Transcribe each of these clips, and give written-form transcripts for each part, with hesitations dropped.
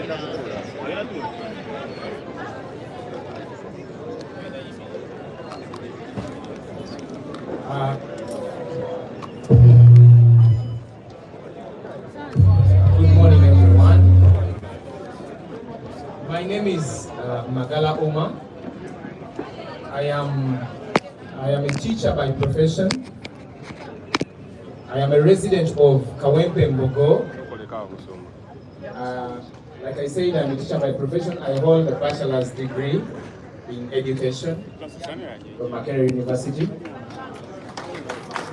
Good morning, everyone. My name is Magala Oma. I am a teacher by profession. I am a resident of KAWEMPE Mbogo. Like I said, I'm a teacher by profession. I hold a bachelor's degree in education from Makerere University.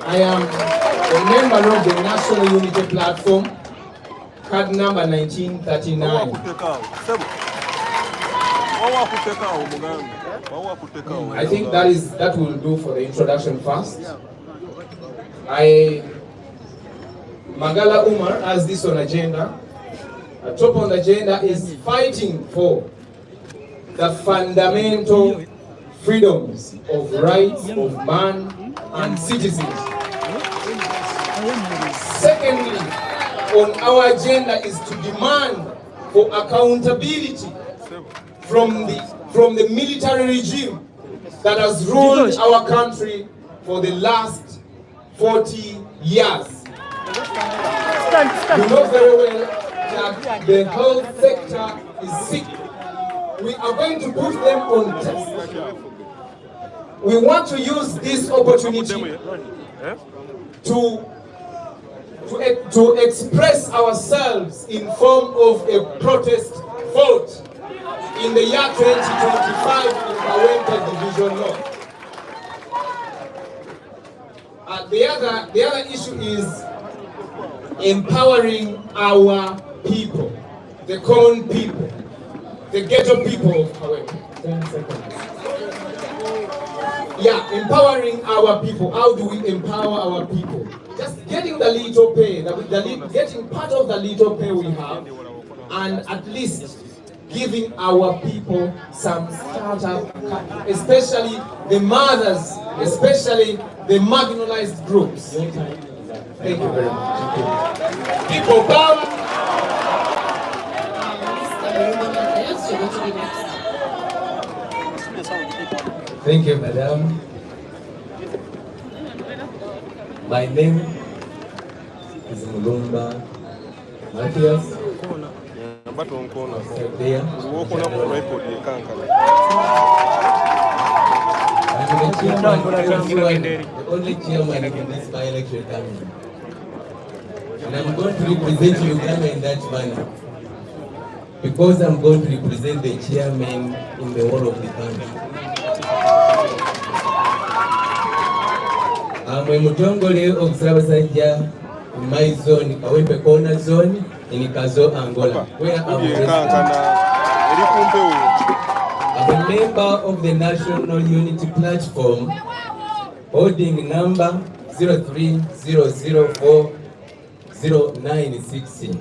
I am a member of the National Unity Platform, card number 1939. I think that will do for the introduction first. Magala Umar has this on agenda. Top on the agenda is fighting for the fundamental freedoms of rights of man and citizens. Secondly, on our agenda is to demand for accountability from the military regime that has ruled our country for the last 40 years. You know very well that the health sector is sick. We are going to put them on test. We want to use this opportunity to express ourselves in form of a protest vote in the year 2025 in KAWEMPE Division North. The other issue is empowering our people, the common people, the ghetto people of KAWEMPE. 10 seconds. Yeah, empowering our people. How do we empower our people? Just getting the little pay, getting part of the little pay we have, and at least giving our people some startup, especially the mothers, especially the marginalized groups. Thank you very much. People power. Thank you, madam. My name is Mulumba Matthias. I'm the only chairman in this by-election campaign. And I'm going to represent Uganda in that manner, because I'm going to represent the chairman in the whole of the country. I'm a Mutongole of Srabasanja in my zone, KAWEMPE Corner Zone in Kazo, Angola, where I'm a member of the National Unity Platform, holding number 0300400960.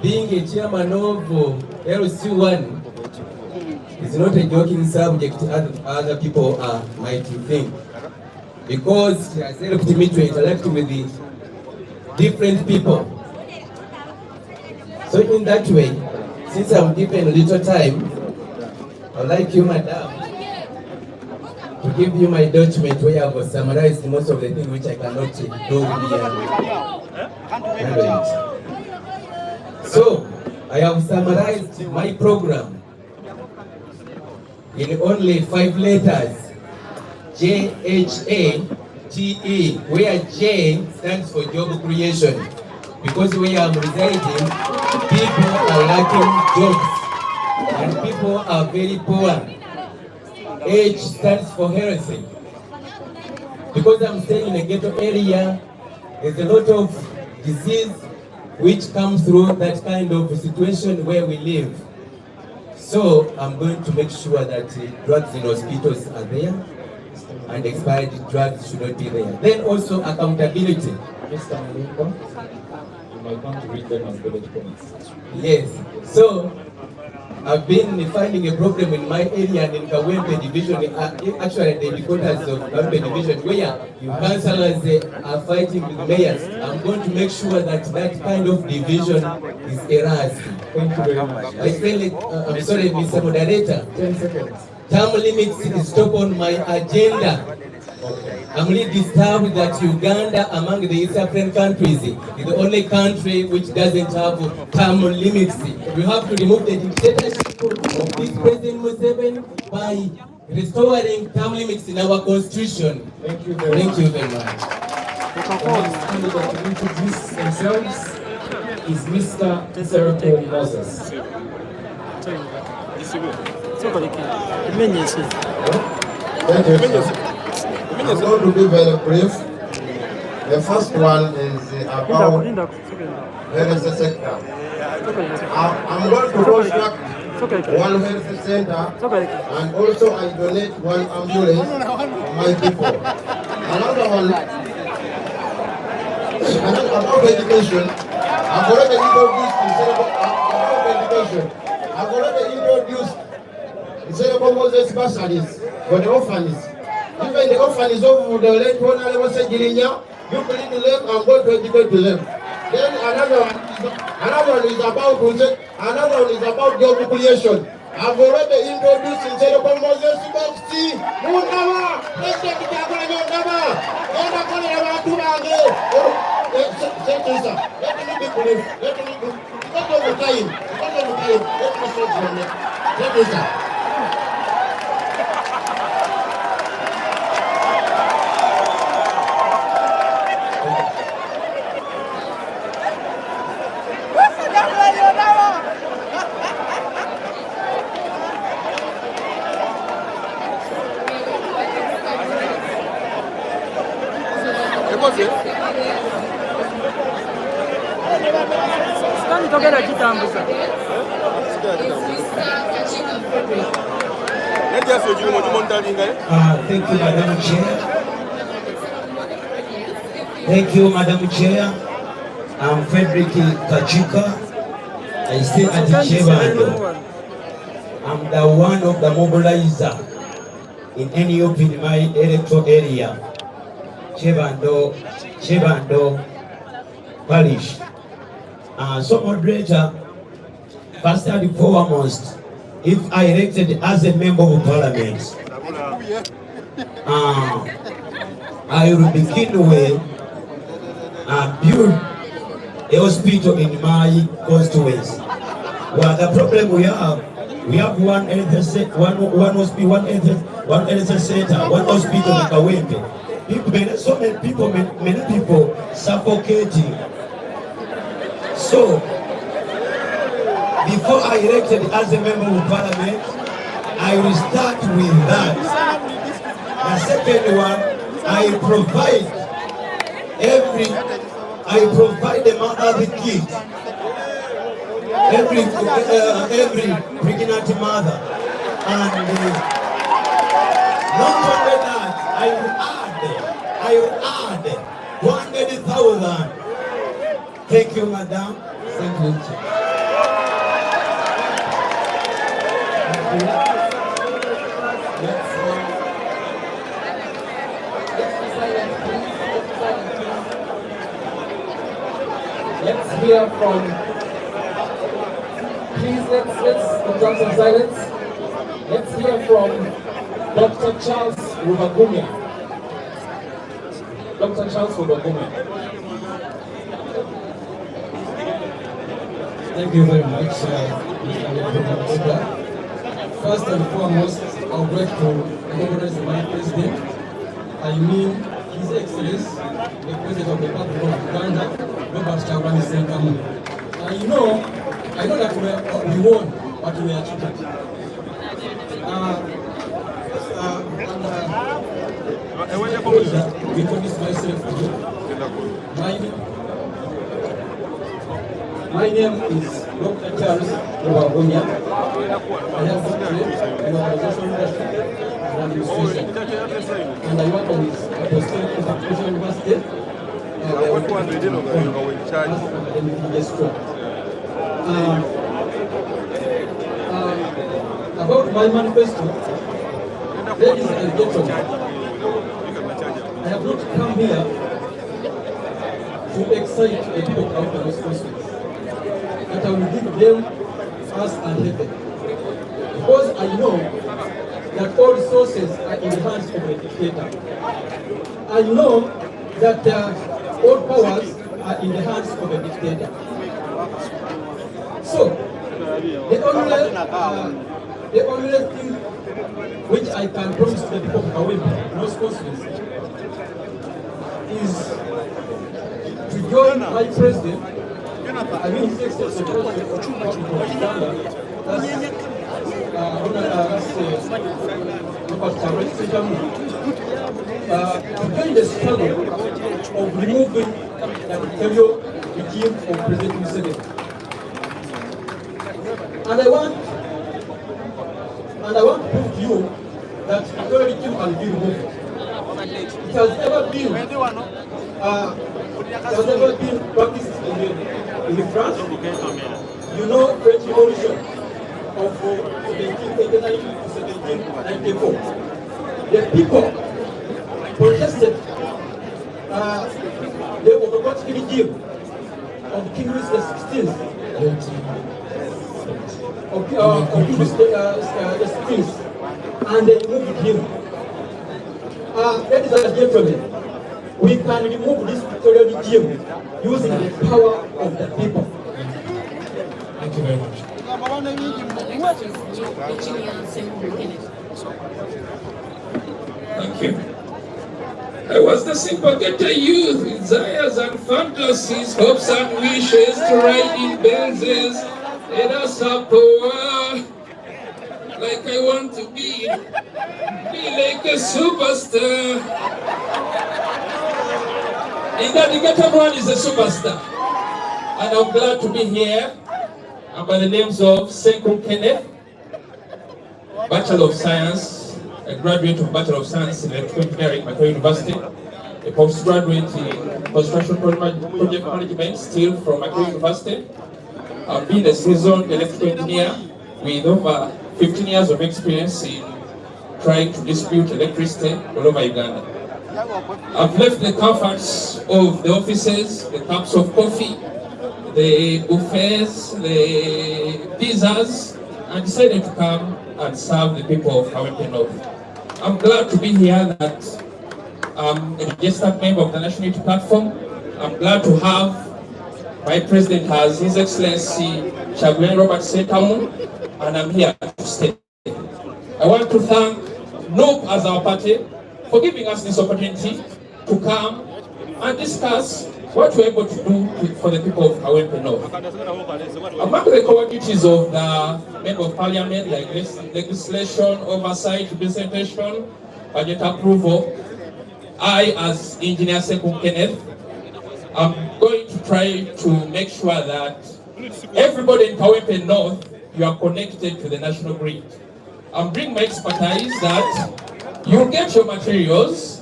Being a chairman of LC1 is not a joking subject other people might think, because it has helped me to interact with the different people. So in that way, since I'm given a little time, I'd like you, madam, to give you my document where I've summarized most of the things which I cannot do here. So, I have summarized my program in only 5 letters, JHATE, where J stands for job creation. Because where I'm residing, people are lacking jobs and people are very poor. H stands for health. Because I'm staying in a ghetto area, there's a lot of disease which comes through that kind of situation where we live. So I'm going to make sure that drugs in hospitals are there and expired drugs should not be there. Then also accountability. Mr. Malinko, you might want to read them as bullet points. Yes. So I've been finding a problem in my area and in KAWEMPE division, actually the headquarters of KAWEMPE division, where councillors are fighting with mayors. I'm going to make sure that that kind of division is erased. Thank you very much. I'm sorry, Mr. Moderator. 10 seconds. Term limits is top on my agenda. I'm really disturbed that Uganda, among the East African countries, is the only country which doesn't have term limits. We have to remove the dictatorship of this President Museveni by restoring term limits in our constitution. Thank you very much. Thank you very much. The next candidate to introduce themselves is Mr. Zerko Moses. Thank you, sir. I'm going to be very brief. The first one is about health sector. I'm going to construct one health center, and also I donate one ambulance for my people. Another one about education. I've already introduced about education. I've already introduced the cerebral Moses bursaries for the orphans. Even the orphans of the late one, I was saying, you believe to them, I'm going to educate to them. Then another one is about job creation. I've already introduced in cerebral Moses Boxy. Let's take it out of your number. Let me be brief. Let me be. Not over time. Let me stop for a minute. Let me start. Thank you, Madam Chair. Thank you, Madam Chair. I'm Frederick Kachika. I stay at Chevando. I'm the one of the mobilizer in any of in my electoral area. Chevando Parish. So moderator, first and foremost, if I elected as a member of parliament, I will begin with build a hospital in my constituency. Well, the problem we have one health center, one hospital in KAWEMPE. Many people suffocating. So, before I elected as a member of parliament, I will start with that. The second one, I provide the mother's kit, every pregnant mother, and not only that, I will add 100,000. Thank you, madam. Thank you. Let's hear from, please let's observe some silence. Let's hear from Dr. Charles Rubagumya. Dr. Charles Rubagumya. Thank you very much, Mr. First and foremost, I would like to recognize my president. I mean His Excellency, the President of the Republic of Uganda, Robert Kyagulanyi Ssentamu. I know that we won, but we are cheated. Introduce myself to you. My name is Dr. Charles Rubagumya. I have doctorate in organization leadership and administration. And I work with Apostolic Institution University. my manifesto, ladies and gentlemen, I have not come here to excite the people of the constituencies, but I will give them as unheard. Because I know that all resources are in the hands of a dictator. I know that all powers are in the hands of a dictator. So, the only thing which I can promise to the people of KAWEMPE, most constituency, is to join my president, I mean His Excellency the President of Uganda, to join the struggle of removing the imperial regime of President Museveni. And I want to prove to you that the regime can be removed. It has never been practiced in France. You know French Revolution of 1789 to 1794. The people protested the autocratic regime of King Louis XVI. And they removed him. Ladies and gentlemen, we can remove this dictatorial regime using the power of the people. Thank you very much. Thank you. I was the simple ghetto youth, desires and fantasies, hopes and wishes to ride in Benzes, and a power like I want to be like a superstar. In that the ghetto one is a superstar, and I'm glad to be here. I'm by the names of Senku Kenneth, Bachelor of Science, a graduate of Bachelor of Science in Electrical Engineering at University, a postgraduate in Construction Project Management, still from Macquarie University. I've been a seasoned electrical engineer with over 15 years of experience in trying to distribute electricity all over Uganda. I've left the comforts of the offices, the cups of coffee, the buffets, the pizzas, and decided to come and serve the people of KAWEMPE North. I'm glad to be here that I'm a registered member of the National Unity Platform. I'm glad to have my president as His Excellency Chagulanyi Robert Sentamu, and I'm here to stay. I want to thank NOP as our party for giving us this opportunity to come and discuss what we're able to do for the people of KAWEMPE North. Among the core duties of the Member of Parliament, like legislation, oversight, representation, budget approval, I, as Engineer Senku Kenneth, I'm going to try to make sure that everybody in KAWEMPE North, you are connected to the national grid. I'm bringing my expertise that you'll get your materials.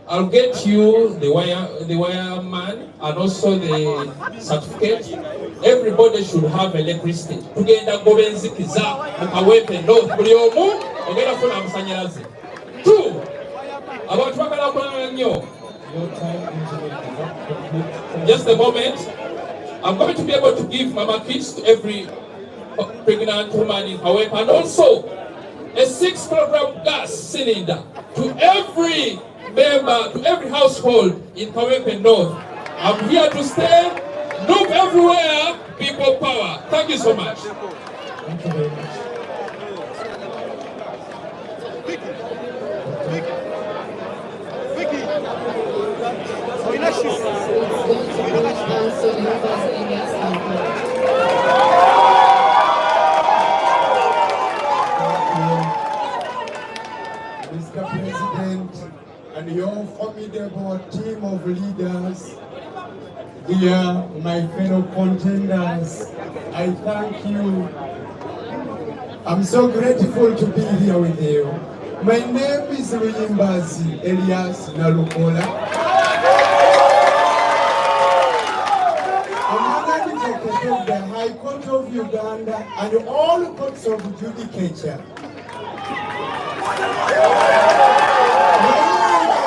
I'll get you the wire man and also the certificate. Everybody should have electricity. Tugenda gobenzikiza mu KAWEMPE North buli omu ogenda kufuna amasanyalaze. 2. Abantu bagala kulala nnyo. Just a moment. I'm going to be able to give mama kits to every pregnant woman in KAWEMPE, and also a 6-kilogram gas cylinder to every member, to every household in KAWEMPE North. I'm here to stay. Look everywhere, people power. Thank you so much. Thank you very much. Mr. President, and your formidable team of leaders, dear my fellow contenders, I thank you. I'm so grateful to be here with you. My name is Luyimbazi Elias Nalukola. I'm an advocate of the High Court of Uganda and all courts of judicature.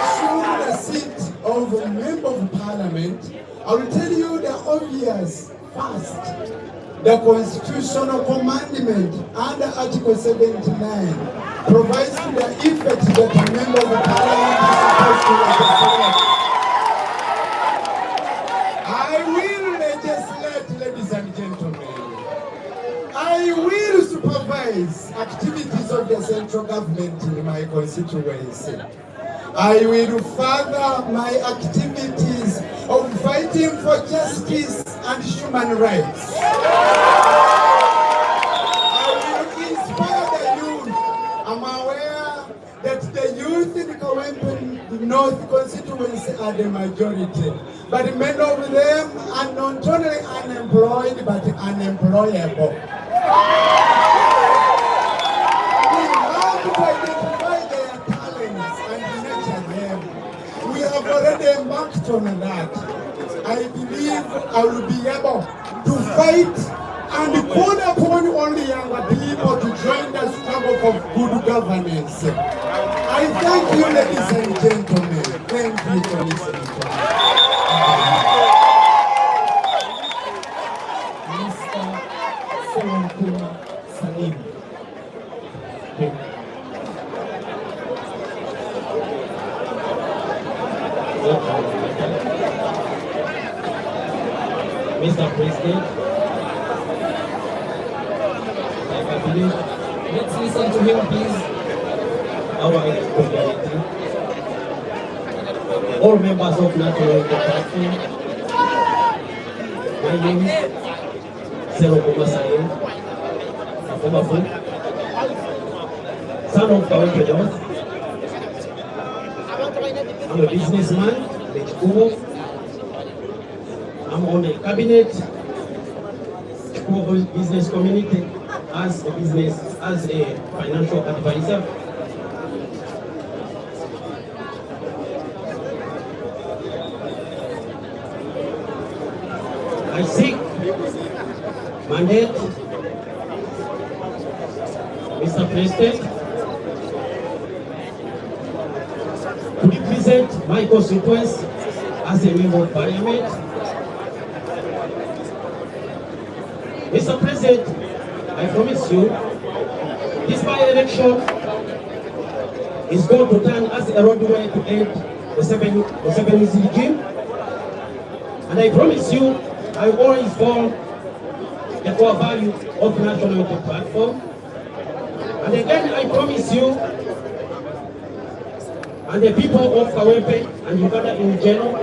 assume the seat of a member of parliament, I will tell you the obvious first. The constitutional commandment under Article 79 provides to the effect that a member of parliament is supposed to legislate. I will legislate, ladies and gentlemen. I will supervise activities of the central government in my constituency. I will further my activities of fighting for justice and human rights. I will inspire the youth. I'm aware that the youth in KAWEMPE North constituency are the majority, but many of them are not only unemployed but unemployable. We have to identify their talents and nurture them. We have already embarked on that. I believe I will be able to fight and call upon only younger people to join the struggle for good governance. I thank you, ladies and gentlemen. Thank you for listening to me. Mr. President, I believe, let's listen to him, please. Our community, all members of National Platform, my name is Seroko Masayo, a former fool, son of KAWEMPE North. I'm a businessman, I'm on a cabinet business community as a financial advisor. I seek mandate, Mr. President, to represent my constituency as a member of parliament. Mr. President, I promise you, this by-election is going to turn as a roadway to end the seven regime. And I promise you, I will always follow the core value of National Unity Platform. And again, I promise you, and the people of KAWEMPE and Uganda in general,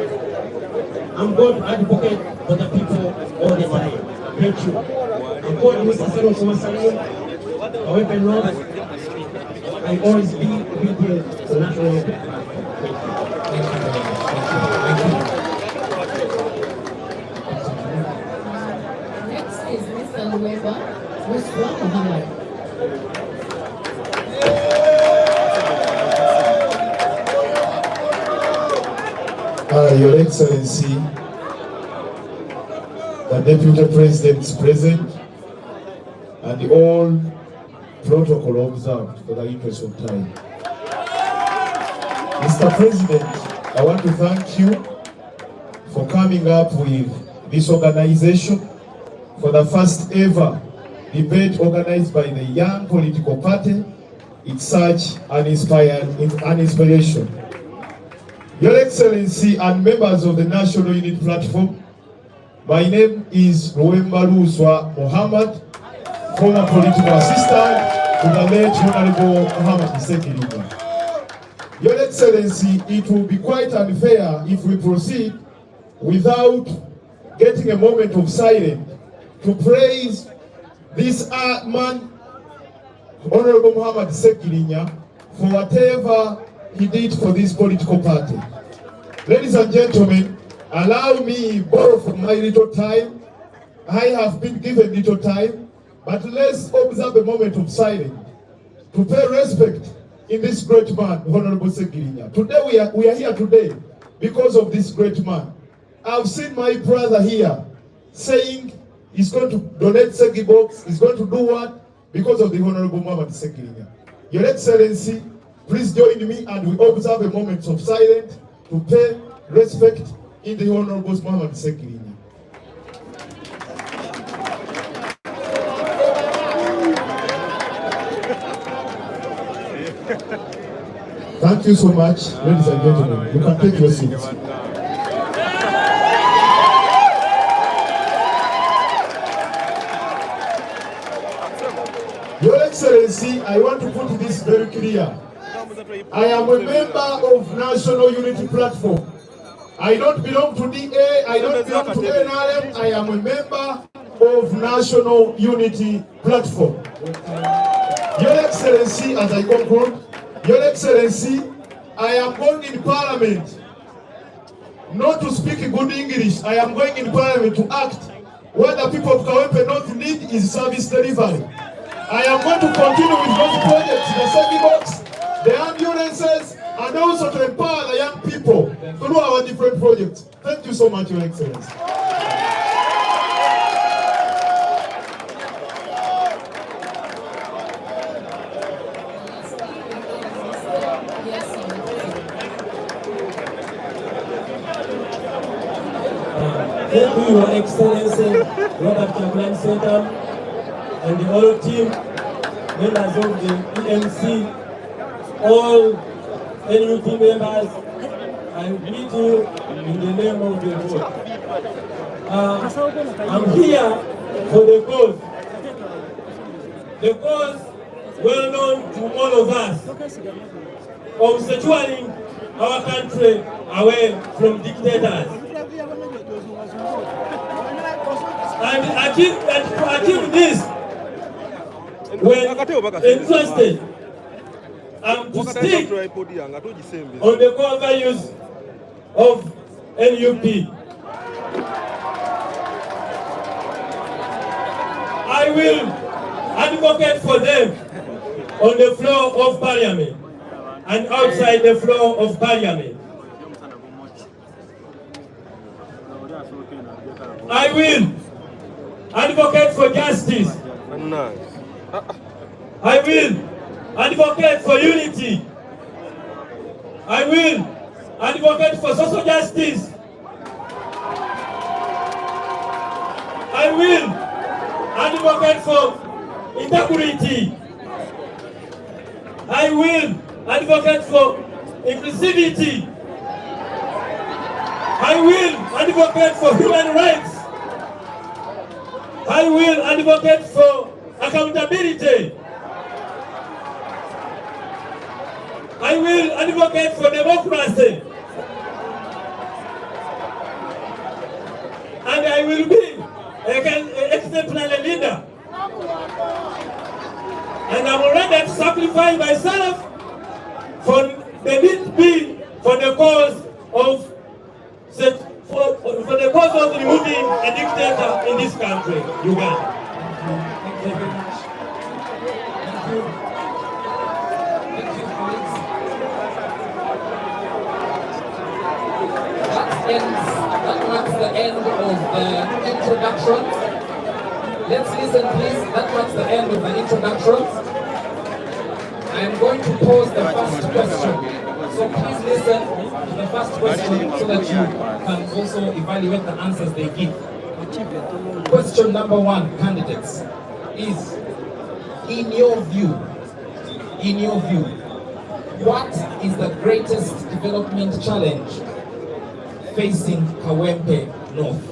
I'm going to advocate for the people all the time. Thank you. I'm called Mr. Seroko Masayo, KAWEMPE North. I always be obedient to National Unity. Thank you. Thank you. Next is Mr. Weber, Muswa Muhammad. Your Excellency, the Deputy President is present, and all protocol observed for the interest of time. Mr. President, I want to thank you for coming up with this organization for the first ever debate organized by the young political party. It's such an inspiration. Your Excellency and members of the National Unity Platform, my name is KAWEMPE Muhammad, former political assistant to the late Honorable Muhammad Sekirinya. Your Excellency, it will be quite unfair if we proceed without getting a moment of silence to praise this man, Honorable Muhammad Sekirinya, for whatever he did for this political party. Ladies and gentlemen, allow me borrow from my little time. I have been given little time, but let's observe a moment of silence to pay respect in this great man, Honorable Sekirinya. Today we are here today because of this great man. I've seen my brother here saying he's going to donate Segi box, he's going to do what? Because of the Honorable Muhammad Sekirinya. Your Excellency, please join me and we observe a moment of silence to pay respect in the Honorable Muhammad Sekirina. Thank you so much, ladies and gentlemen. You can take your seats. Your Excellency, I want to put this very clear. I am a member of National Unity Platform. I don't belong to DA, I don't belong to NRM, I am a member of National Unity Platform. Your Excellency, as I conclude, Your Excellency, I am going in Parliament not to speak good English. I am going in Parliament to act. What the people of KAWEMPE North need is service delivery. I am going to continue with those projects, the safety box, the ambulances, and also to empower the young people through our different projects. Thank you so much, Your Excellency. Thank you, Your Excellency, Robert Chaplain Center, and the whole team, members of the EMC, all NUT members. I greet you in the name of the Lord. I'm here for the cause well known to all of us, of securing our country away from dictators. And to achieve this, when interested, to stick on the core values of NUP. I will advocate for them on the floor of Parliament and outside the floor of Parliament. I will advocate for justice. I will advocate for unity. I will advocate for social justice. I will advocate for integrity. I will advocate for inclusivity. I will advocate for human rights. I will advocate for accountability. I will advocate for democracy. And I will be an exemplary leader. And I'm ready to sacrifice myself for the need be for the cause of removing a dictator in this country, Uganda. Thank you very much. Thank you. Thank you, colleagues. That marks the end of the introduction. Let's listen, please. That marks the end of the introduction. I am going to pose the first question. So please listen to the first question so that you can also evaluate the answers they give. Question number one, candidates, is in your view, what is the greatest development challenge facing KAWEMPE North?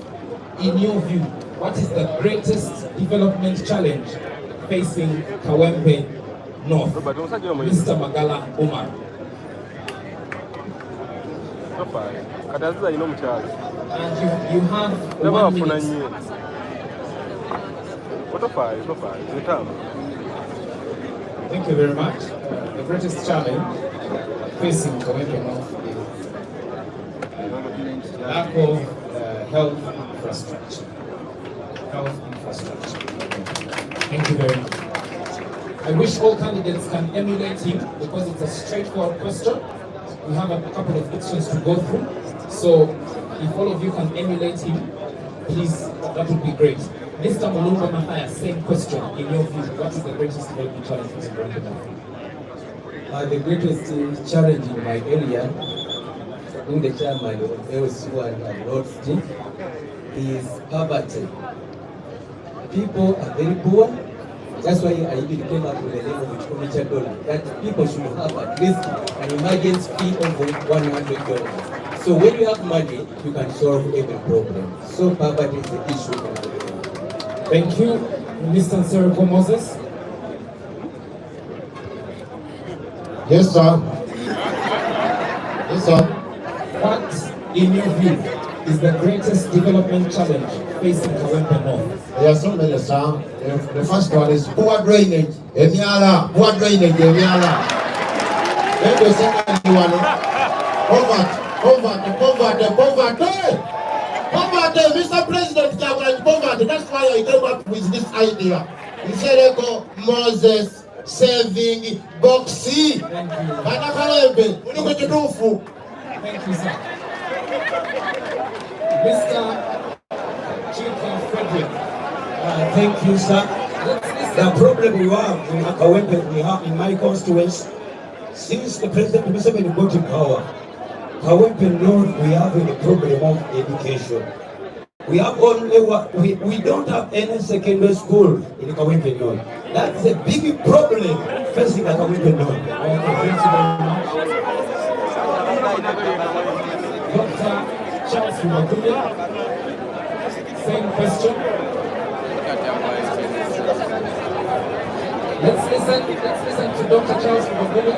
In your view, what is the greatest development challenge facing KAWEMPE North? Mr. Magala Omar. And you have 1 minute. Thank you very much. The greatest challenge facing KAWEMPE North is lack of health infrastructure. Thank you very much. I wish all candidates can emulate him because it's a straightforward question. We have a couple of questions to go through. So if all of you can emulate him, please, that would be great. Mr. Mulumba Mathaya, same question. In your view, what is the greatest development challenge for KAWEMPE North? The greatest challenge in my area, being the chairman of LC1 and North Street, is poverty. People are very poor. That's why I even came up with the name of $200, that people should have at least an emergency fee of $100. So when you have money, you can solve every problem. So poverty is the issue. Thank you, Mr. Seriko Moses. Yes, sir. Yes, sir. What, in your view, is the greatest development challenge facing KAWEMPE North? There are so many, sir. The first one is poor drainage. Poor drainage, Then the second one, poverty. Mr. President, poverty. That's why I came up with this idea. He said, Moses saving boxy. Thank you. Thank Thank you, sir. Mr. Chief Frederick. Thank you, sir. The problem we have in KAWEMPE, we have in my constituency, since the President Museveni got in power, KAWEMPE North, we have a problem of education. We have only we don't have any secondary school in KAWEMPE North. That's a big problem facing KAWEMPE North. Thank you very much. Dr. Charles Magulia, same question. Let's listen to Dr. Charles Magulia.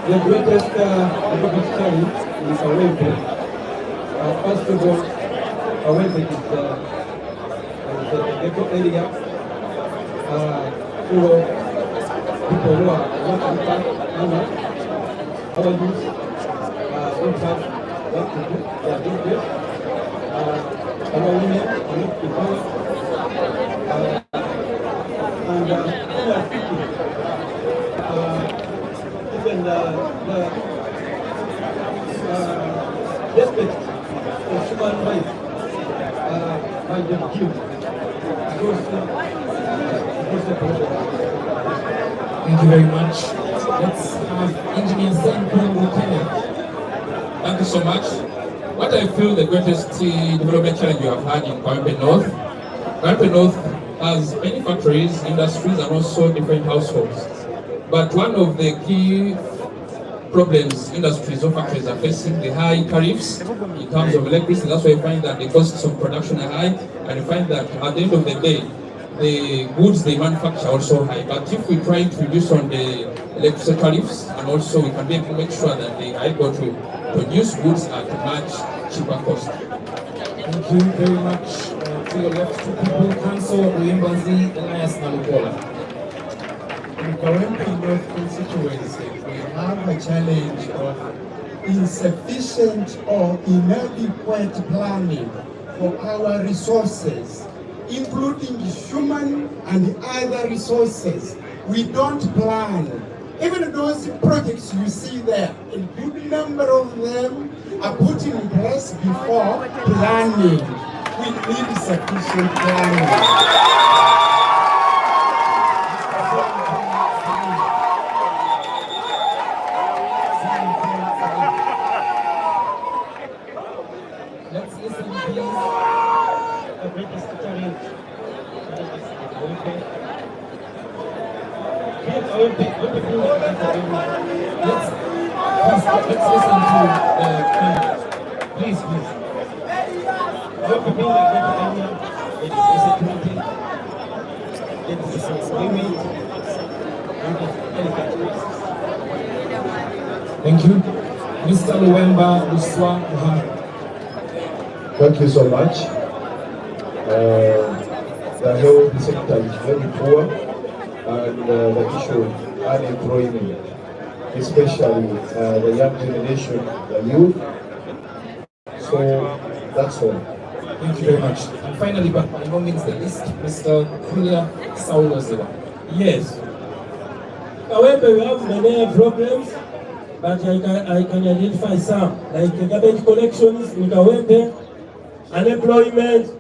The greatest challenge is KAWEMPE. First of all, KAWEMPE is the ghetto area full of people who are not in our youth don't have what to do. They are dangerous. Our women are not developed. And who are speaking, even the respect of human rights by the killed because the problem. Thank you very much. Let's have Engineer Senko Kenneth. Thank you so much. What I feel the greatest development challenge you have had in KAWEMPE North. KAWEMPE North has many factories, industries, and also different households. But one of the key problems industries or factories are facing the high tariffs in terms of electricity. That's why you find that the costs of production are high, and you find that at the end of the day, the goods they manufacture are also high. But if we try to reduce on the electricity tariffs, and also we can be able to make sure that they are able to produce goods at a much cheaper cost. Thank you very much. To your left, two people, Council Uimbazi, Elias Nalukola. In KAWEMPE North constituency, we have a challenge of insufficient or inadequate planning for our resources, including human and other resources. We don't plan. Even those projects you see there, a good number of them are put in place before planning. We need sufficient planning. Let's listen, please. The greatest challenge Let's listen to please. KAWEMPE being a ghetto area, it is insecurity, it is women, and it is delicate risks. Thank you. Mr. Luemba Uswa Muhammad. Thank you so much. The health sector is very poor, and the issue of unemployment, especially the young generation, the youth. So that's all. Thank you very much. And finally, but by no means the least, Mr. Kulia Saulo Ziwa. Yes. KAWEMPE, we have many problems, but I can identify some, like garbage collections in KAWEMPE, unemployment,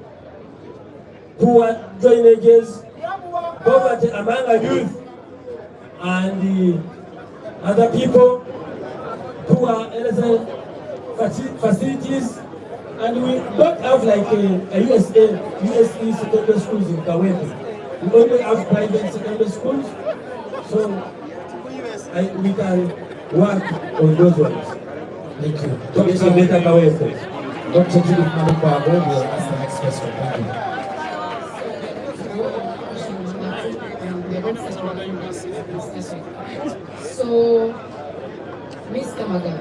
poor drainages, poverty among our youth, and other people, poor LSL facilities, and we don't have like a USE secondary schools in KAWEMPE. We only have private secondary schools, so we can work on those ones. Thank you. To get a better KAWEMPE. Dr. Judith Malumba will ask the next question. Thank you. So, Ms. Kamaga,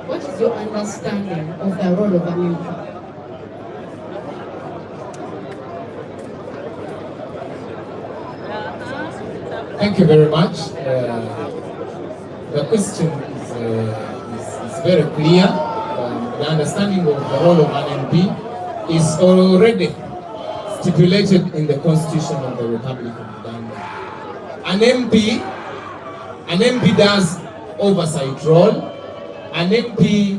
what is your understanding of the role of a mentor? Thank you very much. The question is very clear. The understanding of the role of an MP is already stipulated in the Constitution of the Republic of Uganda. An MP does oversight role. An MP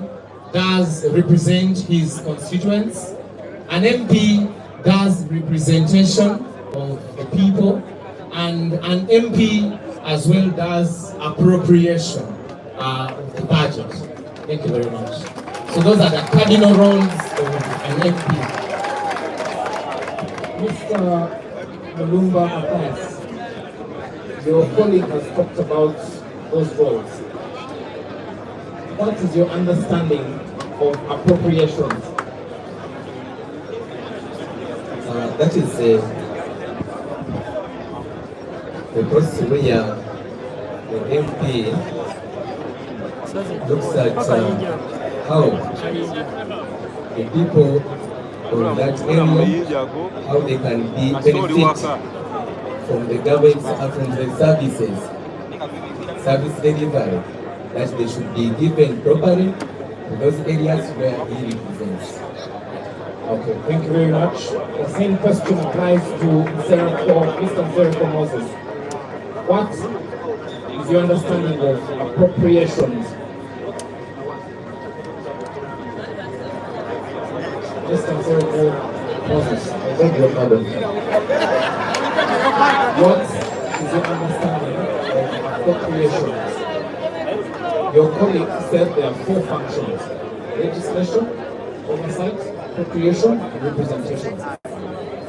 does represent his constituents. An MP does representation of the people. And an MP as well does appropriation of the budget. Thank you very much. So those are the cardinal roles of an MP. Mr. Malumba Abbas, your colleague has talked about those roles. What is your understanding of appropriations? That is the process where the MP looks at how the people of that area, how they can benefit from the government's service delivery, that they should be given properly to those areas where he represents. Okay, thank you very much. The same question applies to Mr. Zeriko Moses. What is your understanding of appropriations? Mr. Zeriko Moses, I beg your pardon. What is your understanding of appropriations? Your colleague said there are 4 functions: legislation, oversight, appropriation, and representation.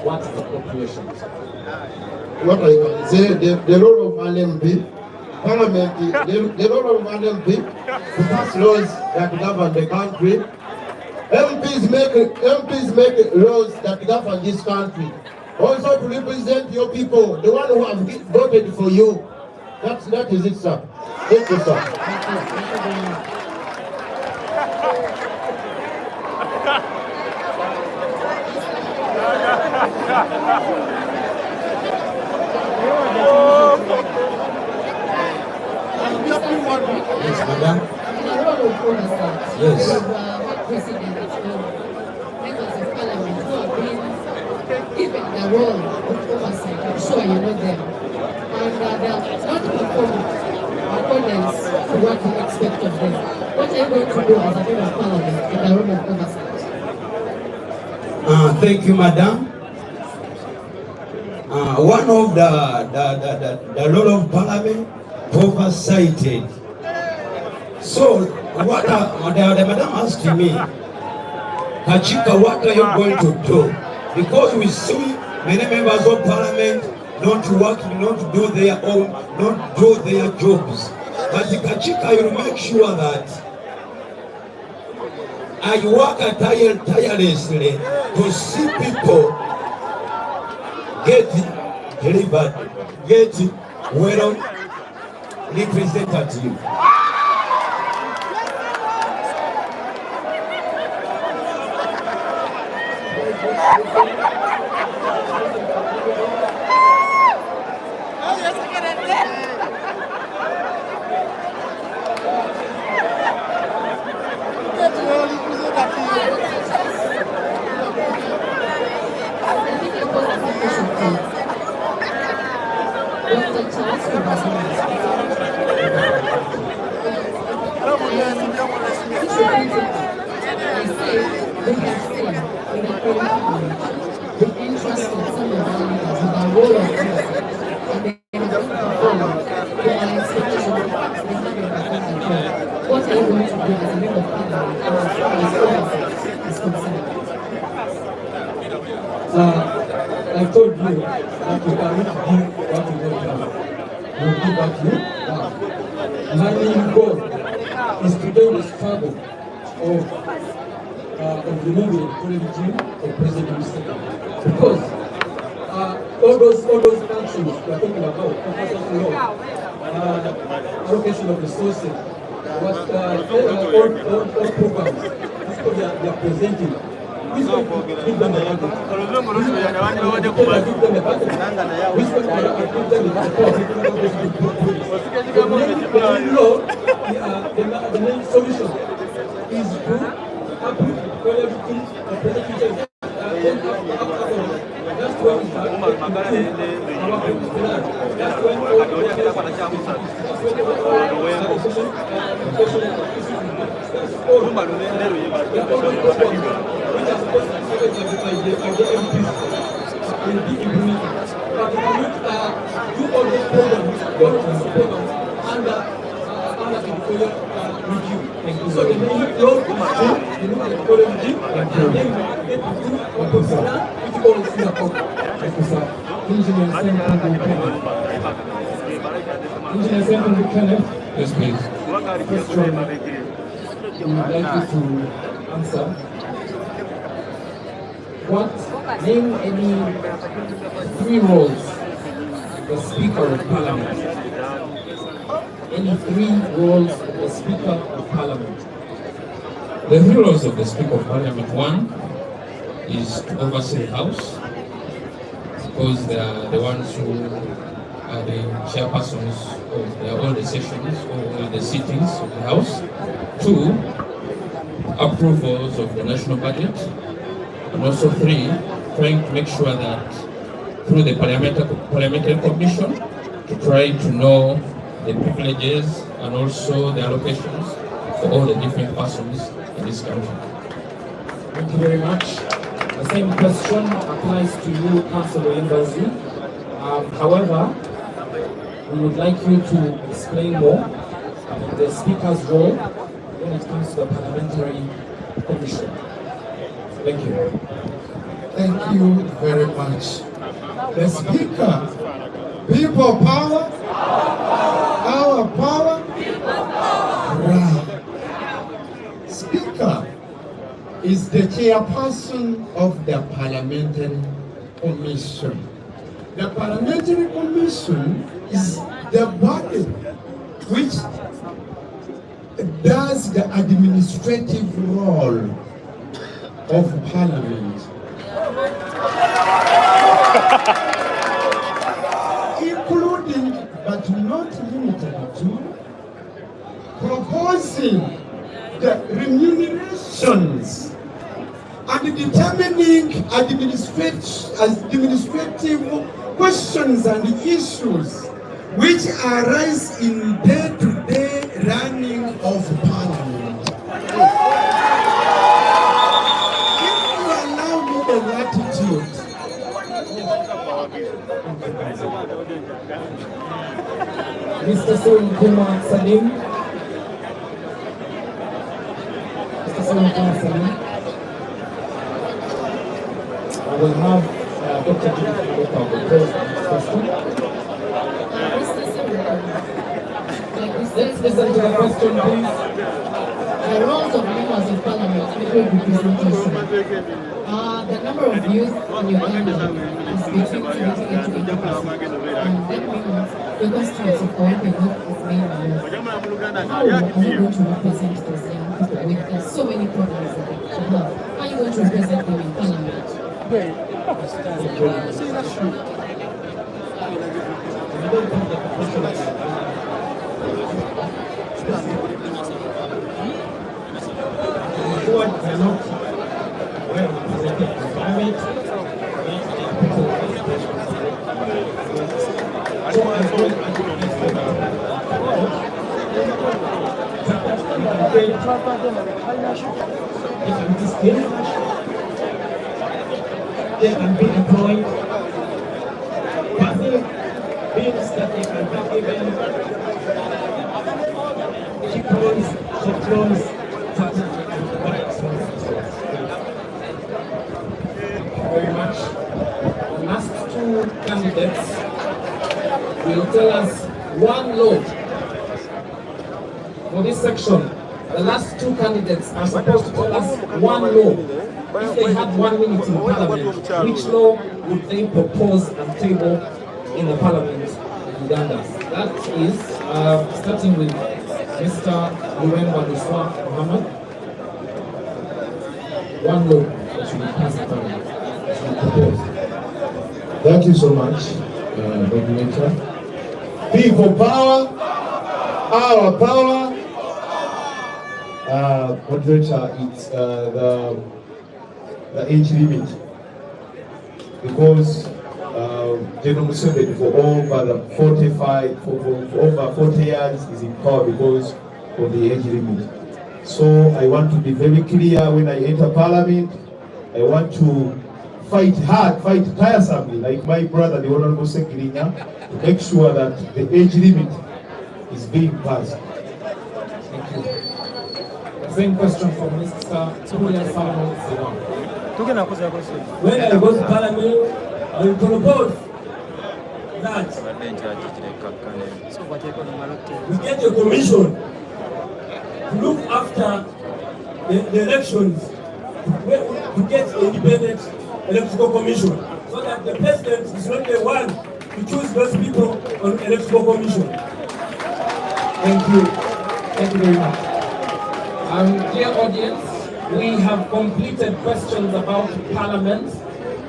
What is appropriations? What I can say, the role of an MP, Parliament, the role of an MP to pass laws that govern the country. MPs make laws that govern this country. Also to represent your people, the one who have voted for you. That is it, sir. Thank you, sir. Thank you very much. Yes, madam. Yes. President of members of parliament who have been given the role of oversight. I'm sure you know them. And they are not performing accordance to what you expect of them. What are you going to do as a member of parliament in the role of oversight? Thank you, madam. One of the role of parliament oversighted. So what the madam asked me, Kachika, what are you going to do? Because we see many members of parliament not working, not do their own, not do their jobs. But Kachika, you make sure that I work tirelessly to see people get delivered, get well representative. I told you that you cannot give what you don't have. You give what you have. My main goal is to end the struggle of removing the regime of President Museveni. Because all those functions we are talking about, compensation law, allocation of resources, what all programs, that's what they are presenting. Who's going to give them the budget? Who's going to give them the budget? Who's going to give them the the main solution is to approve everything the president that's when we start our plan. That's when all the so the main road is the Yes, please. question we would like you to answer. Name any 3 roles the Speaker of Parliament. Any 3 roles of the Speaker of Parliament. The 3 roles of the Speaker of Parliament: 1 is to oversee the House, because they are the ones who are the chairpersons of all the sessions or the sittings of the House. 2, approvals of the national budget. And also 3, trying to make sure that through the parliamentary commission to try to know the privileges and also the allocations for all the different persons in this country. Thank you very much. The same question applies to you, Councillor Imbazi. However, we would like you to explain more the Speaker's role when it comes to the parliamentary commission. Thank you. Thank you very much. The Speaker, people power, our power, right. Speaker is the chairperson of the Parliamentary Commission. The Parliamentary Commission is the body which does the administrative role of Parliament. Including, but not limited to, proposing the remunerations and determining administrative questions and issues which arise in day-to-day running of Parliament. If you allow me the latitude, Mr. Kumar Salim. Mr. Kumar Salim. I will have Dr. Judith Loka will pose the next question. Let's listen to the question, please. The roles of members of parliament include representation. The number of youth in Uganda is between 78 to 80%. And that means the constituency of KAWEMPE is mainly youth. How are you going to represent those young people with so many problems that they have? How are you going to represent them in parliament? What are not well represented in parliament? They can be employed. Passive means that they can be given cheap loans, very candidates will tell us one law for this section. The last two candidates are supposed to tell us one law. If they had 1 minute in Parliament, which law would they propose and table in the Parliament of Uganda? That is starting with Mr. KAWEMPE Muhammad. One law that should be passed in Parliament, that should be proposed. Thank you so much, Moderator. People power, our power. Moderator, it's the age limit, because General Museveni for over 40 years is in power because of the age limit. So I want to be very clear when I enter Parliament. I want to fight hard, fight tiresomely, like my brother, the Honorable Sekirinya, to make sure that the age limit is being passed. Thank you. The same question from Mr. Tulia Samuel Siwan. When I go to Parliament, I will propose that we get a commission to look after the elections, to get an independent electoral commission, so that the president is not the one to choose those people on electoral commission. Thank you. Thank you very much. Dear audience, we have completed questions about Parliament.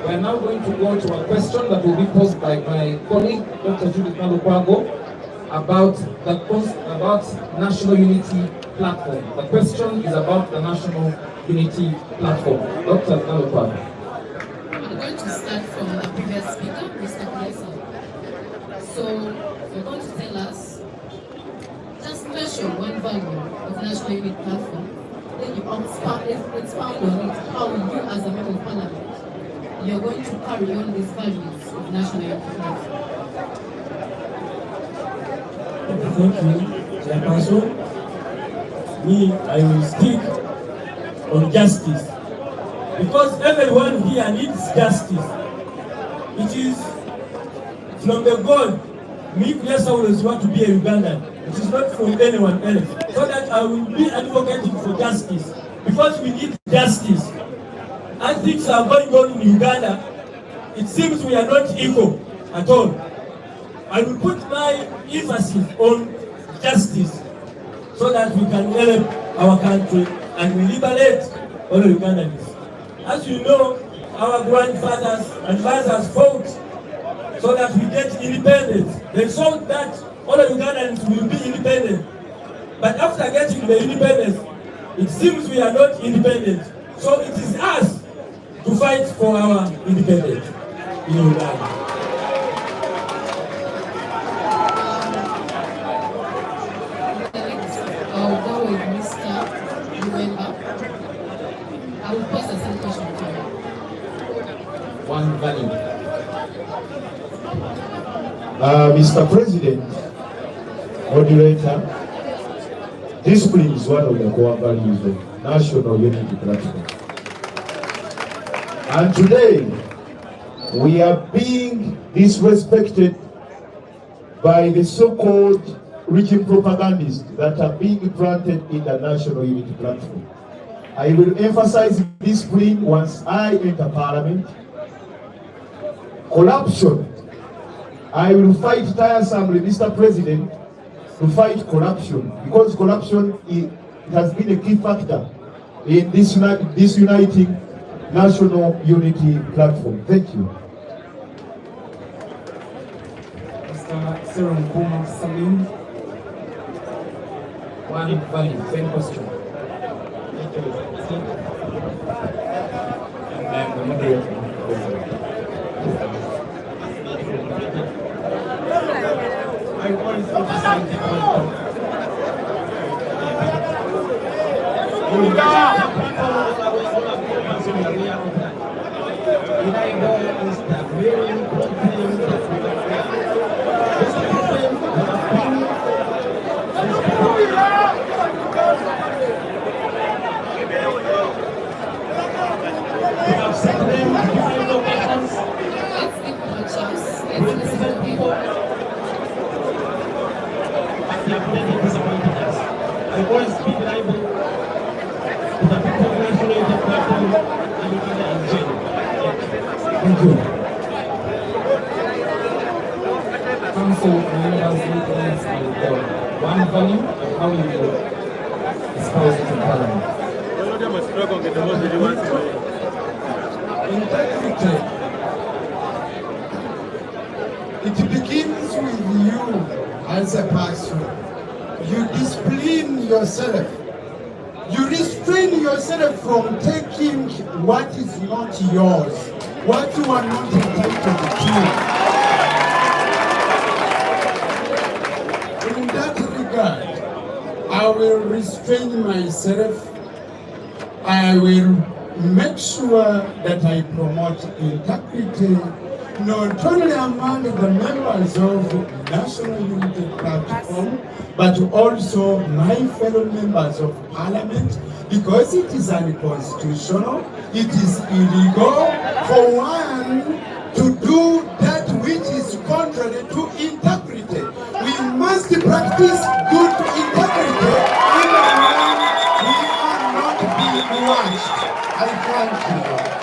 We are now going to go to a question that will be posed by my colleague, Dr. Judith Nalukwago, about National Unity Platform. The question is about the National Unity Platform. Dr. Nalukwago. I'm going to start from the previous speaker, Mr. Kulesa. So you're going to tell us, just mention one value of National Unity Platform, then you expound on it, how you as a member of Parliament, you're going to carry on these values of National Unity Platform. Thank you, Chairperson. Me, I will speak on justice, because everyone here needs justice. It is from the God. Me, Kulesa, always want to be a Ugandan. It is not from anyone else. So that I will be advocating for justice, because we need justice. As things are going on in Uganda, it seems we are not equal at all. I will put my emphasis on justice, so that we can help our country and we liberate all Ugandans. As you know, our grandfathers and fathers fought so that we get independence. They thought that all Ugandans will be independent. But after getting the independence, it seems we are not independent. So it is us to fight for our independence in Uganda. I'll go with Mr. KAWEMPE. I will pose the same question to you. One value. Mr. President, Moderator, discipline is one of the core values of National Unity Platform. And today, we are being disrespected by the so-called regime propagandists that are being planted in the National Unity Platform. I will emphasize discipline once I enter Parliament. Corruption. I will fight tiresomely, Mr. President, to fight corruption, because corruption has been a key factor in this uniting National Unity Platform. Thank you. Mr. Serum Kuma Salim. One value, same question. And then the moderator. I always emphasize the point. Thank you. Council members, leaders, and one value and how you espouse it in Parliament. Integrity. It begins with you as a person. You discipline yourself. You restrain yourself from taking what is not yours, what you are not entitled to. In that regard, I will restrain myself. I will make sure that I promote integrity not only among the members of National Unity Platform, but also my fellow members of Parliament, because it is unconstitutional, it is illegal for one to do that which is contrary to integrity. We must practice good integrity even when we are not being watched. I thank you.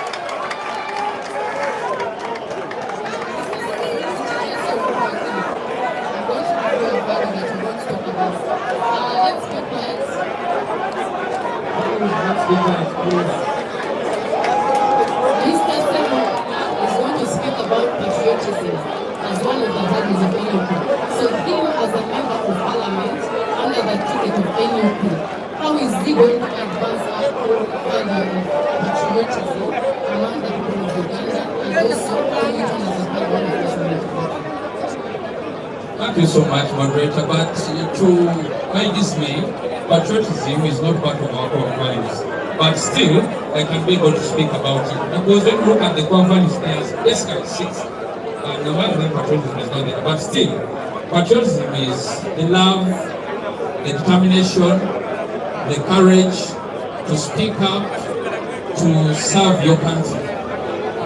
Mr. Semo is going to speak about patriotism as one of the values of NUP. So him as a member of parliament under the ticket of NUP, how is he going to advance our core value of patriotism among the people of Uganda and also how you as a part of the government? Thank you so much, moderator. But to my dismay, patriotism is not part of our core values. But still, I can be able to speak about it. Because when you look at the core values, there's basically 6. And one of them, patriotism is not there. But still, patriotism is the love, the determination, the courage to speak up, to serve your country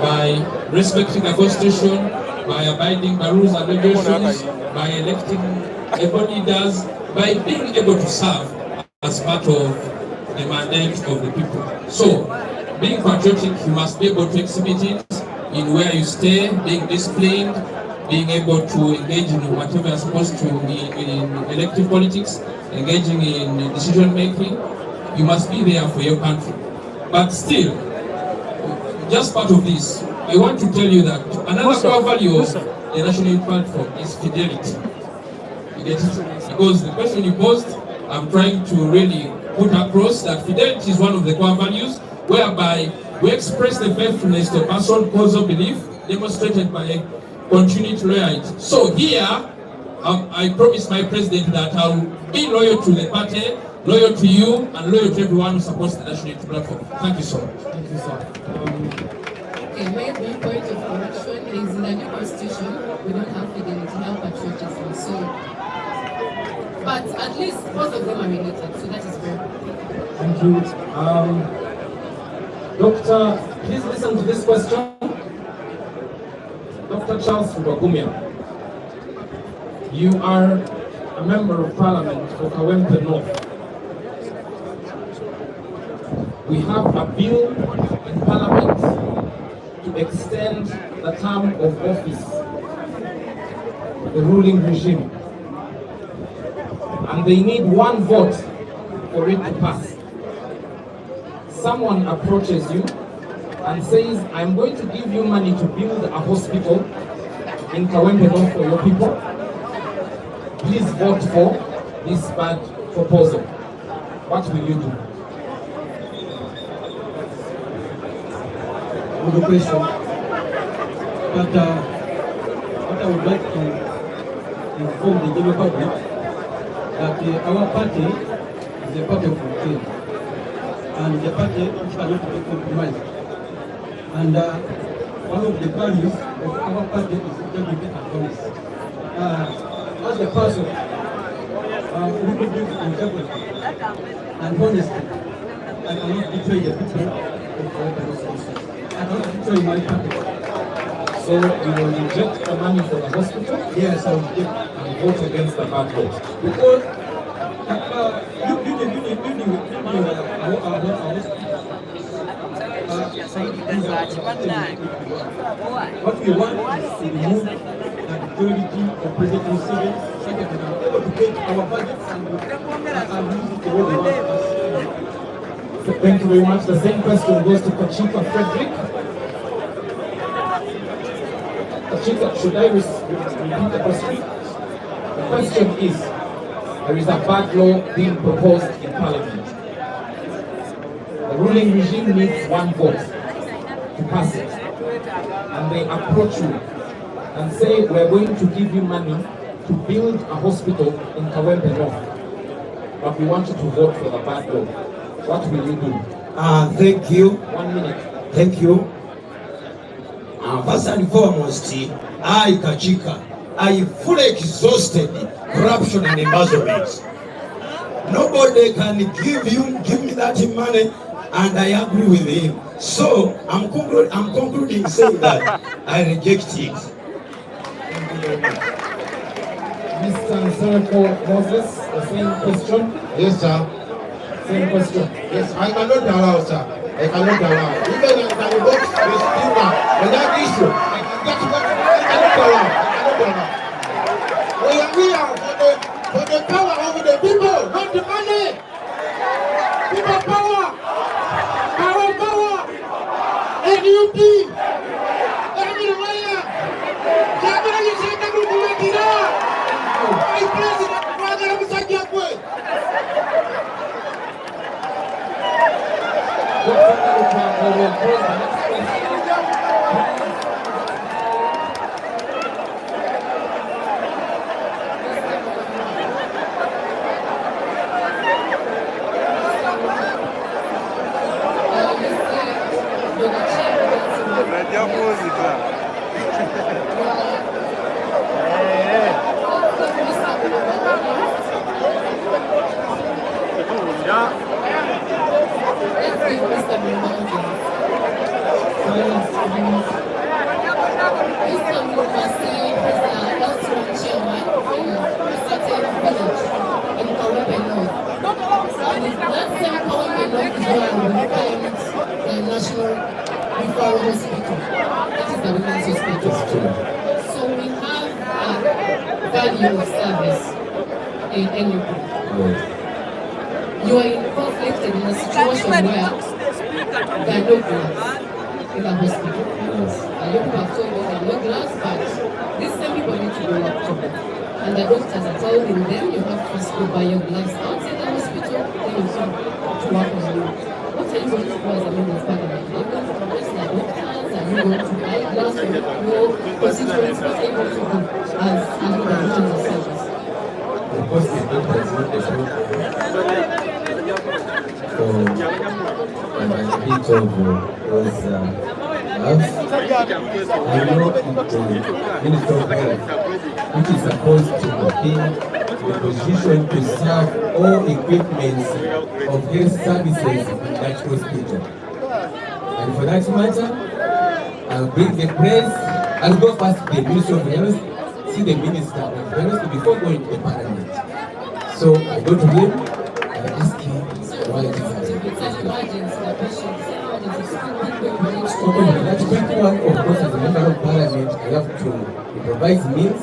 by respecting the constitution, by abiding by rules and regulations, by electing able leaders, by being able to serve as part of the mandate of the people. So, being patriotic, you must be able to exhibit it in where you stay, being disciplined, being able to engage in whatever you're supposed to in elective politics, engaging in decision making. You must be there for your country. But still, just part of this, I want to tell you that another core value of the National Unity Platform is fidelity. You get it? Because the question you posed, I'm trying to really put across that fidelity is one of the core values, whereby we express the faithfulness to personal cause of belief demonstrated by continued loyalty. So here, I promise my president that I'll be loyal to the party, loyal to you, and loyal to everyone who supports the National Unity Platform. Thank you so much. Thank you, sir. Okay, my one point of correction is in the new constitution, we don't have fidelity, we have patriotism. So, but at least both of them are related, so that is very good. Thank you. Doctor, please listen to this question. Dr. Charles Rugagumia, you are a member of parliament for KAWEMPE North. We have a bill in parliament to extend the term of office of the ruling regime. And they need one vote for it to pass. Someone approaches you and says, I'm going to give you money to build a hospital in KAWEMPE North for your people. Please vote for this bad proposal. What will you do? Good question. But what I would like to inform the general public that our party is a party of routine, and the party cannot be compromised. And one of the values of our party is integrity and honesty. As a person who believes in integrity and honesty, I cannot betray the people of our resources. I cannot betray my party. So you will reject the money for the hospital? Yes, I will reject And vote against the bad vote. because What we want is to remove the authority of President Museveni so that we can be able to get our budgets and use it the way they want us. Thank you very much. The same question goes to Kachika Frederick. Kachika, should I repeat the question? The question is, there is a bad law being proposed in Parliament. The ruling regime needs one vote to pass it. And they approach you and say, we're going to give you money to build a hospital in KAWEMPE North. But we want you to vote for the bad law. What will you do? Thank you. 1 minute. Thank you. First and foremost, I, Kachika, I fully exhausted corruption and embezzlement. Nobody can give me that money, and I agree with him. So I'm concluding saying that I reject it. Mr. Senator Moses, the same question. Yes, sir. Same question. Yes, I cannot allow, sir. I cannot allow. Even if I vote the speaker on that issue, I cannot allow. We are here for the power of the people, not the money. People power. Power. NUP. Everywhere. Jamani sasa kukuletea. My president, brother, msaidia kwe. National Referral Hospital. That is the women's hospital. So we have a value of service in NUP. You are conflicted in a situation where there are no gloves in the hospital. You have told me there are no gloves, but these same people need to go up to them. And the doctors are telling them you have to first go buy your gloves outside the hospital, then you come to work on you. What are you going to do as a member of parliament? Are you going to protest the doctors? Are you going to buy gloves for your constituents? What are you going to do as a member of the service? Because the doctor is not the problem. So, and a bit of was I know the Minister of Health, which is supposed to be the position to serve all equipments of health services in that hospital. And for that matter, I'll bring the press, I'll go first to the Minister of Health, see the Minister of Health before going to the Parliament. So I go to him, I ask him why it is that quick one, of course, as a member of Parliament, I have to improvise means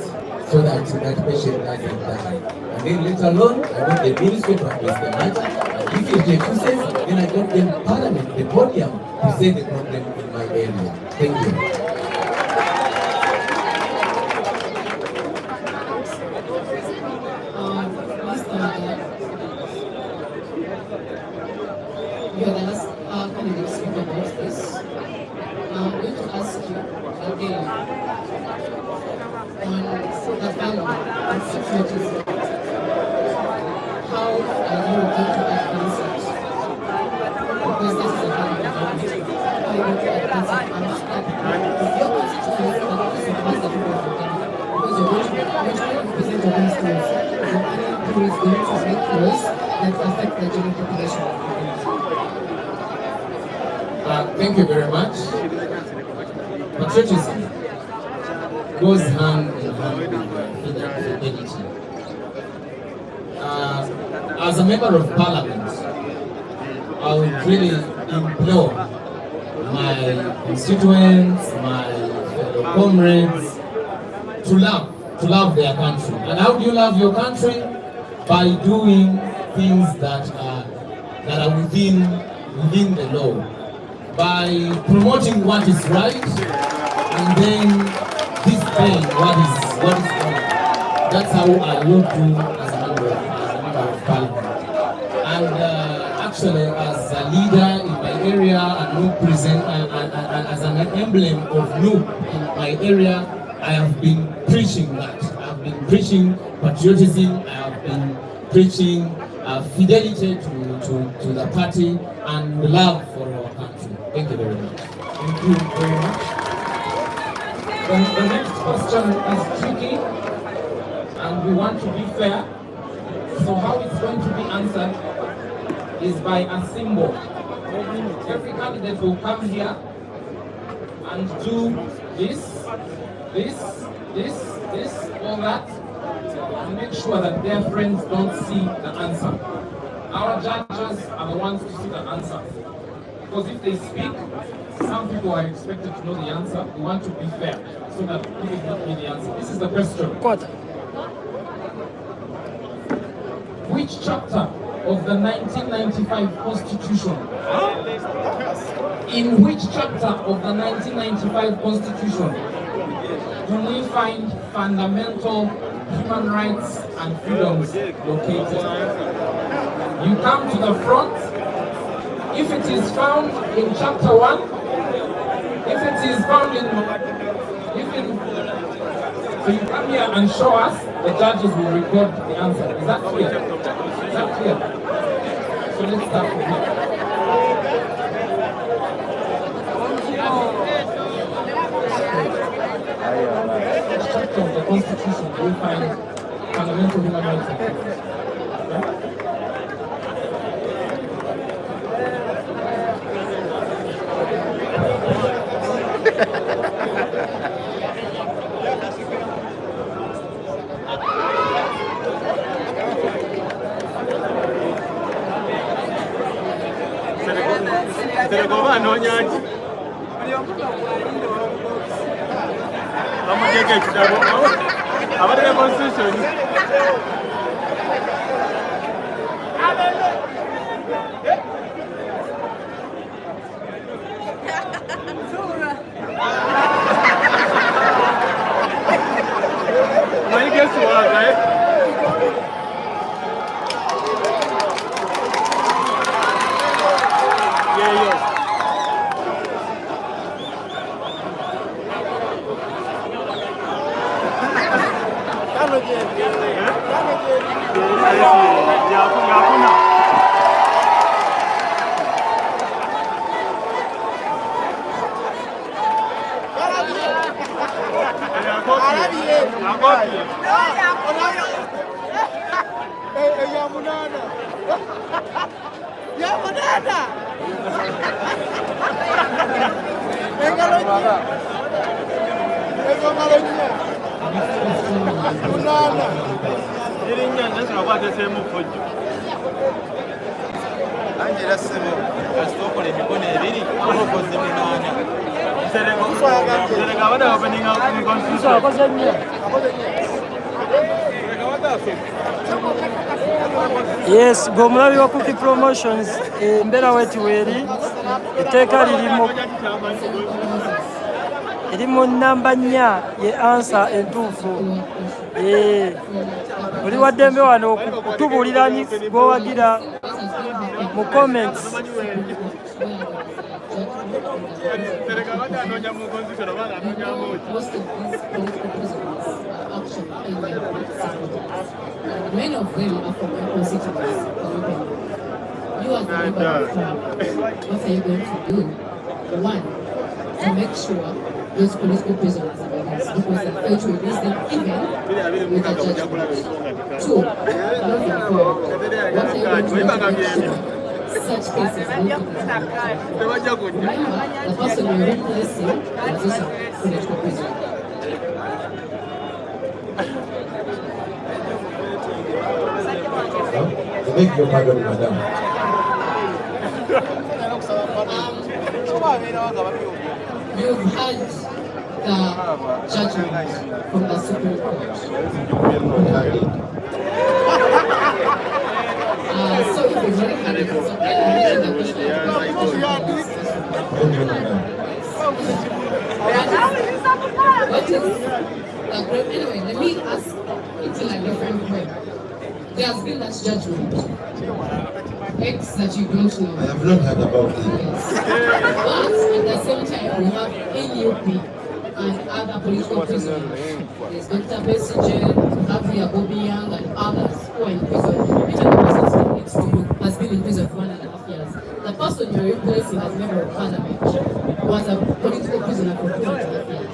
so that that patient doesn't die. And then later on, I want the ministry to address the matter. And if it refuses, then I want the Parliament, the podium, to say the problem in my area. Thank you. You're the last candidate to speak about this. I'm going to ask you again on the value of patriotism. How are you going to advance it? Because this is a value of unity. How are you going to advance it? I'm not that your constituency that is advance the people of the country. Because you're going to represent your constituency. Your people is going to make laws that affect the general population of the country. Thank you very much. Patriotism goes hand in hand with fidelity. As a member of Parliament, I would really implore my constituents, my fellow comrades, to love their country. And how do you love your country? By doing things that are within the law, by promoting what is right, and then displaying what is wrong. That's how I will do as a member of Parliament. And actually, as a leader in my area and who present as an emblem of Noob in my area, I have been preaching that. I have been preaching patriotism. I have been preaching fidelity to the party and love for our country. Thank you very much. Thank you very much. The next question is tricky, and we want to be fair. So how it's going to be answered is by a symbol. Every candidate will come here and do this, all that, and make sure that their friends don't see the answer. Our judges are the ones to see the answer. Because if they speak, some people are expected to know the answer. We want to be fair so that people don't know the answer. This is the question. Which chapter of the 1995 Constitution? In which chapter of the 1995 Constitution do we find fundamental human rights and freedoms located? You come to the front. If it is found in chapter 1, if it is found in, so you come here and show us, the judges will record the answer. Is that clear? Is that clear? So let's start with you. Which chapter of the Constitution do we find fundamental human rights and freedoms? Okay? Yes, gomulabi wa Cookie Promotions mbera wetu weri etteeka lirimu namba 4 ye ansa entuufu. Oli waddembe wano okutubuulira gwowagira mu comments. Many of them are from my constituents. You as the member of the club, what are you going to do? One, to make sure those political prisoners are released, because they fail to release them even with a judgment. Two, moving forward, what are you going to do to make sure such cases will not be remember, the person you're replacing is also a political prisoner. Make your pardon, madam. You've had the judgment from the Supreme Court. So if you've already had it, so can you mention the question? What is anyway, let me ask it in a different way. There has been that judgment. X that you don't know. I have not heard about it. Yes. But at the same time, we have NUP and other political prisoners. There's Dr. Besigye, Avia Bobby Young, and others who are in prison. Even the person has been in prison for 1.5 years. The person you're replacing as member of parliament was a political prisoner for 2.5 years.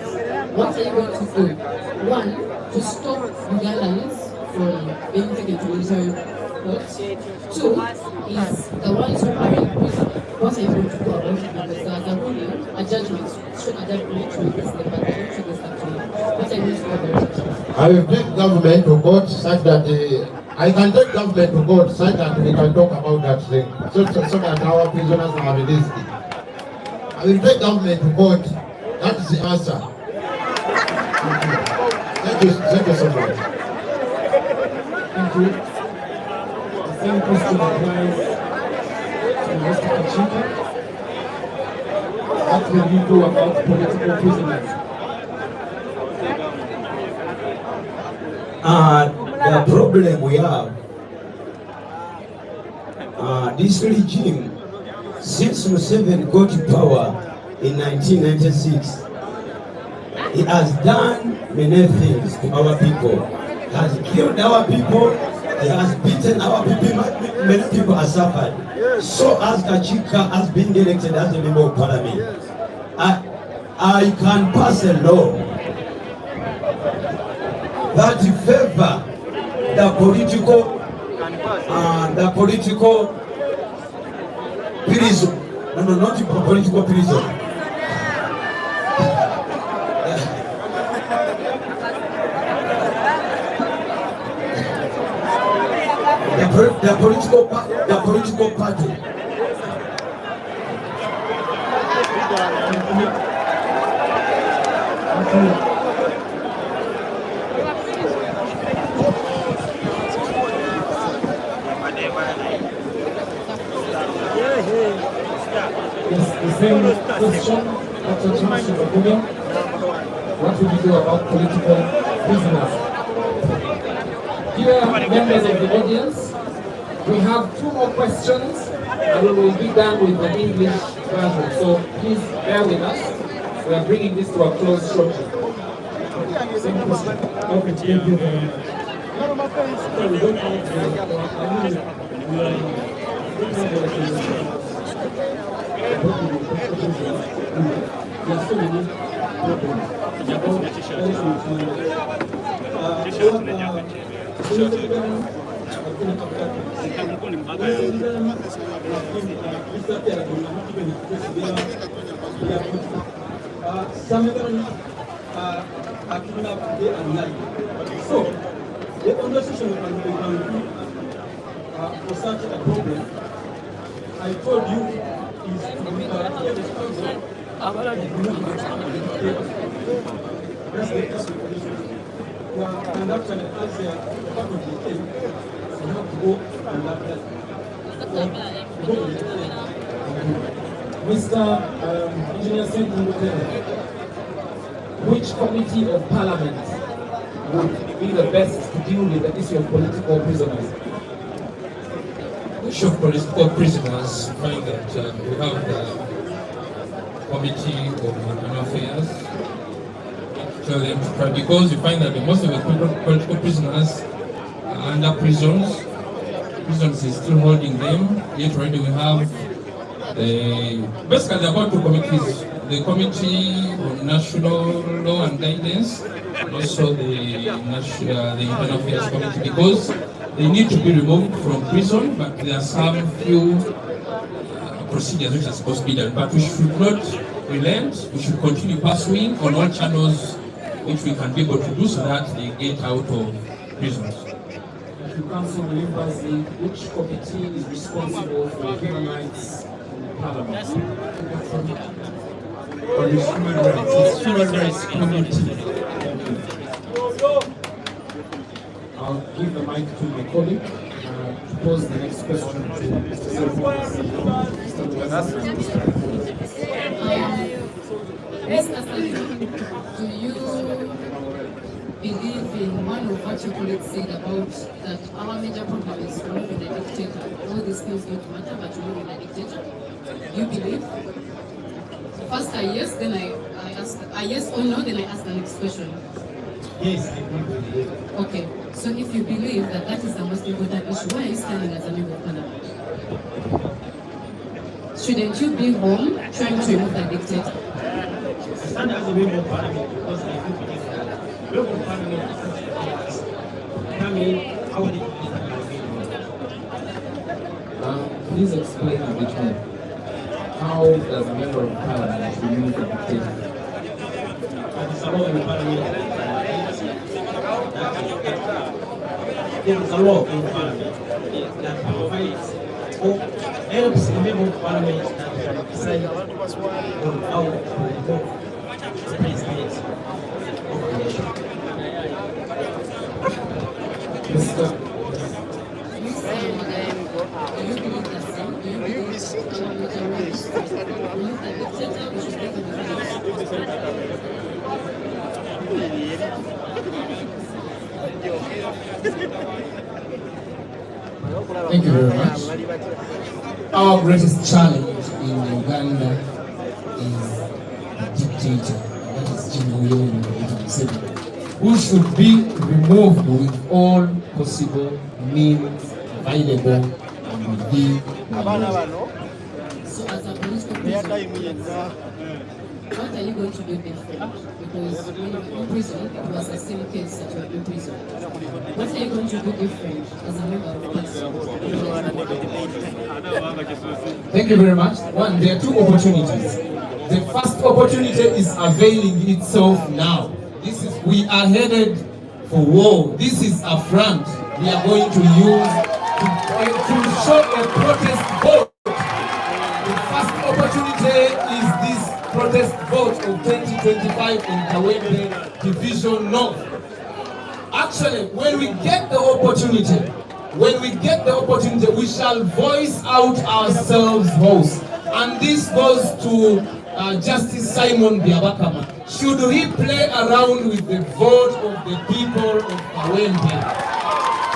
What are you going to do? One, to stop Ugandans from being taken to military court. Two, is the ones who are in prison. What are you going to do about it? Because there's a ruling, a judgment, should a judgment to this department, to this country. What are you going to do about it? I will take government to court such that I can take government to court such that we can talk about that thing. So that our prisoners are released. I will take government to court. That is the answer. Thank you so much. Thank you. The same question applies to Mr. Kachika. What will you do about political prisoners? The problem we have, this regime, since Museveni got power in 1996, he has done many things to our people. He has killed our people, he has beaten our people, many people have suffered. So as Kachika has been elected as a member of parliament, I can pass a law that favor the political prison. No, not political prison. The political party. Yes, the same question, Dr. Johnson Okume. What will you do about political prisoners? Dear members of the audience, we have 2 more questions and we will be done with the English version. So please bear with us. We are bringing this to a close shortly. Same question. Okay, thank you very much. So we don't have So, the conversation we can do for such a problem, I told you, is to and actually, as a part of the game, you have to go and that. Mr. Engineer Sentin, which committee of parliament would be the best to deal with the issue of political prisoners? The issue of political prisoners, find that we have the committee of internal affairs. Tell them to try, because you find that most of the political prisoners are under prisons. Prisons is still holding them. Yet already we have basically about 2 committees: the Committee on National Law and Guidance, and also the Internal Affairs Committee, because they need to be removed from prison, but there are some few procedures which are supposed to be done. But we should not relent. We should continue pursuing on all channels which we can be able to do so that they get out of prisons. If you council members, which committee is responsible for human rights Parliament on his human rights, his human rights committee. I'll give the mic to my colleague to pose the next question to Mr. Mr. Do you believe in one of what your colleagues said about that our major problem is removing a dictator? All these things don't matter, but removing a dictator. Do you believe? First I yes, then I ask a yes or no, then I ask the next question. Yes, I believe. Okay, so if you believe that that is the most important issue, why are you standing as a member of parliament? Shouldn't you be home trying to remove the dictator? I stand as a member of parliament because I do believe that member of parliament is such a class. I mean, how would it be? Please explain a bit more. How does a member of parliament remove a dictator? There is a law in parliament. There is a law in parliament that provides or helps a member of parliament that decide on how to remove the president of the nation. Mr. Thank you very much. Our greatest challenge in Uganda is the dictator, and that is General Yoweri Museveni, who should be removed with all possible means available and within the law. So as a political prisoner, what are you going to do different? Because when you were in prison, it was the same case that you were in prison. What are you going to do different as a member of parliament? Thank you very much. One, there are two opportunities. The first opportunity is availing itself now. We are headed for war. This is a front we are going to use to show a protest vote. The first opportunity is this protest vote of 2025 in KAWEMPE Division North. Actually, when we get the opportunity, we shall voice out ourselves most. And this goes to Justice Simon Biabakama. Should we play around with the vote of the people of KAWEMPE?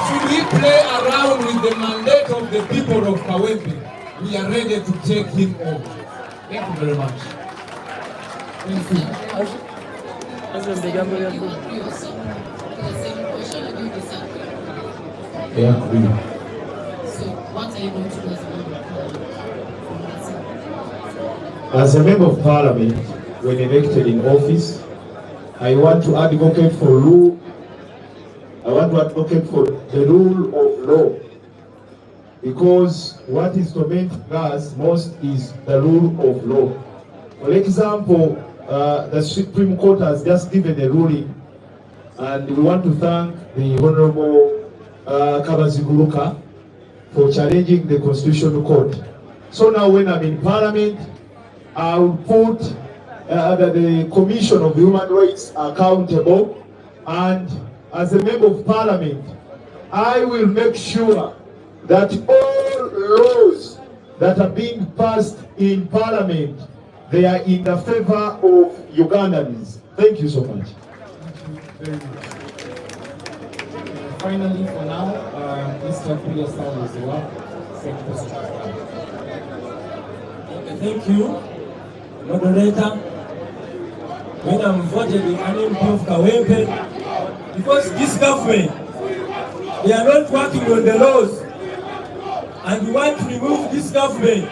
Should we play around with the mandate of the people of KAWEMPE? We are ready to take him on. Thank you very much. Thank you. Yeah, agree. So what are you going to do As as a member of parliament? a member of parliament, when elected in office, I want to advocate for rule. I want to advocate for the rule of law, because what is tormenting us most is the rule of law. For example, the Supreme Court has just given a ruling, and we want to thank the Honorable Kabaziguruka for challenging the Constitutional Court. So now when I'm in Parliament, I will put the Commission of Human Rights accountable, and as a member of Parliament, I will make sure that all laws that are being passed in Parliament, they are in the favor of Ugandans. Thank you so much. Thank you very much. Finally, for now, Mr. Priya is the one. Same question. Thank you, moderator. When I'm voted in an MP of KAWEMPE, because this government, they are not working on the laws, and we want to remove this government.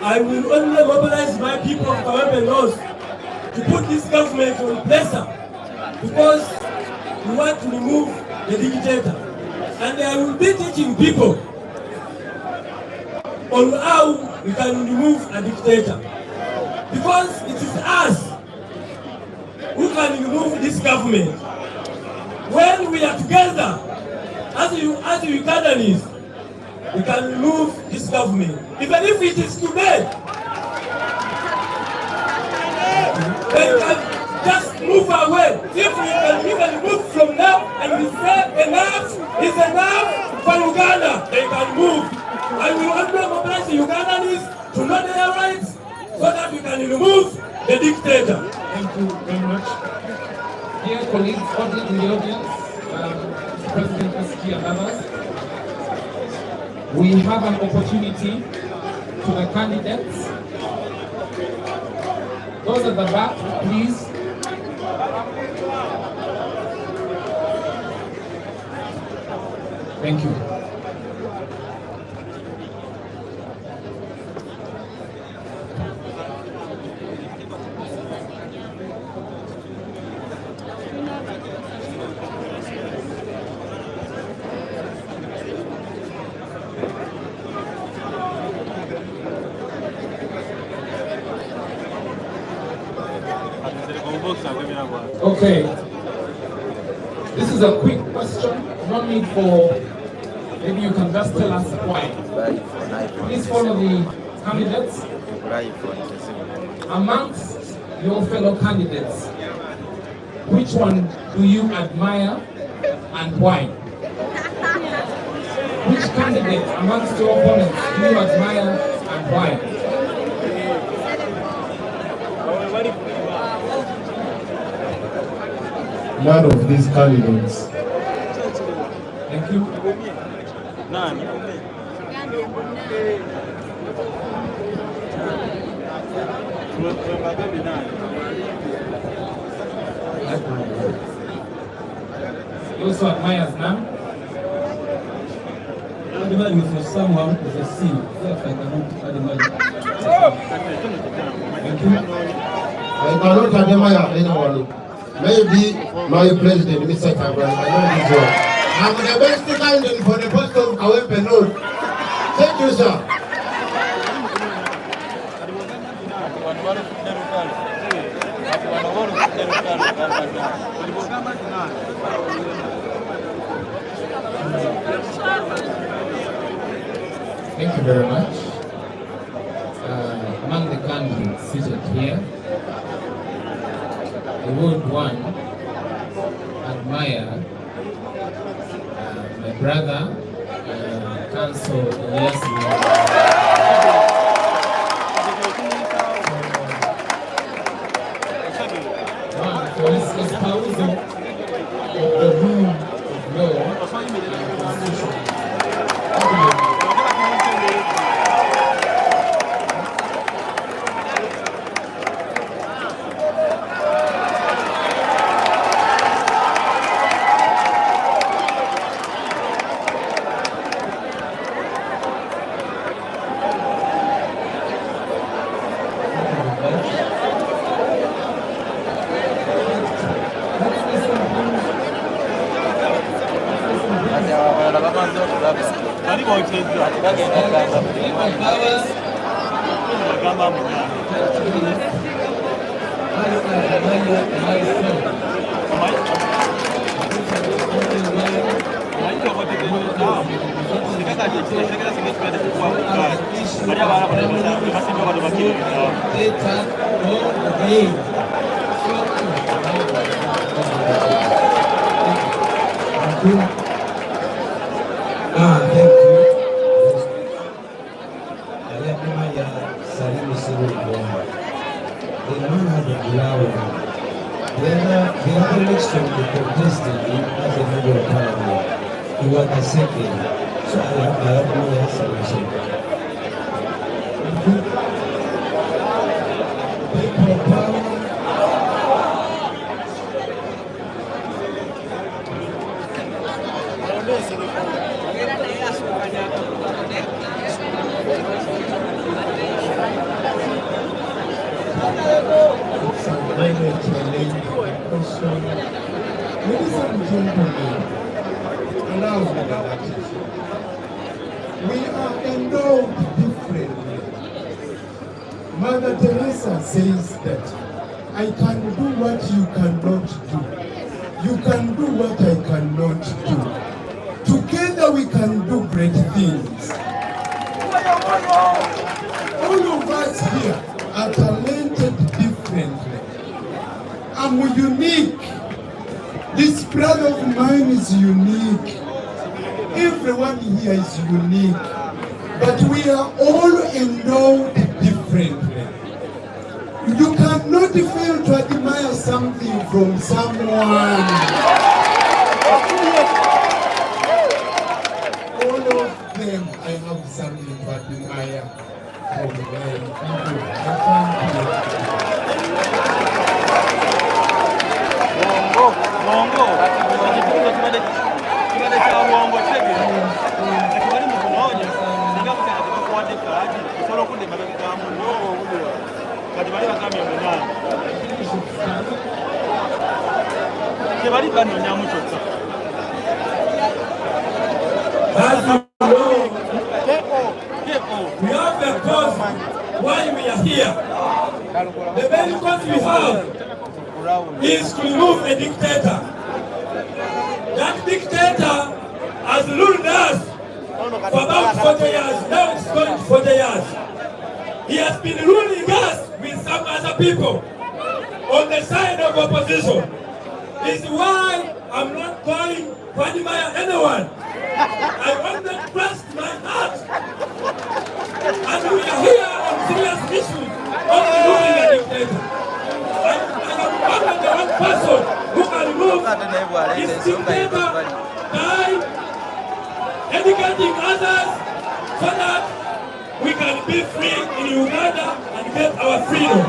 I will only mobilize my people of KAWEMPE North to put this government on pressure, because we want to remove the dictator. And I will be teaching people on how we can remove a dictator. Because it is us who can remove this government. When we are together as Ugandans, we can remove this government. Even if it is today, they can just move away. If we can even move from now and we say enough is enough for Uganda, they can move. And we want to mobilize the Ugandans to know their rights so that we can remove the dictator. Thank you very much. Dear colleagues, audience in the audience, President SG and others, we have an opportunity to the candidates. Those at the back, please. Thank you. Okay. This is a quick question. No need for, maybe you can just tell us why. Please follow the candidates. Amongst your fellow candidates, which one do you admire and why? Which candidate amongst your opponents do you admire and why? None of these candidates. Thank you. You also admires none? Admiring for someone with a sin. Yes, I cannot admire. Thank you. I cannot admire anyone. Maybe my president, Mr. Tabra, I know this one. I'm the best candidate for the post of KAWEMPE North. Thank you, sir. Thank you very much. Among the candidates seated here, I would one admire my brother, Council Elias. One for his espousal of the rule of law and constitution. Ladies and gentlemen, allow me that. We are endowed differently. Mother Teresa says that I can do what you cannot do. You can do what I cannot do. Together we can do great things. unique. This brother of mine is unique. Everyone here is unique. But we are all endowed differently. You cannot fail to admire something from someone. All of them, I have something to admire from them. Thank you. As you know, we have a cause why we are here. The very cause we have is to remove a dictator. That dictator has ruled us for about 40 years. Now it's going to 40 years. He has been ruling us with some other people on the side of opposition. This is why I'm not going to admire anyone. I want to trust my heart. And we are here on serious issues of removing a dictator. I am the one person who can remove this dictator by educating others so that we can be free in Uganda and get our freedom.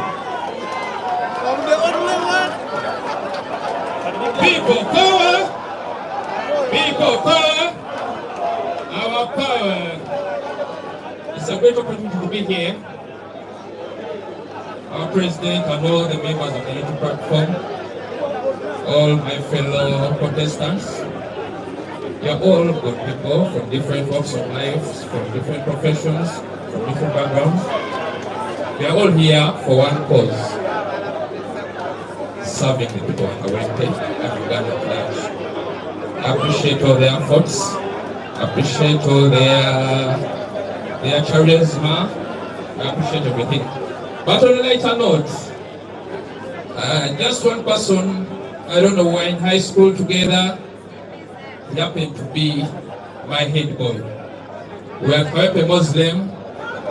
I'm the only one. People power. People power. Our power. It's a great opportunity to be here. Our president and all the members of the unity platform, all my fellow Protestants, you're all good people from different walks of life, from different professions, from different backgrounds. We are all here for one cause: serving the people of KAWEMPE and Uganda at large. I appreciate all their efforts. I appreciate all their charisma. I appreciate everything. But on a lighter note, just one person, I don't know, we're in high school together. He happened to be my head boy. We are KAWEMPE Muslim,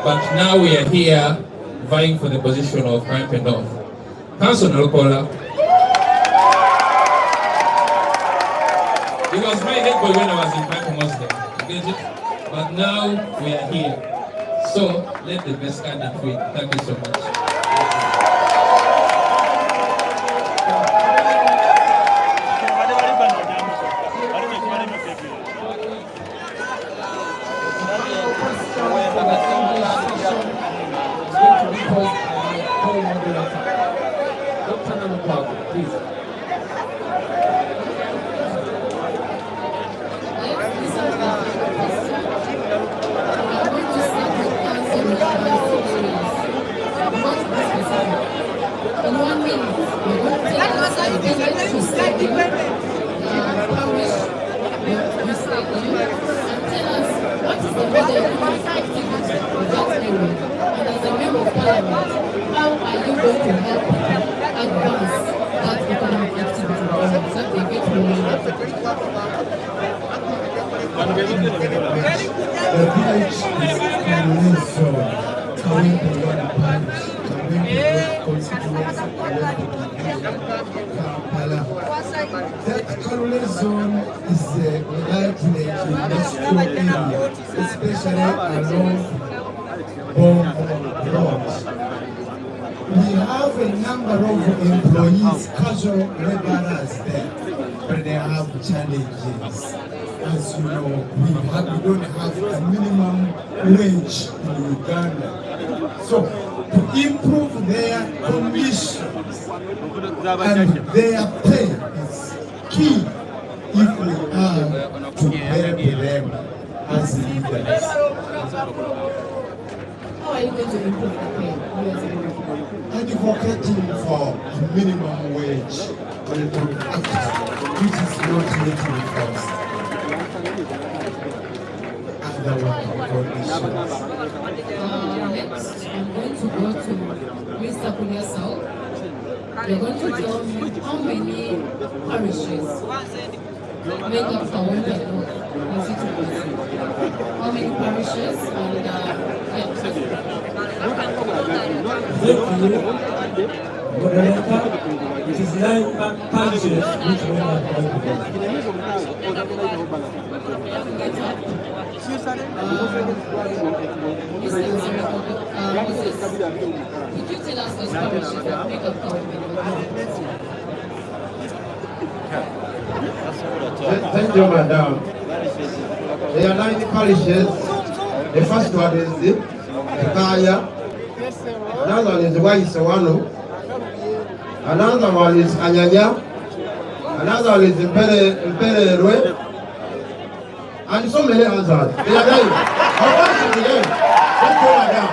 but now we are here vying for the position of KAWEMPE North. Council Nalokola. He was my head boy when I was in KAWEMPE Muslim. You get it? But now we are here. So let the best candidate win. Thank you so much. That Karole zone is largely industrial area, especially along Bombo Road. We have a number of employees, casual laborers there, but they have challenges. As you know, we don't have a minimum wage in Uganda. So, to improve their conditions and their pay is key if we are to help them as leaders. How are you going to improve the pay? Advocating for a minimum wage will be act which is not yet enforced. Under working conditions. Next, I'm going to go to Mr. Kulia South. you're going to tell me how many parishes make up KAWEMPE constituency. How many parishes and Moderator, it is 9 parishes which make up KAWEMPE. Could you tell us those parishes that make up KAWEMPE? Thank you, madam. There are 9 parishes. The first one is the Kaya. Another one is Waisawano. Another one is Anyanya. Another one is Mpererwe. And so many others. They are 9. How much is the name? Thank you, madam.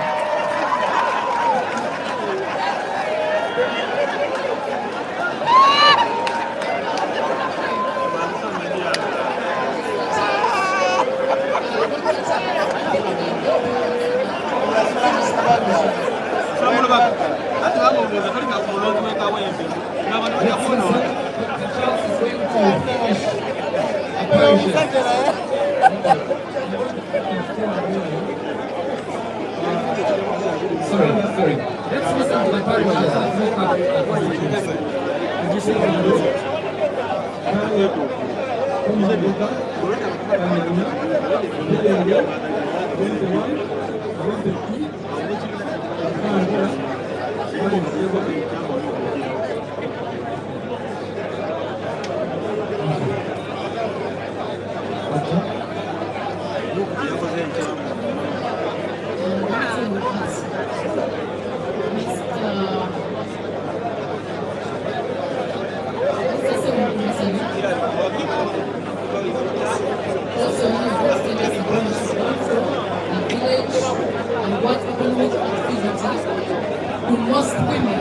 Sorry. Let's listen to the parishes that make up what economic activities would most women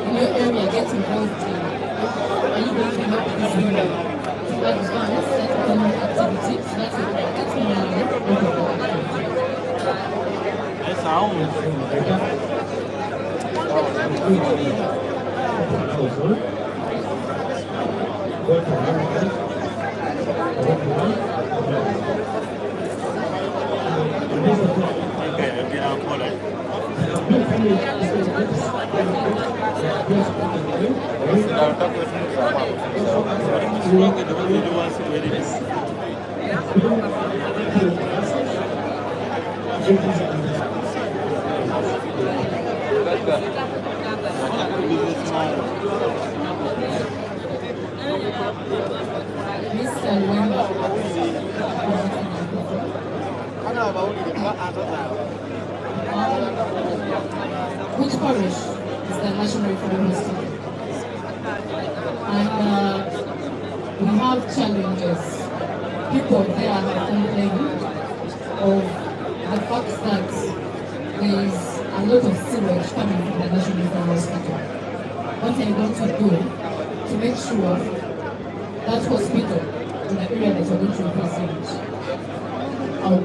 in your area get involved in? Are you going to help these women to advance that economic activity so that they can get money? Which parish is the National Referendum Hospital? And we have challenges. People there have complained of the fact that there is a lot of sewage coming from the National Referendum Hospital. What are you going to do to make sure that hospital in the area that you're going to represent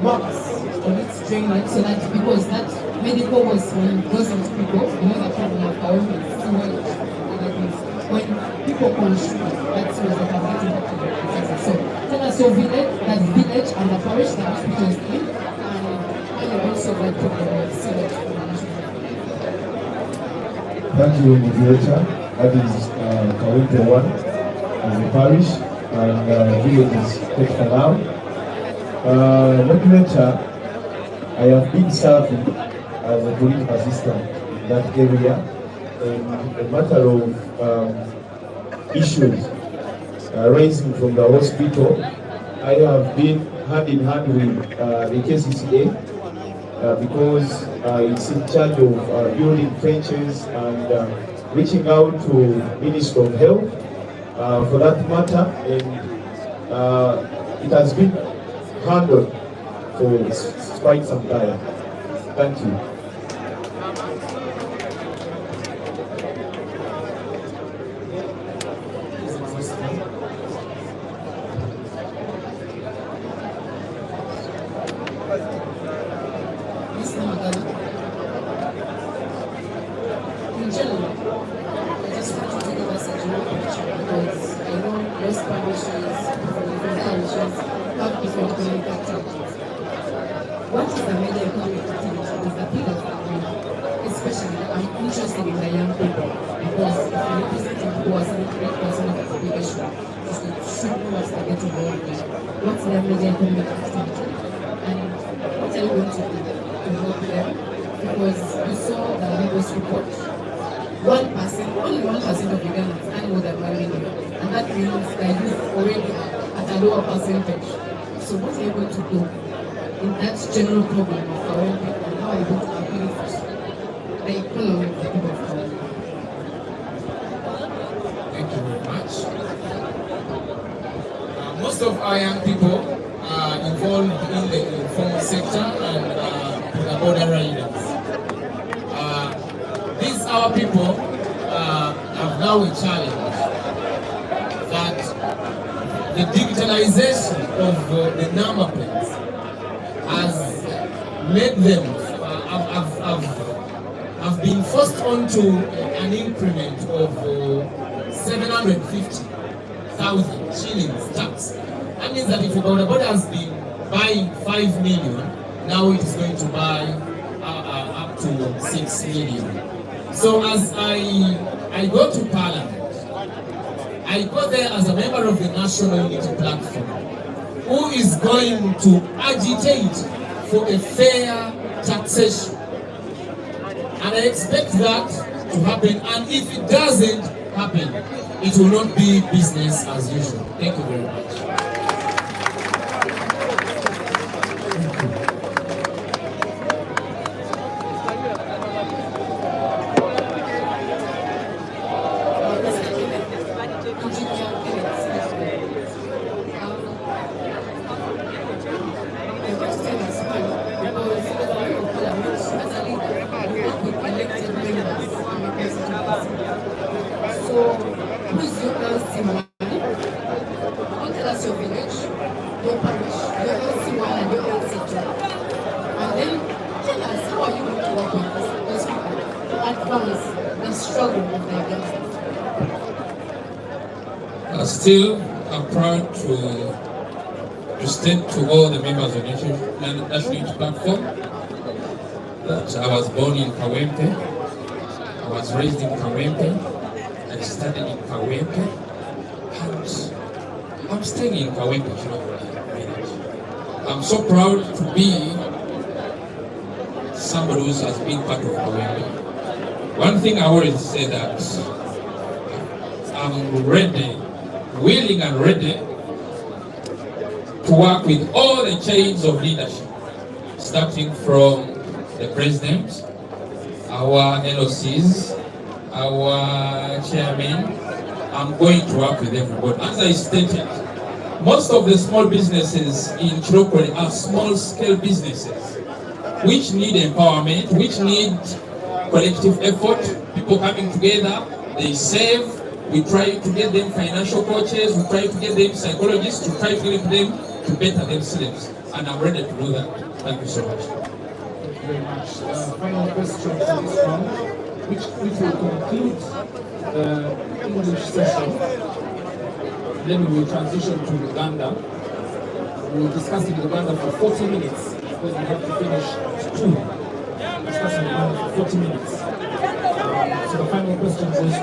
works on its drainage so that, because that medical waste when it goes into people, you know the problem of KAWEMPE, sewage, other things. When people consume that sewage, they can get impacted by diseases. So tell us your village, that village and the parish the hospital is in, and how you also solve that problem of sewage from the national. Thank you, moderator. That is KAWEMPE 1 as a parish, and village is take for now. Moderator, I have been serving as a police assistant in that area, and a matter of issues rising from the hospital. I have been hand in hand with the KCCA because it's in charge of building trenches and reaching out to Minister of Health for that matter, and it has been handled for quite some time. Thank you. In general, I just want to what's their major economic activity, and what are you going to do to help them? Because you saw the Lagos report, 1%, only 1% of Ugandans earn more than 1 million, and that means that youth already at a lower percentage. So what are you going to do in that general problem of KAWEMPE, and how are you going to uplift the economy of the people of KAWEMPE? Thank you very much. Most of our young people are involved in the informal sector and the border riders. These our people have now a challenge that the digitalization of the number plates has made them have been forced onto an increment of 750,000 shillings tax. That means that if a border has been buying 5 million, now it is going to buy up to 6 million. So as I go to Parliament, I go there as a member of the National Unity Platform, who is going to agitate for a fair taxation. And I expect that to happen, and if it doesn't happen, it will not be business as usual. Thank you very much. Still, I'm proud to state to all the members of the National Unity Platform that I was born in KAWEMPE, I was raised in KAWEMPE, I studied in KAWEMPE, and I'm staying in KAWEMPE. I'm so proud to be somebody who has been part of KAWEMPE. One thing I always say that I'm ready, willing and ready to work with all the chains of leadership, starting from the president, our LOCs, our chairman. I'm going to work with everybody. As I stated, most of the small businesses in Chirokore are small-scale businesses which need empowerment, which need collective effort, people coming together, they save. We try to get them financial coaches, we try to get them psychologists, to try to get them to better themselves. And I'm ready to do that. Thank you so much. Thank you very much. Final question for this round, which will conclude the English session. Then we will transition to Uganda. We will discuss in Uganda for 40 minutes because we have to finish at 2. Discussing Uganda for 40 minutes. So the final question goes to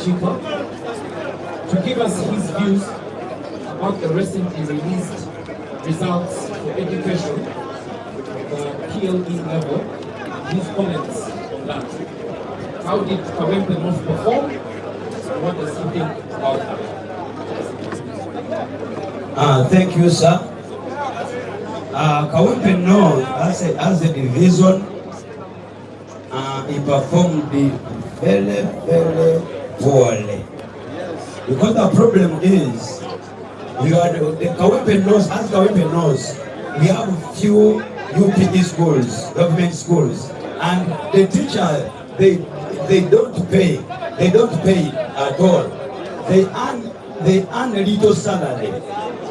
Chico to give us his views about the recently released results for education, the PLE level, his comments on that. How did KAWEMPE North perform? And what does he think about that? Thank you, sir. KAWEMPE North as a division, he performed very, very poorly. Because the problem is, we are the KAWEMPE knows, as KAWEMPE knows, we have few UPE schools, government schools, and the teacher, they don't pay at all. They earn a little salary.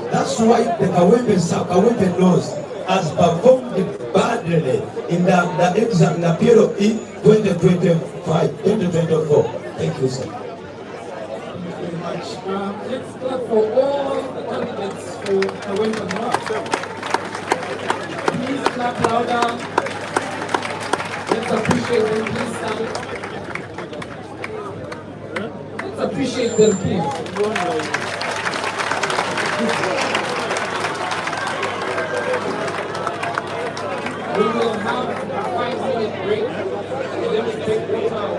That's why the KAWEMPE knows has performed badly in the exam, in the period of 2024. Thank you, sir. Thank you very much. Let's clap for all the candidates for KAWEMPE North. Please clap louder. Let's appreciate them, please stand. Let's appreciate them, please. We will have a 5-minute break. And then we take water.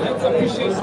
Let's appreciate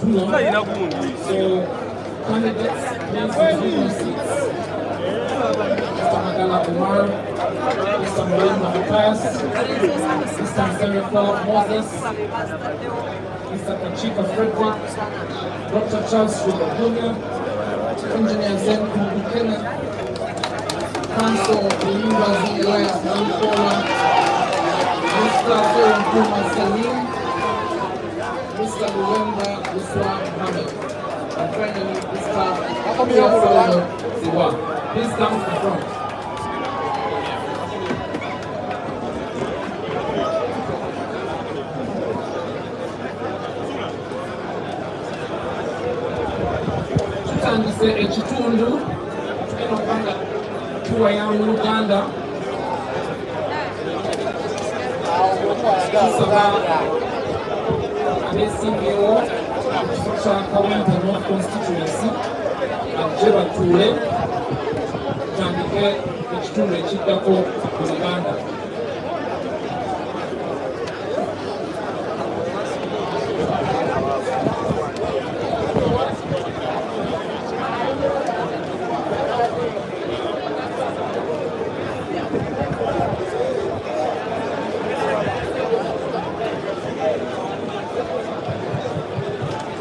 So, candidates, please resume your seats. Mr. Magala Umar, Mr. Mulema Matthias, Mr. Serifo Moses, Mr. Kachika Frederick, Dr. Charles Sugar Jr., Engineer Zen Kumbu Council of the University Elias Mankola, Mr. Kuma Salim, Mr. Luwemba Uswa Mohammed, and finally Mr. Siwa. Please come to the front. Tutandise ekitundu tukenopanga tuwa ya mu Uganda tusaba abeesimbyewo ekifo kya Kawempe North Constituency ajje batuule tutandike ekitundu ekiddako mu Uganda.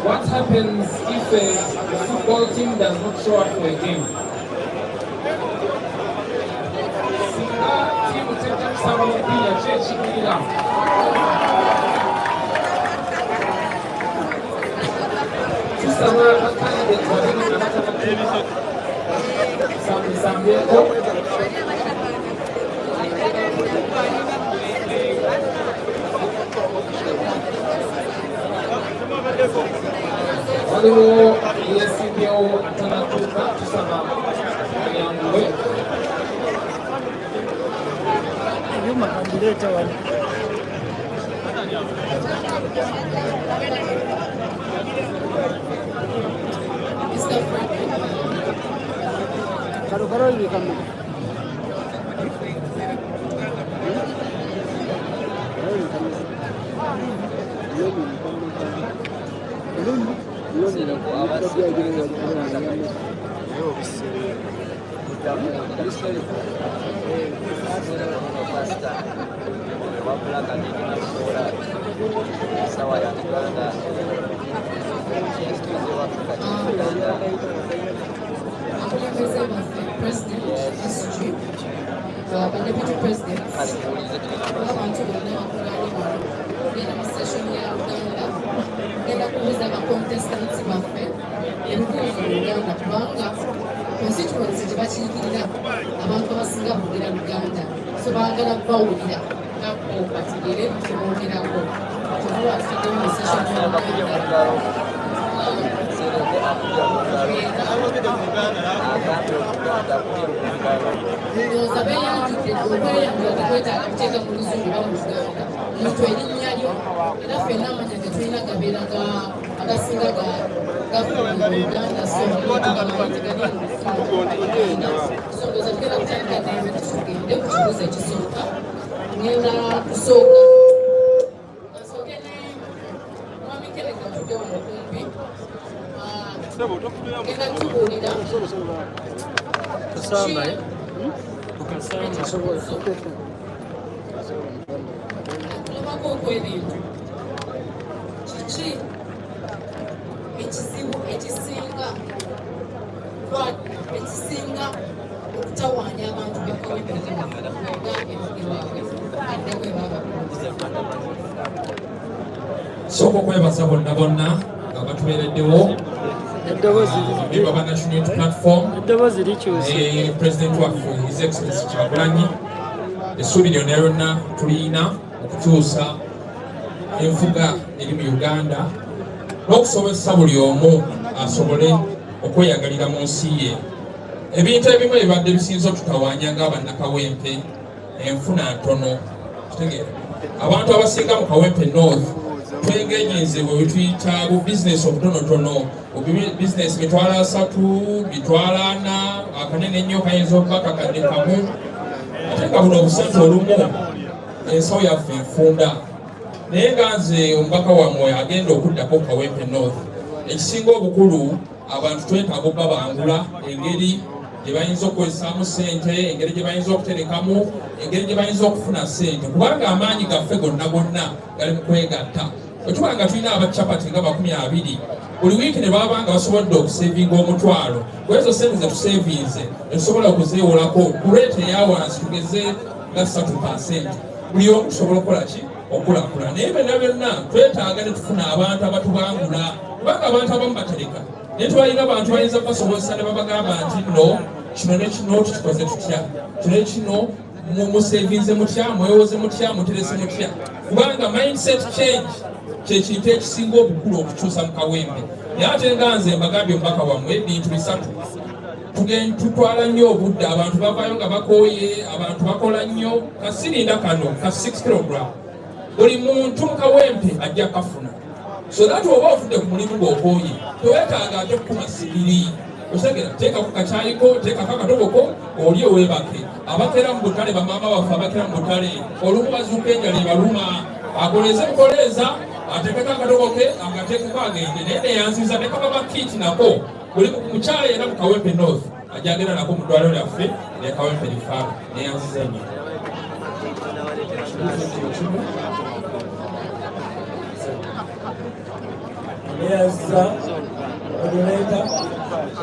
What happens if the football team does not show up for a game? Singa timu tete kusaba omupiira ki ekigwira? Tusaba abakandidates babiri abatambisambyeko. waliwo yeesimbyewo atanatuuka tusaba ayambulwe. President, Deputy President, abantu bonna bakulira mu session ya Uganda genda kubuuza ba contestants baffe ebibuuzo mu Uganda kubanga constituency gye bakiikirira abantu abasinga kugira Uganda so baagala kubawulira ngako bategeere kyeboogerako kyova batuddemu mu session ya Uganda. Ndowooza beeyanjudde okweyanjula tekwetaaga kuteeka mu luzungu oba mu Luganda muntu erinnya lyo era ffenna amanya ge tulina gabeera agasinga gafuulibwa mu Uganda so tugamanyi tegali mu luzungu so ndowooza tugenda kutandika naye tugende ku kibuuzo ekisooka ngenda kusooka asooke ne mwami Kereka tudde wano kumpi genda tubuulira tulabako okwebintu kiki ekizibu ekisinga okutawaanya abantu bakawempeewaabwe adde kwe baba sooka okwebaza bonna bonna nga batubeereddewo member ba National Unity Platform President waffe His Excellency Kyagulanyi essuubi lyonna lyonna tulina okukyusa enfuga eri mu Uganda n'okusobozesa buli omu asobole okweyagalira mu nsi ye. Ebintu ebimu ebibadde bisinza otutawaanya ng'abannakawempe enfuna ntono kitegeera abantu abasinga mu Kawempe North twengenyeze bwe tuyita bu business obutonotono business mitwala 3 mitwala 4 akanene ennyo kayinza okuba kakadde kamu ate nga buno obusente olumu ensawo yaffe enfunda naye nga nze omubaka wammwe agenda okuddako Kawempe North ekisinga obukulu abantu twetaaga okuba bangula engeri gye bayinza okukozesaamu ssente engeri gye bayinza okuterekamu engeri gye bayinza okufuna ssente kubanga amaanyi gaffe gonna gonna gali mu kwegatta bwetuba nga tulina abacapati nga 20 buli wiiki ne baba nga basobodde okusevinga omutwalo kwezo ssente ze tusevinze ne tusobola okuzeewolako kuleeta eyawansi tugeze nga 3%. Buli omu tusobola okukola ki okulakulana naye byonna byonna twetaaga ne tufuna abantu abatubangula kubanga abantu abamu batereka naye tubalina abantu bayinza kubasobozesa ne babagamba nti no kino ne kino tukikoze tutya kino ne kino musevinze mutya mwewoze mutya muterese mutya kubanga mindset change kyekintu ekisinga obukulu okukyusa mu Kawempe. Naye ate nga nze mbagambye omubaka wammwe ebintu bisatu tutwala nnyo obudde abantu bavaayo nga bakooye abantu bakola nnyo kasirinda kano ka 6 kg buli muntu mu Kawempe ajja kafuna so that oba ofudde ku mulimu ng'okooye tewetaaga ate kukuma sibiri osegera teeka ku kakyayiko teekako akatoboko olye weebake abakera mu butale bamaama baffe abakera mu butale olumu bazuuka enjala ebaluma akoleze bukoleeza ateekeko akatoboke agateekeko agende naye neyanziza nekababa kiiti nako buli mukyala era mu Kawempe North ajja agenda nako mu ddwaliro lyaffe ne Kawempe Referral neyanziza ennyo. neyanziza odoleeta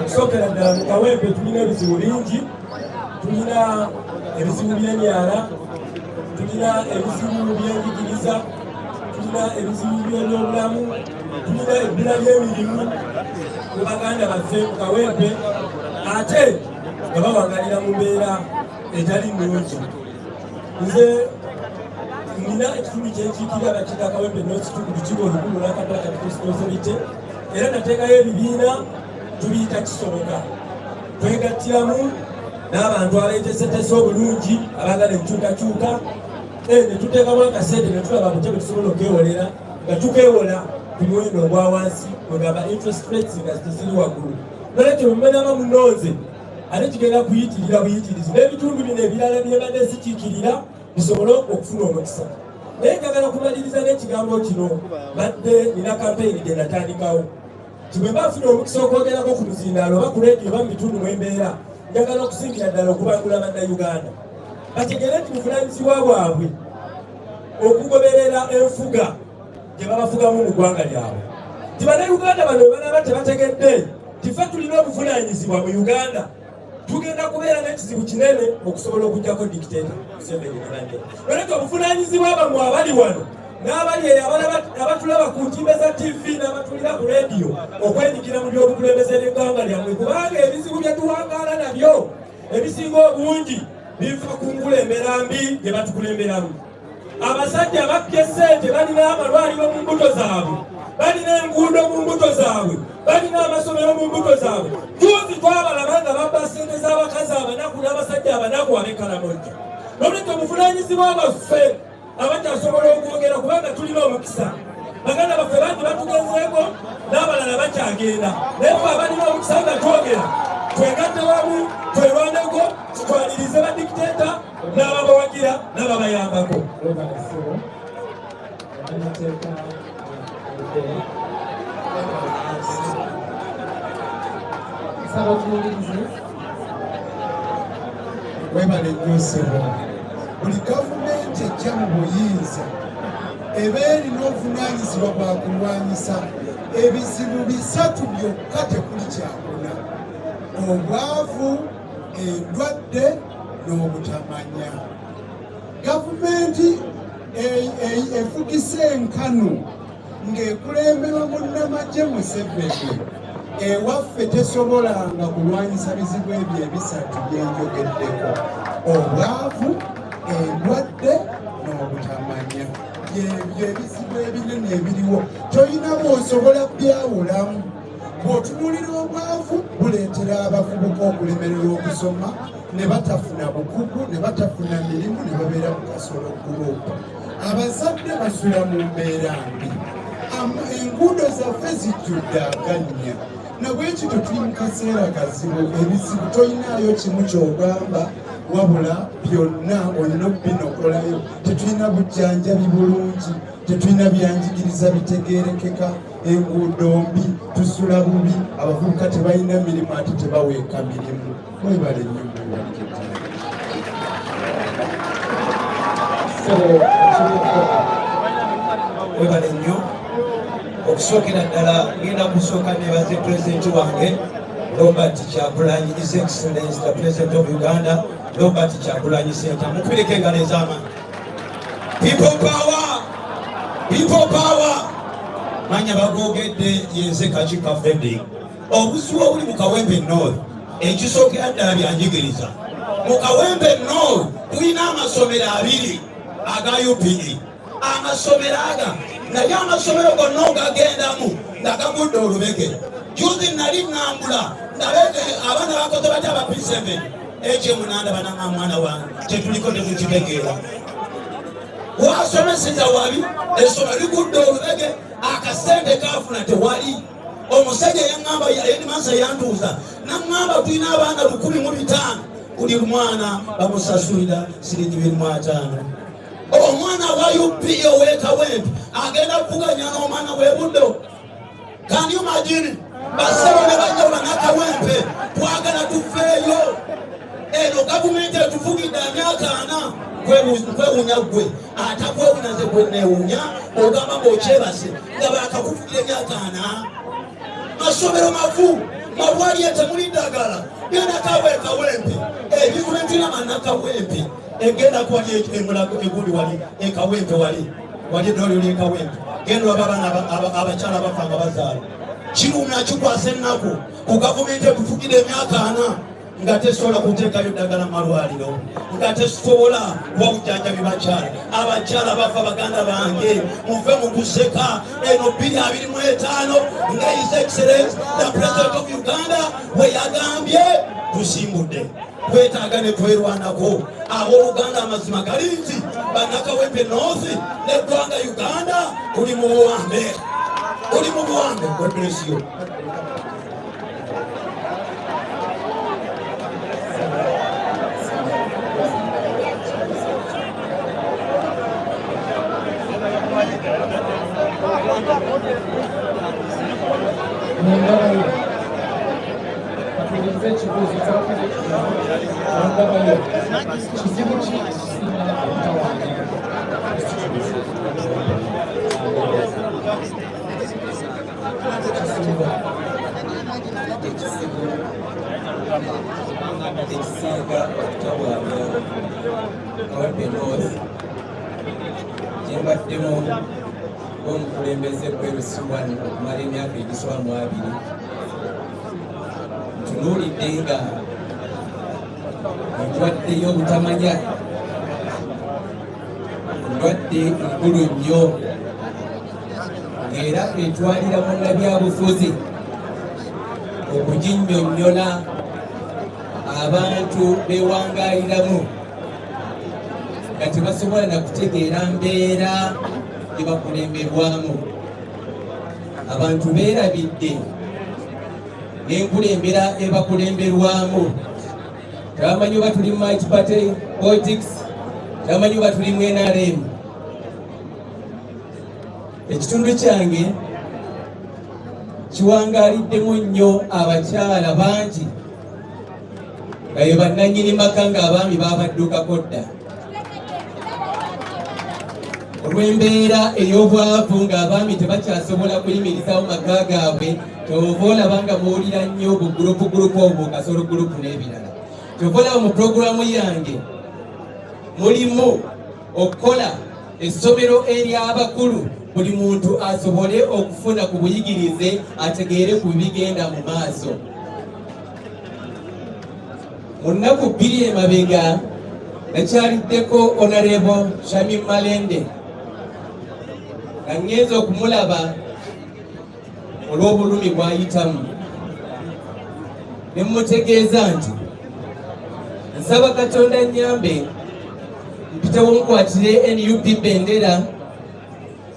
okusookera ddala mu Kawempe tulina ebizibu bingi tulina ebizibu by'emyala tulina ebizibu by'enjigiriza tulina ebizibu by'ebyobulamu tulina ebbula ly'emirimu ku baganda baffe mu Kawempe ate nga bawangalira mu mbeera etali nnungi. Nze nina ekitundu kyenkiikirira abakiika Kawempe North ku lukiiko olukulu lwa Kampala Capital City Authority era nateekayo ebibiina tubiyita kisoboka twegattiramu n'abantu abeeteeseteese obulungi abaagala enkyukakyuka ne tuteekamu akasente ne tulaba butya bwe tusobola okwewolera nga tukeewola ku muwendo ogwa wansi wegamba interest rates nga ziri waggulu nolwekyo mumenaba munonze ate kigenda kuyitirira buyitirizi n'ebitundu bino ebirala byebadde sikiikirira bisobole okufuna omukisa naye njagala kumaliriza n'ekigambo kino badde nina kampeyini gye natandikawo bwe bafuna omukisa okwogerako ku muzindaalo oba ku leediyo oba mu bitundu mwembeera njagala okusingira ddala okubangula bannayuganda bategere nti buvunaanyizibwa bwabwe okugoberera enfuga gye babafugamu mu ggwanga lyabwe ti bannayuganda bano banaba tebategedde tife tulina obuvunaanyizibwa mu uganda tugenda kubeera n'ekizibu kinene okusobola okugjako dikiteeta Museveni ne banne olwekyo obuvunaanyizibwa bamwe abali wano n'abali eyo abatulaba ku ntimbe za tv n'abatulira ku leediyo okwenyigira mu by'obukulembeze n'eggwanga lyammwe kubanga ebizibu bye tuwangaala nabyo ebisinga obungi biva ku nkulembera mbi gye batukulemberamu abasajja bakkye ssente balina amalwaliro mu mbuto zaabwe balina enguudo mu mbuto zaabwe balina amasomero mu mbuto zaabwe juzi twabalaba nga babba ssente z'abakazi abanaku n'abasajja abanaku ab'ekkalamojja nolwekyo obuvunaanyizibwa baffe abakyasobola okwogera kubanga tulina omukisa baganda baffe bangi batugenzeeko n'abalala bakyagenda naye fe abalina omukisa nga twogera twegatte wamu twerwaneko tutwalirize badikiteeta n'ababawagira n'ababayambako webale nnyo buli gavumenti ejja mu buyinza eba erina obuvunaanyizibwa bwa kulwanyisa ebizibu bisatu byokka tekuli kyakuna: obwavu, endwadde n'obutamanya. Gavumenti efugisa enkanu ng'ekulemberwa munnamagye Museveni ewaffe tesobolanga kulwanyisa bizibu ebyo ebisatu byenjogeddeko: obwavu, endwadde n'obutamanya. Byebyo ebizibu ebinene ebiriwo, toyina bw'osobola byawulamu. Bw'otunuulira obwavu buleetera abavubuka okulemererwa okusoma, ne batafuna bukugu, ne batafuna mirimu, ne babeera mu kasolo gurupu. Abazadde basula mu mbeera mbi. Enguudo zaffe zijjudde agannya. Nabwekityo tuli mu kaseera kazibu, ebizibu toyinaayo kimu ky'ogamba, wabula byonna olina okubinokolayo. Tetulina bujjanjabi bulungi, tetulina byanjigiriza bitegeerekeka, enguudo mbi, tusula bubi, abavubuka tebalina mirimu ate tebaweeka mirimu. Mwebale nnyo mwebale nnyo. Okusookera ddala ngenda kusooka nebaze pulezidenti wange Robert Kyagulanyi, His Excellency the President of Uganda, Robert Kyagulanyi Ssentamu. Mukubireko engalo ez'amaanyi. People power! People power! Manya bagoogedde yenze Kachika Freddy. Obuzibu obuli mu Kawempe North, ekisookera ddala byanjigiriza. Mu Kawempe North tulina amasomero abiri aga UPE. Amasomero aga naye amasomero gonna ogagendamu nga gagudde olubege. Juzi nali nambula ndabege abaana bakoze batya aba P7 ekyemunanda bananga mwana wange tetuliko tekukitegeera. Wasomeseza wabi, essomero ligudde olubege, akasente kafuna tewali. Omusajja yaŋŋamba Edmansa yantuuza naŋŋamba tulina abaana 1,500 buli mwana bamusasulira siringi 25. Omwana wa UPE ow'e Kawempe agenda kuvuganya n'omwana w'e Buddo. Can you imagine? Basebo ne bajja bana Kawempe twagala tufeeyo. Eno gavumenti etufugidde emyaka 4 kwewunya gwe ate kwewunya ze gwe neewunya ogamba ng'okyebase nga baakakufugira emyaka 4. Masomero mavu mabwali temuli ddagala genda Kawempe ebivumenti n'amana Kawempe egenda kuwali emulago egundi wali Kawempe wali eddwaliro ly'e Kawempe genda olaba abaana abakyala bafa nga bazaala. Kirumya kikwasa ennaku ku gavumenti etufugidde emyaka 4 nga tesobola kuteekayo ddagala malwaliro, nga tesobola kuba bujjanjabi bakyala. Abakyala bafa baganda bange, muve mu kuseka. Eno 2025 nga His Excellency the President of Uganda we yagambye tusimbudde. Twetaaga ne twerwanako. Abooluganda amazima gali nti bannakawempe North n'eggwanga Uganda tuli mu buwambe. Tuli mu buwambe. God bless you. omukulembeze kwebisibwani okumala emyaka egiswamu 2 ntunuulidde nga endwadde y'obutamanya endwadde nkulu nnyo era etwalira munnabyabufuzi okuginnyonnyola abantu bewangaayiramu nga tebasobola nakutegeera mbeera gyebakulemberwamu. Abantu beerabidde n'enkulembera ebakulemberwamu. Tebamanyi oba tuli multi-party politics, tebamanyi oba tuli mu NRM. Ekitundu kyange kiwangaaliddemu nnyo abakyala bangi nga be bannannyini maka ng'abaami baabaddukako dda. Olw'embeera ey'obwavu ng'abaami tebakyasobola kuyimirizawo maka gaabwe, kyova olaba nga boolira nnyo bugurupu obwo kasolo gurupu n'ebirala. Kyova olaba mu pulogulaamu yange mulimu okukola essomero ery'abakulu, buli muntu asobole okufuna ku buyigirize ategeere ku bigenda mu maaso. Mu nnaku 2 emabega nakyaliddeko Honorable Shamim Malende nga ngenza okumulaba olw'obulumi bw'ayitamu. Ne mmutegeeza nti nsaba Katonda nnyambe mpitewo nkwatire NUP bendera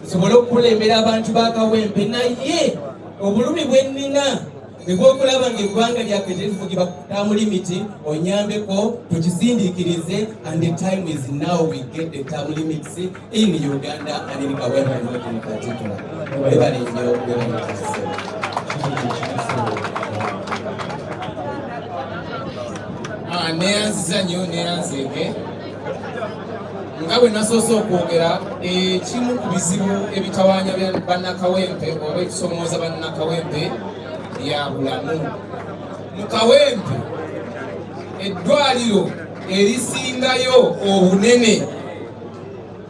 nsobole okukulembera abantu ba Kawempe, naye obulumi bwe nnina bw'okulaba ng'eggwanga lyaffe terifugibwa term limit onyambeko tukisindiikirize, and the time is now we get the term limits in Uganda and in Kawempe North in particular. Ebale nnyo neyanziza nnyo neyanzeege nga bwe nasoose okwogera ekimu ku bizibu ebitawaanya bannakawempe oba ekisoomooza bannakawempe lya bulamu. Mu Kawempe eddwaliro erisingayo obunene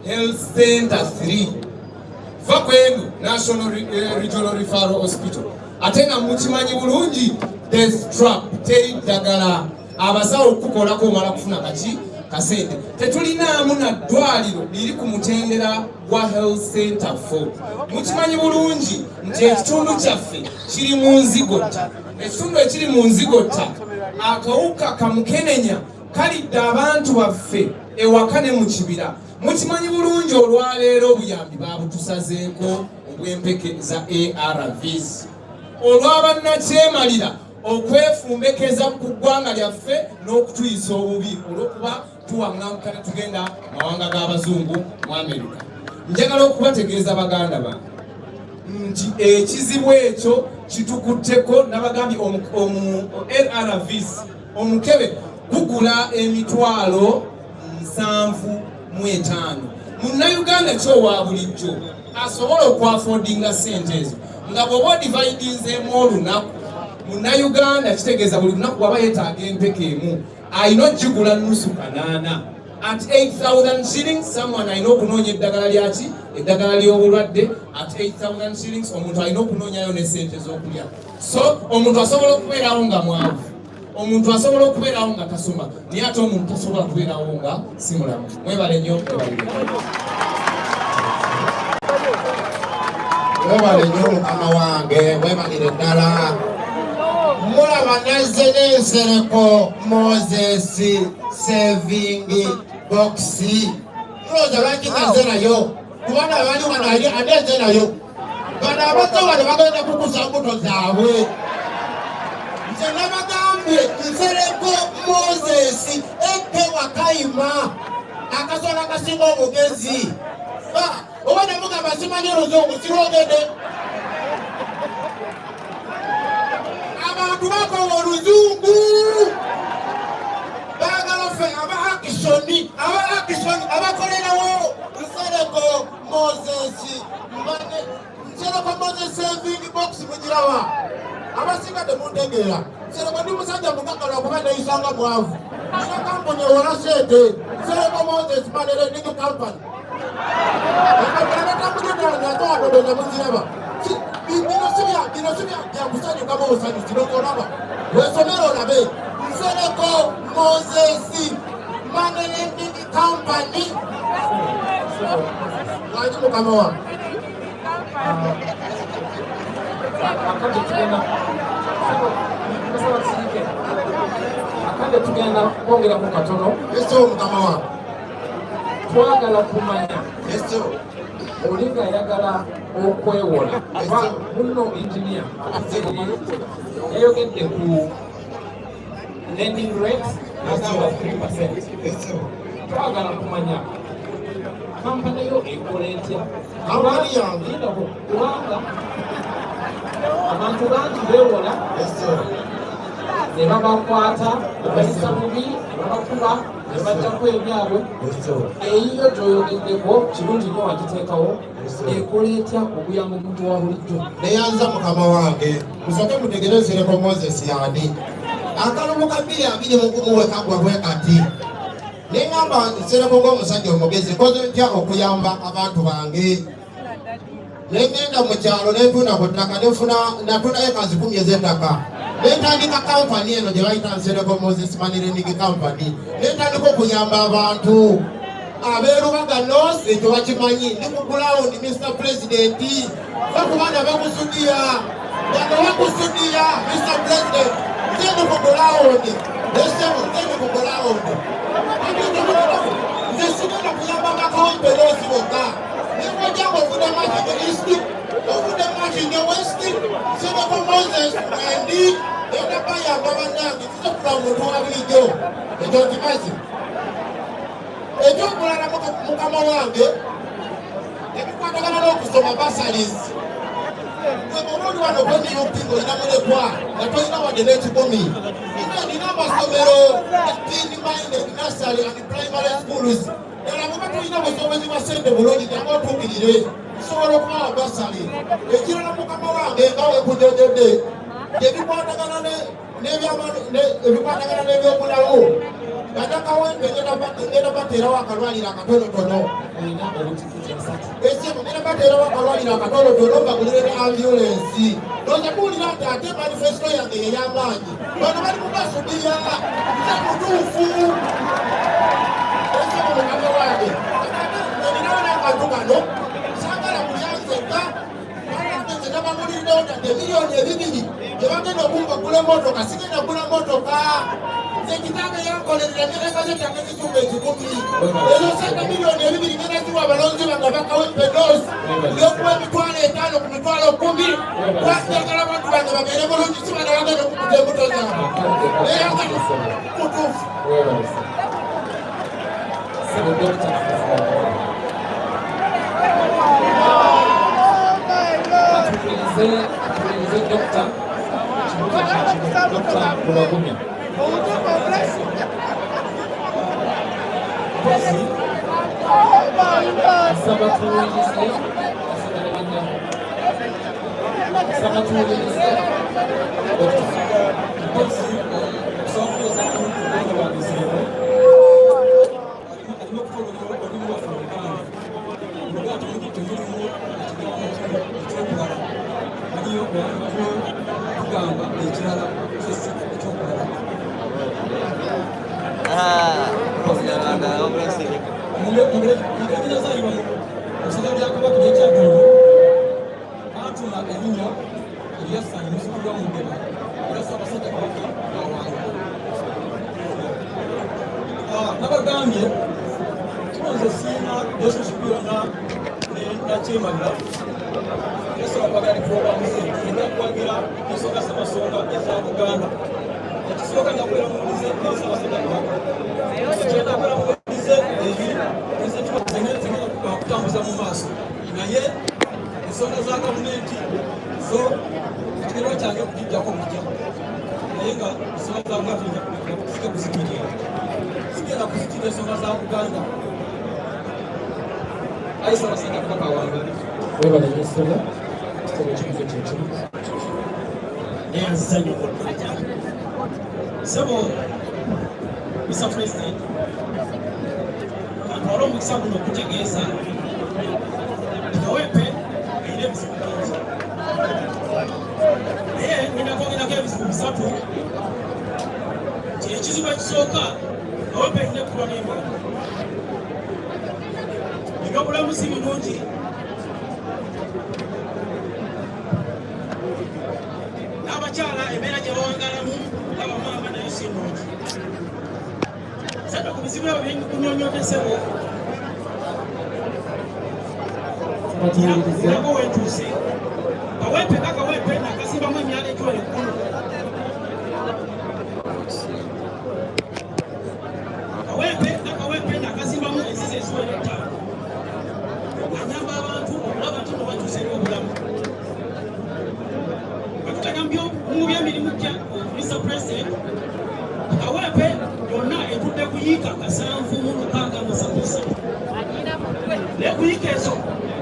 Health Center 3 va kwenu National Regional Referral Hospital, ate nga mukimanyi bulungi death trap, teri ddagala abasawo okukolako omala kufuna kaki kasente. Tetulinaamu na ddwaliro liri ku mutendera gwa Health Center 4. Mukimanyi bulungi nti ekitundu kyaffe kiri mu nzigotta. Ekitundu ekiri mu nzigotta akawuka kamukenenya kalidde abantu baffe ewaka ne mu kibira. Mukimanyi bulungi olwaleero obuyambi babutusazeeko obw'empeke za ARVs. Olw'abannakyemalira okwefumbekeza ku ggwanga lyaffe n'okutuyisa obubi olw'okuba tuwaŋŋankana tugenda mawanga g'abazungu mu Amerika. Njagala okubategeeza baganda bange nti ekizibu ekyo kitukutteko, nabagambye ARVs omukebe gugula emitwalo 75. Munnayuganda kyowa bulijjo asobola okwafoodinga sente ezo nga bw'oba odividinzeemu olunaku. Munnayuganda kitegeeza buli lunaku waba yeetaaga empeke emu ayina ogigula nusu kanaana at 8,000 shillings. Someone ayina okunoonya eddagala lyaki, eddagala ly'obulwadde at 8,000 shillings. Omuntu ayina okunoonyayo ne sente z'okulya, so omuntu asobola okubeerawo nga mwavu. omuntu asobola okubeerawo nga tasoma naye ate omuntu tasobola kubeerawo nga si mulamu. Mwebale nnyo, Mwebale nnyo mukama wange, mwebalire ddala. Mulaba nazze n'ensereko Moses saving box. Mulowooza lwaki nazze nayo? Kubanga abali wano aneze nayo. Bano abato wano bagenda kukusa mbuto zaabwe. Nze nabagambye nsereko Moses Wakayima akasola akasinga omugezi. Oba ne mugamba simanyi oluzungu sirwogedde. Abantu bakola oluzungu baagala ffe aba-akishoni abakolerawo nsereko Moses saving box mugirawa abasinga temuntegeera. Nsereko ndi musajja mukakala okuba neyisanga mwavu nina kampuni ewola sente nsereko Moses Managing Company abatambuliddalanatwadodoza muziraba bino sibyakusanyukamu obusanyu kinokolaba wesomera olabe nsereko Moses Managing Company. Lwaki mukama wange akande tugenda kwongera ku katono. Yesu mukama wange Twagala kumanya olinga ayagala okwewola oba muno engineer yayogedde ku lending rate agamba 3%. Twagala kumanya kampani yo ekola etya kampani yange kubanga abantu bangi beewola ne babakwata bayisa mubi babakuba ne bajjako ebyabwe. Eyiyo gyoyogeddeko kirungi nnyo wagiteekawo ekola etya okuyamba omuntu wa bulijjo. neyanza mukama wange musooke mutegerezereko Moses yani akalulu ka 221 wekagwa bwe kati neŋŋamba nsereko ng'omusajja omugezi nkoze ntya okuyamba abantu bange. Negenda mu kyalo netunda ku ttaka natunda ekazi 10 ez'ettaka netandika kampani eno gye bayita Nsereko Moses Managing Company. Netandika okuyamba abantu abeerubaga nose ekyo bakimanyi ndi ku ground Mr. President bakubana bakusudiya bano bakusudiya Mr. President nze ndi ku ground esebo nze ndi ku ground nze sigenda kuyamba bakawempe loosi bokka nekojjango ovude maki ge east ovude maki ge west Nsereko Moses endi enda bayamba bannange kizokula omuntu wa bulijjo ekyo nkimazi. Ekyokulala mukama wange ebikwatagana n'okusoma basalis omulundi wano kweniyupinga olina mulekwa nga tolina wadde n'ekikumi nina amasomero teen minded nursery and primary schools ddala muba tulina busobozi bwa ssente bulungi jangu otuukirire tusobola okubawa basali. Ekirala mukama wange nga wekujojodde ebikwatagana n'ebyobulamu Kata KAWEMPE ngenda bateerawo akalwaliro akatonotono. Esimu ngenda bateerawo akalwaliro akatonotono bagulire ne ambulensi. Looza kuwulira nti ate manifesito yange yey'amaanyi. Bano bali mubasudira nze mutuufu. Esimu mukama wange. Ninawo n'akantu kano saagala mulyanzeka. Nze nabagulirirewo nadde miliyoni 2 gye bagenda okumpa gula motoka sigenda gula motoka. Kitange yankolerera nekazeta n'ekisumba ekikumi ezo sente miliyoni 2 ngenda ziwa abalonzi bange ba KAWEMPE North olw'okuwa emitwalo 5 ku mitwalo 10 lwakijagala abantu bange babeere bulungi si bana bagenda okukuta embuto zaabwe era nga mutuufu. Atuulirize Dr. Bulagumya. nakyemalira esobola kwagala programuze enakuwagira ensonga z'amasonga eza Buganda ekisooka nakwera mubulize ensonga kyendakwera mubulize ebi ezitugenda kutambuza mu maaso naye ensonga za gavumenti zo ekirwa kyange okugijjako mujja naye nga ensonga za Buganda kusike kuzikirira sigenda kuzikira ensonga za Buganda ayisa basanga paka wange webale yesoga kikobo kibuzo kyekyo neyanzizanyo okulaja sebo Mr. President atwala omukisa guno okutegeeza KAWEMPE erina ebizibu bingi naye ninakwogedako ebizibu bisatu kyekizibu ekisooka KAWEMPE erina ekkulwa n'emirimu obulamuzi birungi n'abakyala embeera gye bawangalamu abamaama nayo si nnungi sata ku bizibu ebyo byenkunyonyodesebo nako wentuuse KAWEMPE nga KAWEMPE nakasimbamu emyala etwala ekkulu KAWEMPE nga KAWEMPE nakasimbamu enzizi eziwera ettaano anyamba abantu okulaba nti batuuseko obulamu batugambye mu byemirimu gya Mr. President KAWEMPE yonna etudde kuyiika 7,633 nekuyiika ezo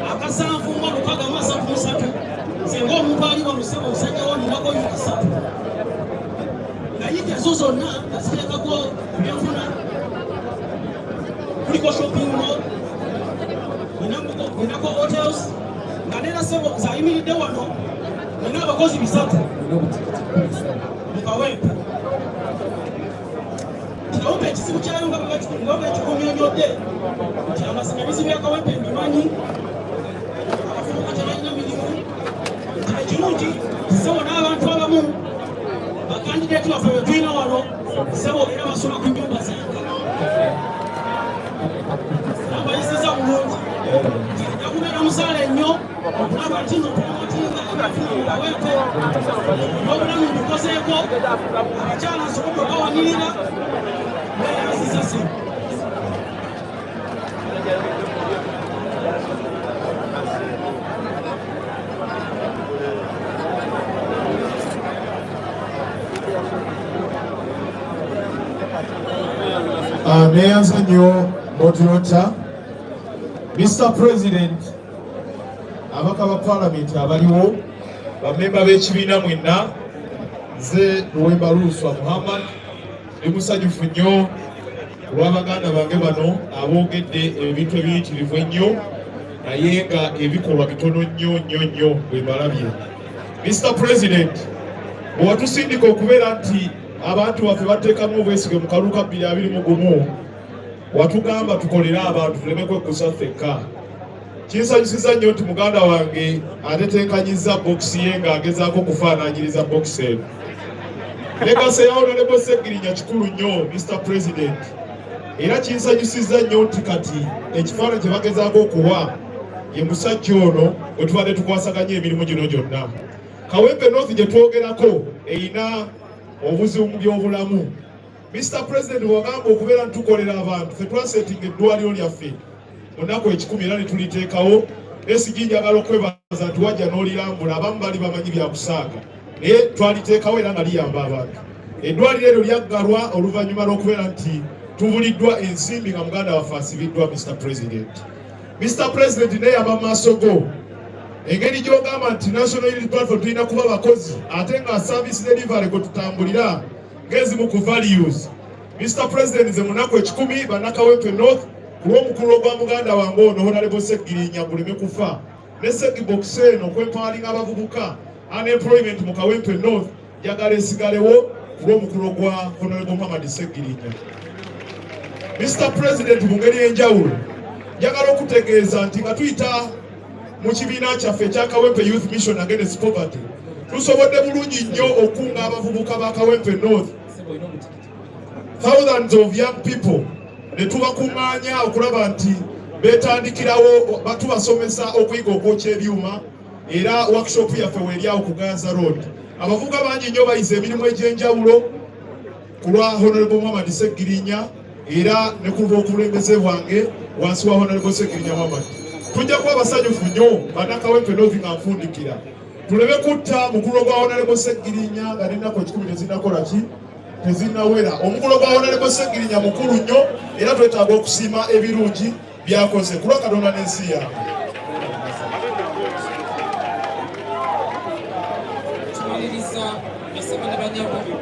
7,633 senga omuntu ali walusebo osajja wanunako yiika 3 nayiika ezo zonna aziteekako ebyenfuna kuliko shopping mall ninako hotels nga nera sebo zayimiridde wano nina abakozi 3 mu KAWEMPE KAWEMPE ekizibu kyayo nga ekikumyonyodde nti amazima bya KAWEMPE mbimanyi abafubuka tebalina mirimu nti ekirungi sebo n'abantu abamu bakandideti baffe bwe tulina wano sebo era basoma ku nyumba zange nabayisiza bulungi yakubeera musaala ennyo okulaba nti notumatinga KAWEMPE n'obulamu bukozeeko abakyala nsobola obawanirira neyanziza si neyanza nnyo Moderator. Mr. President, abaka ba Parliament abaliwo, bamemba b'ekibiina mwenna, nze Luwemba Luswa Muhammad, ndi musanyufu nnyo olw'abaganda bange bano aboogedde ebintu ebiyitirivu ennyo naye nga ebikolwa bitono nnyo bwe balabye. Mr. President, bwe watusindika okubeera nti abantu baffe bateekamu obwesige mu kalulu ka 2021 watugamba tukolere abantu tuleme kwekusa ffekka. Kinsanyusiza nnyo nti muganda wange atetenkanyizza bokisi ye ng'agezaako okufaanaanyiriza bokisi eno. Legasi ya Honorable Segirinya kikulu nnyo Mr. President, era kinsanyusiza nnyo nti kati ekifaananyi kye bagezaako okuwa ye musajja ono bwe tubadde tukwasaganya emirimu gino gyonna. KAWEMPE North gye twogerako erina obuzibu mu by'obulamu. Mr. President, wagamba okubeera ntukolera abantu ffe twasetinga eddwaliro lyaffe mu nnaku 10 era ne tuliteekawo. Esigi njagala okwebaza nti wajja n'olirambula, abamu bali bamanyi byakusaaga naye twaliteekawo era nga liyamba abantu. Eddwaliro eryo lyaggalwa oluvannyuma lw'okubeera nti tubuliddwa ensimbi nga muganda waffe asibiddwa. Mr. President, Mr. President, neyamba maaso go engeri gy'ogamba nti National Unity Platform tulina kuba bakozi ate nga service delivery gwe tutambulira ng'ezimu ku values. Mr. President, nze munaku 10 banna KAWEMPE North ku lw'omukulu gwa muganda wange ono Honorable Segirinya guleme kufa ne Segibokisi eno okwempalinga abavubuka unemployment mu KAWEMPE North njagala esigalewo ku lw'omukulu gwa Honorable Muhammad Segirinya. Mr. President, mu ngeri y'enjawulo njagala okutegeeza nti nga tuyita mu kibiina kyaffe ekya KAWEMPE Youth Mission Against Poverty tusobodde bulungi nnyo okunga abavubuka ba KAWEMPE North, thousands of young people, ne tubakuŋŋaanya okulaba nti betandikirawo batubasomesa okuyiga okwokya ebyuma era workshop yaffe weeryawo ku Ganza Road. Abavuga bangi nnyo bayize emirimu egy'enjawulo ku lwa Honorable Muhammad Segirinya era ne ku lw'okulembeze bwange wansi wa Honorable Segirinya Muhammad. Tujja kuba basanyufu nnyo bannakawempe n'ovi nga nfundikira tuleme kutta mukulu gwa Honorable Segirinya nga n'ennaku 10 tezinakola ki tezinawera. Omukulu gwa Honorable Segirinya mukulu nnyo era twetaaga okusiima ebirungi byakoze ku lwa Katonda n'ensi yange.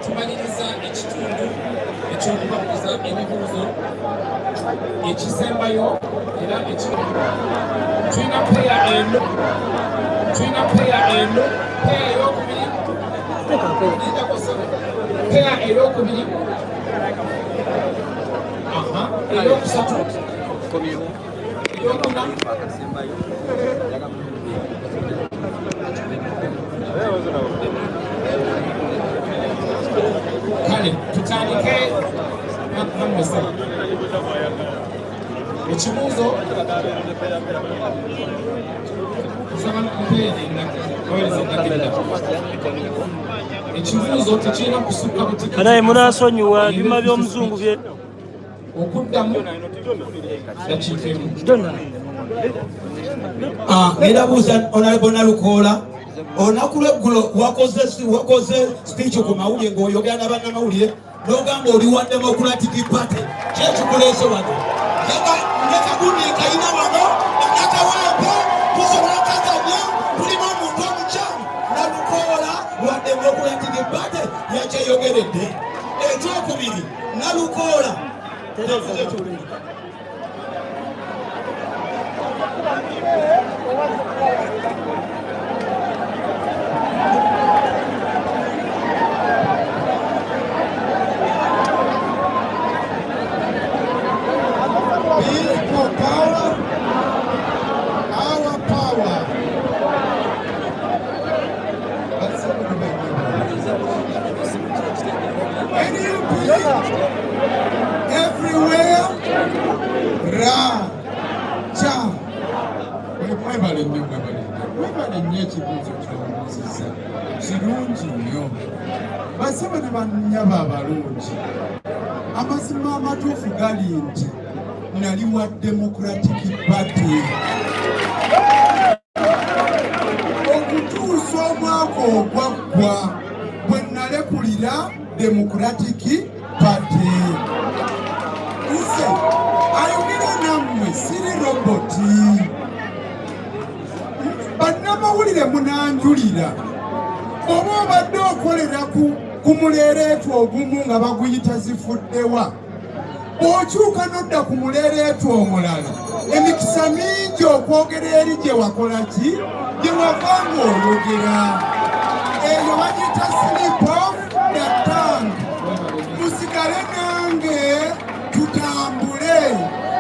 Tumaliriza ekitundu ekyokubabuuza ebibuuzo ekisembayo era tulina peya eno peya eyokubiri peya eyokubiri eyokusatu eyokuna kale tutandike namusaba ekibuuzo ekibuuzo tekirina kusukka kanaye munasonyiwa bima by'omuzungu bye okuddamu dakiika emu. Ngenda buuza Honorable Nalukoola olunaku lw'eggulo wakoze speech ku mawulire ng'oyogera n'abannamawulire n'ogamba oli wa Democratic Party kyekikuleese wano nekagundi kayina wano nakawempe tusobola kaganya tulimu omuntu omukyamu Nalukoola wa Democratic Party yakyeyogeredde. Ekyokubiri Nalukoola People power, our power. That's everywhere. Ra, cha. Mwebale nnyo ekibuuzo ky'omuuzizza kirungi nnyo. Basaba ne bannyaba abalungi. Amazima amatuufu gali nti nali wa Democratic Party okutuusa omwaka ogwaggwa bwe nalekulira Democratic Party. Nze ayogera nammwe siri roboti. Bannamawulire munanjulira oba obadde okolera ku muleereetu ogumu nga baguyita zifuddewa okyuka nodda ku muleereetu omulala emikisa mingi okwogera eri gye wakola ki gye wava ng'oyogera eyo bagiyita slip of the tongue. Musigale nange tutambule.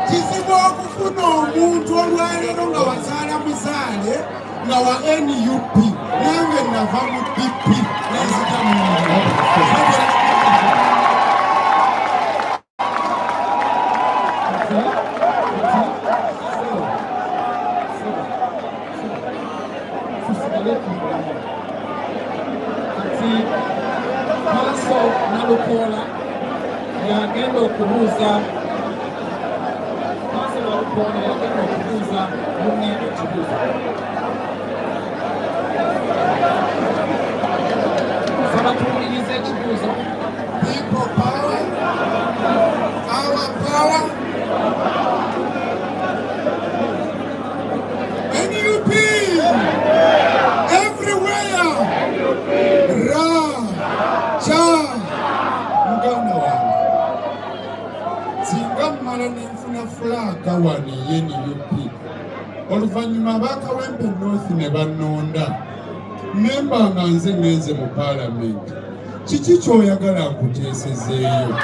Kizibu okufuna omuntu olwaleero nga wazaala muzaale nga wa NUP nange nava mu DP nenzita mu Maaso Nalukoola yagenda okubuuza munne ekibuuzo. Saba tuwulirize ekibuuzo. People power, our power. NUP everywhere. Ra, cha, muganda wange. Singa mmala nenfuna fulaga wano NUP. Oluvannyuma abakawempe North ne bannonda. Memba nga nze ngenze mu Parliament. Kiki ky'oyagala nkuteesezeeyo?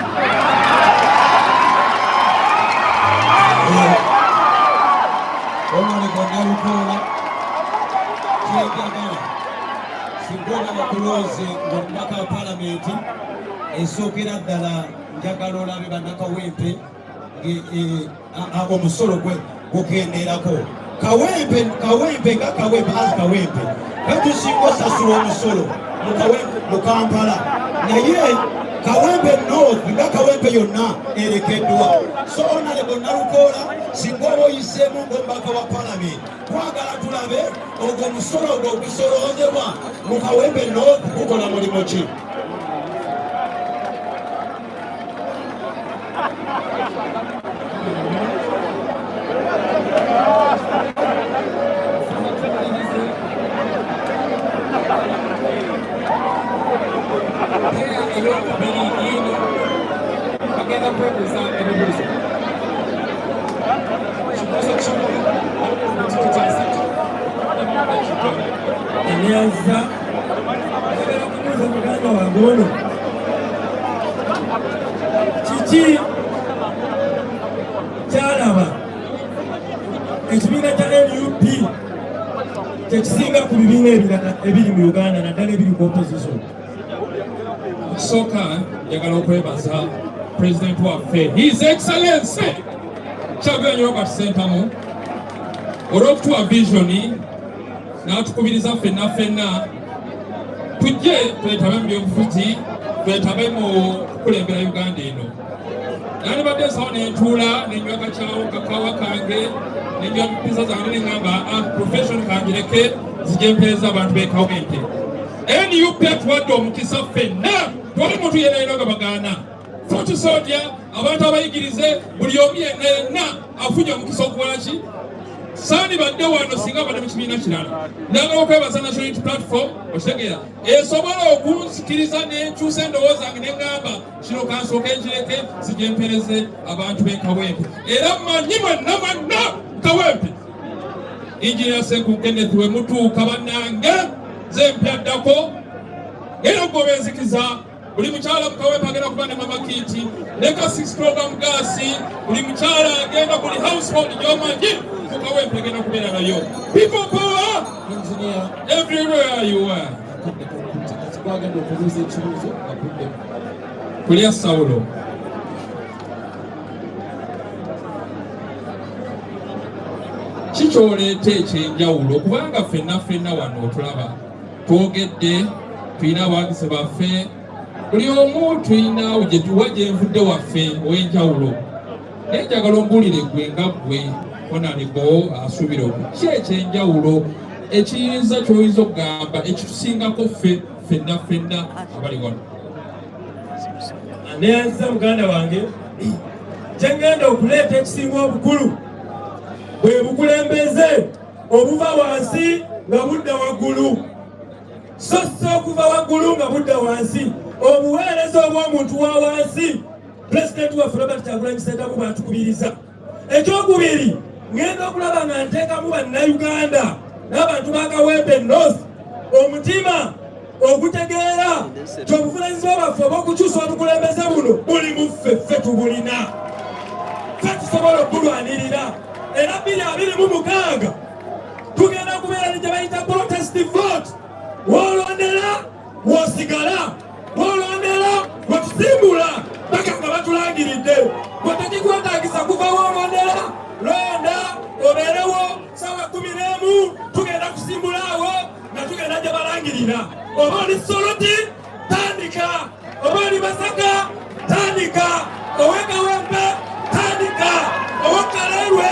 Honorable Nalukoola kyegagala sigona bakulooze ng'omubaka wa Palamenti esookera ddala njagala olabe bannakawempe omusolo gukenderako. Kawempe nga Kawempe as Kawempe katusinga osasula omusolo mu Kampala, naye Kawempe North nga Kawempe yonna erekeddwa. So Honorable Nalukola, singa oba oyiseemu ng'omubaka wa Parliament, twagala tulabe ogwo omusolo ogwo ogusoloozebwa mu Kawempe North gukola mulimu ki? Eliaza agala kubuuza muganda wange ono kiki kyalaba ekibiina kya NUP kyekisinga ku bibiina ebirala ebiri mu Uganda naddala ebiri ku opposition? Kusooka njagala okwebaza President waffe His Excellency Kyagulanyi Robert Ssentamu olw'okutuwa visioni n'atukubiriza ffenna tujje twetabe mu byobufuzi, twetabe mu kukulembera Uganda eno. Nandibadde nsawo nentuula nenywa kakaawa kange nenywa pizza zange neŋŋamba profession kangireke zijempereza abantu b'e Kawempe. NUP atuwadde omukisa ffenna, twali muntu yenna nga bagaana fotusodya abantu abayigirize buli omu yenna afunye omukisa okukola ki? Sani badde wano singa badde mu kibiina kirala. Njagala okwebaza National Unity Platform okitegeera esobola okunsikiriza n'enkyusa endowooza zange neŋŋamba kino kansooke nkireke zijempereze abantu b'e Kawempe. Era mmanyi mwenna Kawempe Engineer Senku Kenneth we mutuuka bannange ze mpyaddako era gwe benzikiza. Buli mukyala mu Kawempe agenda kuba ne mama kiti ne ka 6 program gaasi, buli mukyala agenda buli household gy'omanyi mu Kawempe agenda kubeera nayo. People power everywhere you are. Kulya Sawulo kikyoleeta ekyenjawulo kubanga ffenna wano otulaba twogedde, tulina abawagizi baffe, buli omu tulina gye tuwa gye nvudde waffe ow'enjawulo. Naye njagala ombuulire gwe nga ggwe Honorable asuubira ki ekyenjawulo ekiyinza ky'oyinza okugamba ekitusingako ffenna abali wano? Neyanziza muganda wange kye ngenda okuleeta ekisinga obukulu bwe bukulembeze obuva wansi nga budda waggulu, so okuva waggulu nga budda wansi. Obuweereza obw'omuntu wa wansi Pulezidenti waffe Robert Kyagulanyi Ssentamu bw'atukubiriza. Ekyokubiri, ngenda okulaba nga nteekamu bannayuganda n'abantu ba Kawempe North omutima ogutegeera nti obuvunaanyizibwa bwaffe obw'okukyusa obukulembeze buno buli mu ffe tubulina, ffe tusobola okubulwanirira. Era 2026 tugenda kubeera ne gye bayita protest vote. W'olondera w'osigala, w'olondera w'otusimbula paka nga batulangiridde. Gwe tekikwetaagisa kuva w'olondera, londa obeerewo sawa 11 tugenda kusimbula awo nga tugenda gye balangirira. Oba oli Soloti tandika, oba oli Masaka tandika, owe Kawempe tandika, owe Kalerwe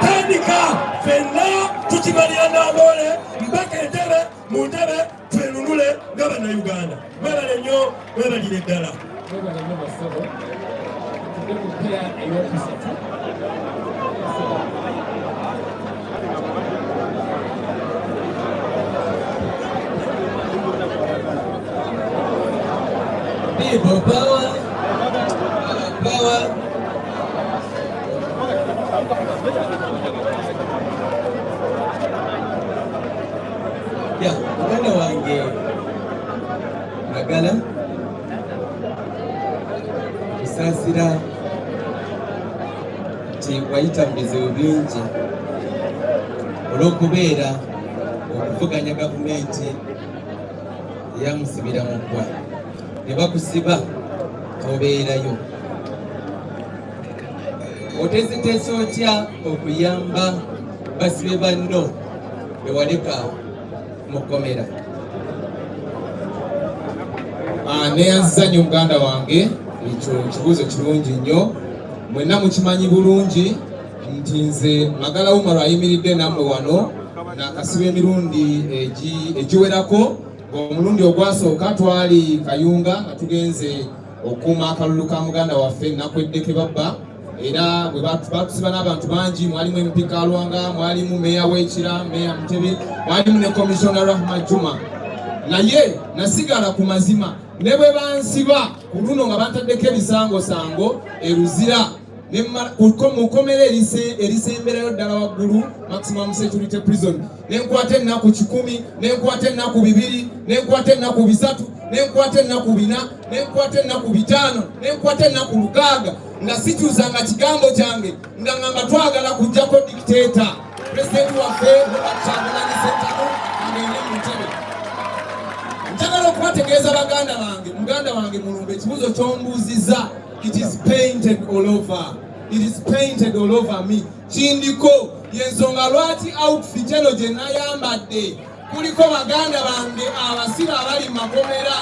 tandika. Ffenna tukibalira Namboole mpaka entebe mu ntebe twenunule nga bannayuganda. Mwebale nnyo, mwebalire ddala. Mwebale nnyo basabo. Tugende ku ppira ey'okusatu. People power, power. Ya, muganda wange magala kusaasira nti wayita mu bizibu bingi olw'okubeera okuvuganya gavumenti eyamusibira mu ggwa. Ne bakusiba obeerayo. oteziteesa otya okuyamba basibe banno bewaleka mu kkomera? Neyazanyo muganda wange, ekyo kibuuzo kirungi nnyo. Mwenna mukimanyi bulungi nti nze Magala Umar ayimiridde nammwe wano nakasiba emirundi egiwerako. Omulundi ogwasooka twali Kayunga nga tugenze okuuma akalulu ka muganda waffe Nakweddeke Babba, era bwe batusiba n'abantu bangi, mwalimu MP Kalwanga, mwalimu meya w'Ekira, meya Mutebe, mwalimu ne komishona Rahma Juma. Naye nasigala ku mazima, ne bwe bansiba ku luno nga bantaddeko ebisangosango eruzira mu kkomera erisemberayo ddala waggulu, maximum security prison, nenkwata ennaku 10, nenkwata ennaku 2, nenkwata ennaku 3, nenkwata ennaku 4, nenkwata ennaku 5, nenkwata ennaku 6, nga sikyusanga kigambo kyange nga ngamba twagala kujjako dictator president waffe Kyagulanyi Ssentamu agende mu ntebe. Njagala okubategeeza baganda bange, muganda wange Mulumba, ekibuuzo ky'ombuuzizza, it is painted all over. It is painted all over me. Kindiko yensonga lwaki outfit eno gye nayambadde kuliko baganda bange abasibe abali mu makomera.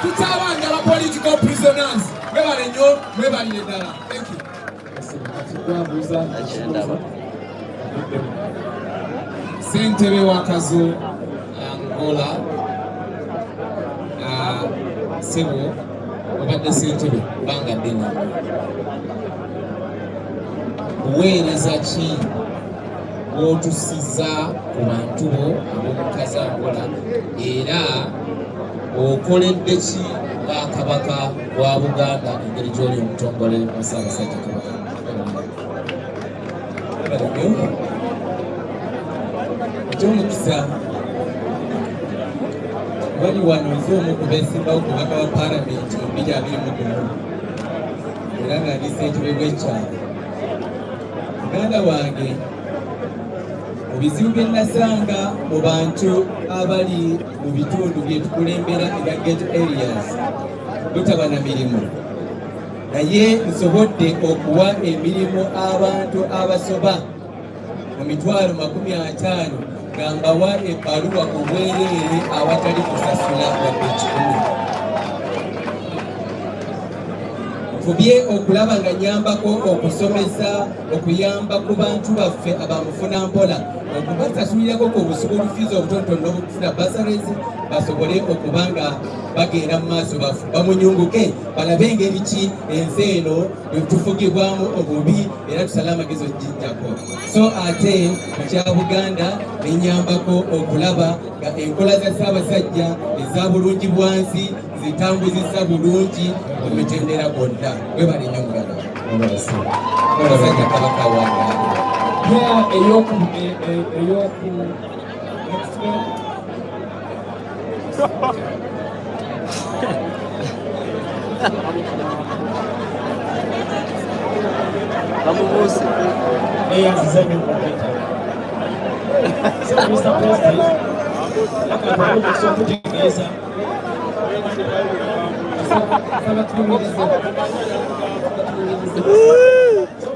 Tukyababanja ba political prisoners. Mwebale nnyo, mwebalire ddala. Thank you. Ssentebe wa Kazo Angola, Sebo obadde ssentebe bangadde nnyo. Buweereza ki bw'otusiza ku bantu bo ab'omukazi Angola, era okoledde ki Kabaka wa Buganda engeri gy'oli omutongole wa Ssaabasajja Kabaka? Eky'omukisa bali wano nze omu ku beesimbawo ku bubaka wa Paalamenti mu 2021 era nga ndi ssentebe w'ekyalo. Muganda wange, mu bizibu bye nasanga mu bantu abali mu bitundu bye tukulembera ega ghetto areas butaba na mirimu, naye nsobodde okuwa emirimu abantu abasoba mu 50,000 nga mbawa ebbaluwa obwereere awatali kusasula wadde 10. Nkubye okulaba nga nyambako okusomesa, okuyamba ku bantu baffe abamufuna mpola, okubasasulirako ku busuulu fiizi obutonotono obufuna basaries, basobole okuba nga bagenda mu maaso bamunyunguke, balabe engeri ki ensi eno tufugibwamu obubi era tusale amagezi ogijjako. So ate mu kya Buganda nenyambako okulaba nga enkola za Ssaabasajja eza bulungi bwansi zitambuzisa bulungi mu mitendera gonna. Webale nnyo muganda Ssaabasajja Kabaka wange.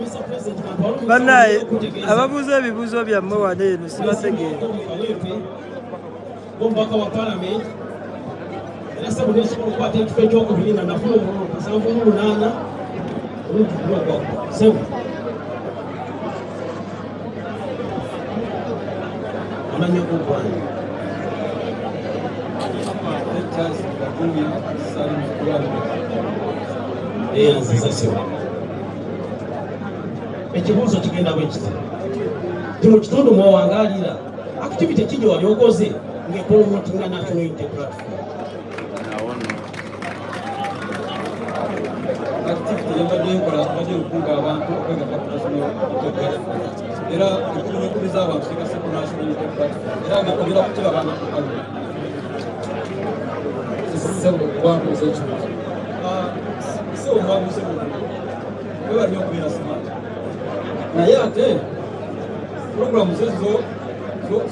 Mr. President, Banaye ababuuza ebibuuzo byammwe wano eno sibategeera. Omubaka wa Paalamenti era Ssebo n'ekisobola okukwata ekifo ekyokubiri nga nafuna omululu 78 olugulwagwa Ssebo amanya g'ogwange eyanziza Ssebo. Ekibuuzo kigenda bwe kiti ti mu kitundu mwewangaalira activity ki gye wali okoze ng'epromotinga National Unity Platform? Activity yabadde nkola badde okukunga abantu okwegata ku National Unity Platform era okunyukuliza abantu kikase ku National Unity Platform era ng'ekolera ku kirabanga ku kalu Wabuuza ekibuuzo. si omwabuuse webali nnyo okubeera smart naye ate programu ze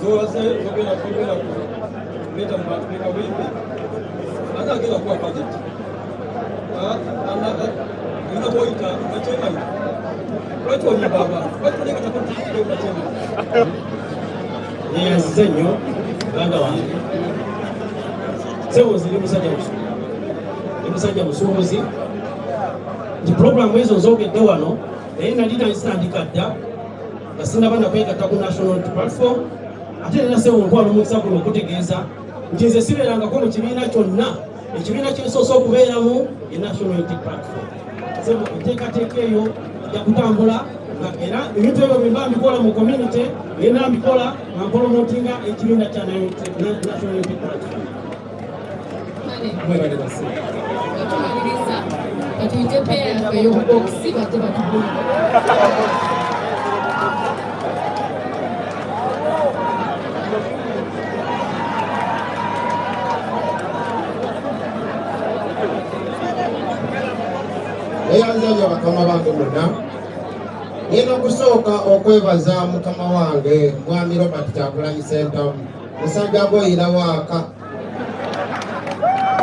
zowaze zogenda kuleeta mu bantu be Kawempe ate agenda kuwa budget Ika boita machema. Watu ni baba. Watu ni kata kwa machema. Ni asenyo banda wange. Sewo zili musajja musu. Musajja musuubuzi. Di program ezo zogedde wano naye nali nazitandika dda nga sinaba kwegatta ku national platform ate era sewo nkwala omukisa guno okutegeeza nti nze sibeerangako mu kibiina kyonna ekibiina kyensoose okubeeramu e national platform. Sewo enteekateeka eyo ejja kutambula nga era ebintu ebyo bye mba mbikola mu community byonna mbikola nga mpolomotinga ekibiina kya national platform. Mwebale basi. Batumaliriza. Batuyite peya ey'obuboksi bate batubula. Eyanzanya bakama bange muna. Nina kusooka okwebaza mukama wange Mwami Robert Kyagulanyi Ssentamu musajja boyira waaka.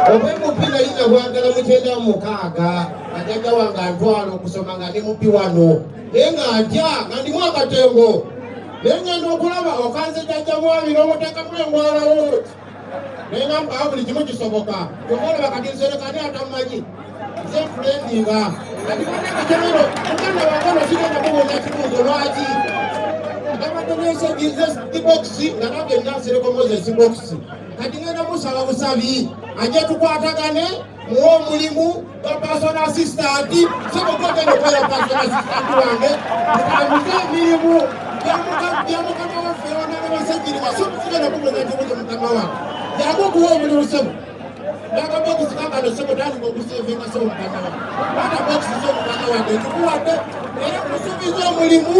Obwemupi nali nabwagala mu 1996 ajajja wange antwala okusoma nga ndi mupi wano naye nga ntya nga ndimu akatembo naye ngenda okulaba okanze jjajja mwami n'omuteekamu engwalawo naye nga mpaawo buli kimu kisoboka tokolaba kati nserekani atamumanyi nze nfulendinga kati banakakemero muganda wangano sigenda kubuuza kibuuzo lwaki abadde nesegize dibokisi nga nange nansereko moses bokisi kati ngenda musaba busabi ajja tukwatagane muwe omulimu gwa personal assistant sebogogenda okwera personal assistant wange mutambuze emirimu byamukama waffe onanabasajiriwa sokusigenda kubuuza kibuuzo mukama wange jangu okuwa omulimu sebo nakabokisi kakano sebo tandika okusevinga sebo mukama wange ata bokisi zomukama wange tukuwadde era musuubiza omulimu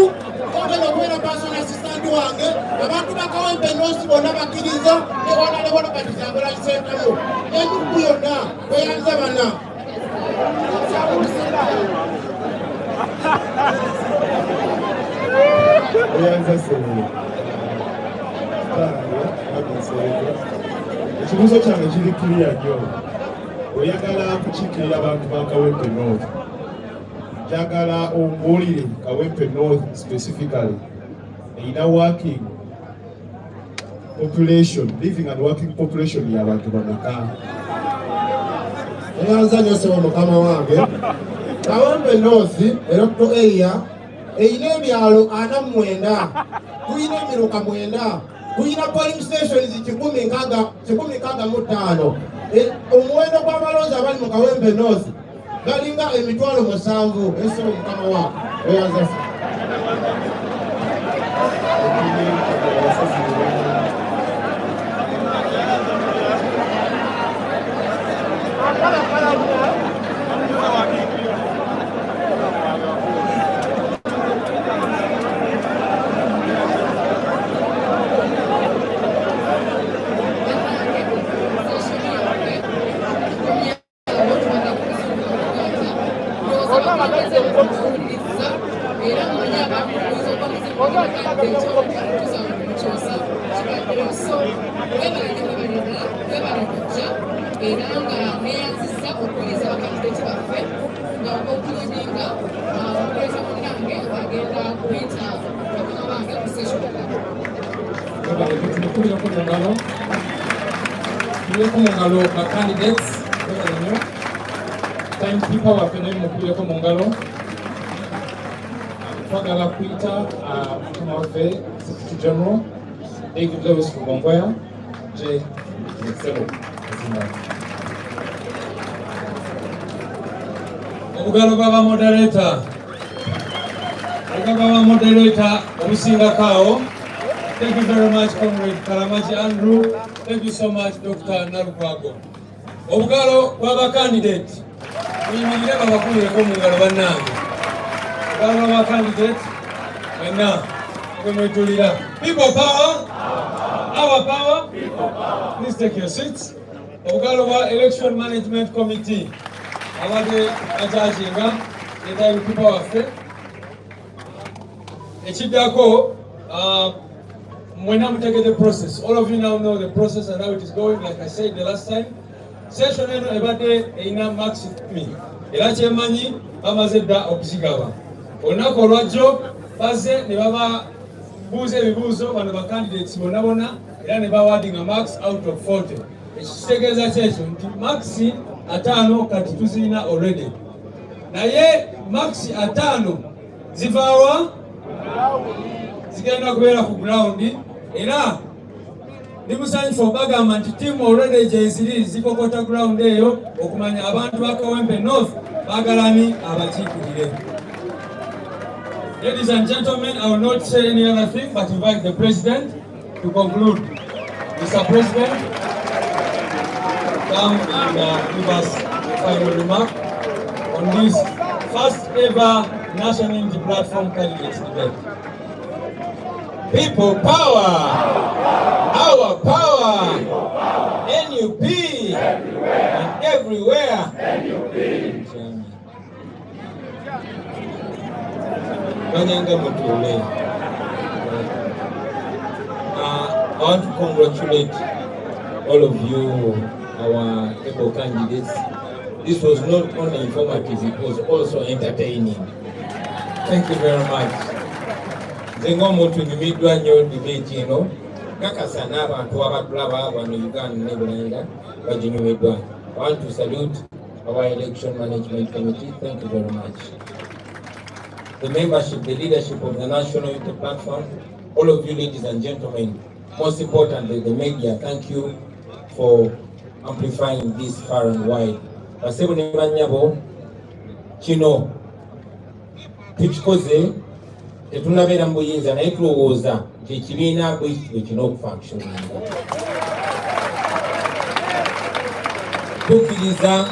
ogenda okubeera personal assistant wange abantu bakawempe nosi bonna bakkiriza nebona nebona Kyagulanyi Ssentamu entuku yonna weyanza bana ekibuuzo kyange kiri kiriya nnyo oyagala kukiikirira abantu ba Kawempe North njagala ombuulire Kawempe North specifically erina working population, living and working population y'abantu bameka. Eyanzanya sebo mukama wange Kawempe North electoral area erina ebyalo 49 tulina emiruka 9 tulina polling stations 165 omuwendo gw'abalonzi abali mu Kawempe North galinga emitwalo 7 esebo mukama wange eyanza candidates time people waffe naye mukubireko mu ngalo twagala kuyita mukama waffe Secretary General David Lewis Rugomboya je Sebo obugalo bw'abamoderator obusingakaawo. Thank you very much, Comrade Kalamachi Andrew. Thank you so much, Dr. Narukwago. Obugalo bw'aba candidate muyimirire babakulireko mu ngalo bannange. Obugalo bw'aba candidate mwenna mwetulira. People power, our power. Please take your seats. Obugalo bwa Election Management Committee abadde akyajinga etaayi people waffe ekiddako the process. All of you now know the process and how it is going. Like I said the last time, session eno ebadde eina maximum era kyemanyi bamaze dda okuzigaba. Olunaku olwajjo bazze ne bababuuza ebibuuzo bano ba candidates bonna era ne bawadinga marks out of 40. Ekitegeeza kyekyo nti marks 5 kati tuzirina already. Naye marks 5 zivaawa zigenda kubeera ku ground era ndimusanyufu bagamba nti team already gyeziri zikokota ground eyo okumanya abantu ba Kawempe North bagalani abakiikirire. Ladies and gentlemen, I will not say any other thing but invite the President to conclude. Mr. President, come and give us a final remark on this first ever National Unity Platform candidates debate. People power! Our power! NUP! And everywhere! I want to congratulate all of you, our able candidates. This was not only informative, it was also entertaining. Thank you very much. Zengo muntu nyumidwa nnyo debate eno kakasa n'abantu abatulaba wano Uganda ne Bulangira baginyumiddwa. I want to salute our election management committee. Thank you very much. The membership, the leadership of the National Unity Platform, all of you ladies and gentlemen, most importantly the media, thank you for amplifying this far and wide. Basebo ne banyabo kino tukikoze tetunabeera mu buyinza naye tulowooza nti ekibiina bwe kino okufunctioninga. Tukkiriza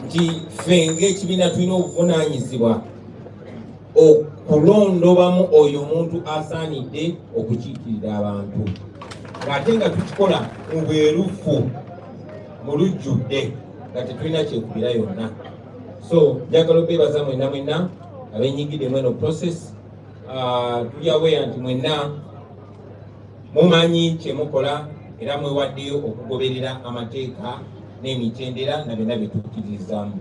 nti ffe ng'ekibiina tulina obuvunaanyizibwa okulondobamu oyo omuntu asaanidde okukiikirira abantu ng'ate nga tukikola mu bwerufu mu lujjudde nga tetulina kyekubira yonna. So njagala obeebaza mwenna abenyigidde mweno process. Tuli aware nti mwenna mumanyi kyemukola era mwewaddeyo okugoberera amateeka n'emitendera na byonna byetukkiririzaamu.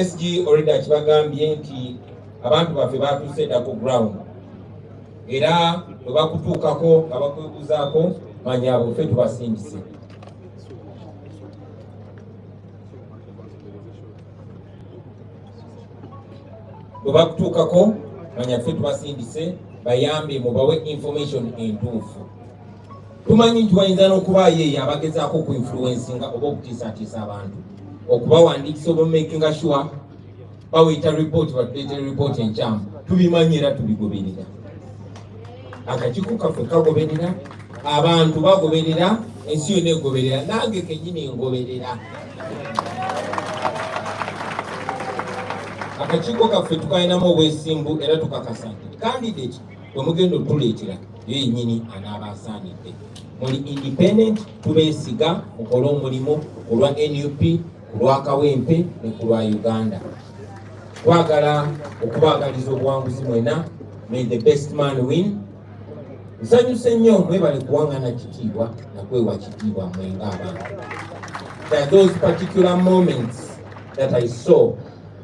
SG already akibagambye nti abantu baffe batuuse dda ku ground era bwe bakutuukako nga bakwebuuzaako manya abo ffe tubasindise. Bwe bakutuukako manya ffe tubasindise bayambe mubawe information entuufu. Tumanyi nti wayinza n'okubaayo eyo abagezaako okuinfluencinga oba okutiisatiisa abantu okubawandiikisa oba making sure baweta report batuleetera report enkyamu. Tubimanyi era tubigoberera. Akakiiko kaffe kagoberera, abantu bagoberera, ensi yonna egoberera, nange kennyini ngoberera. Akakiiko kaffe tukalinamu obwesimbu era tukakasa nti candidate bwe mugenda otuleetera yo yennyini anaaba asaanidde. Muli independent, tubeesiga mukole omulimu ku lwa NUP, ku lwa Kawempe ne ku lwa Uganda. Twagala okubaagaliza obuwanguzi mwena. May the best man win. Nsanyuse nnyo mwebale kuwaŋŋana kitiibwa nakwewa kitiibwa mwenga abantu. There are those particular moments that I saw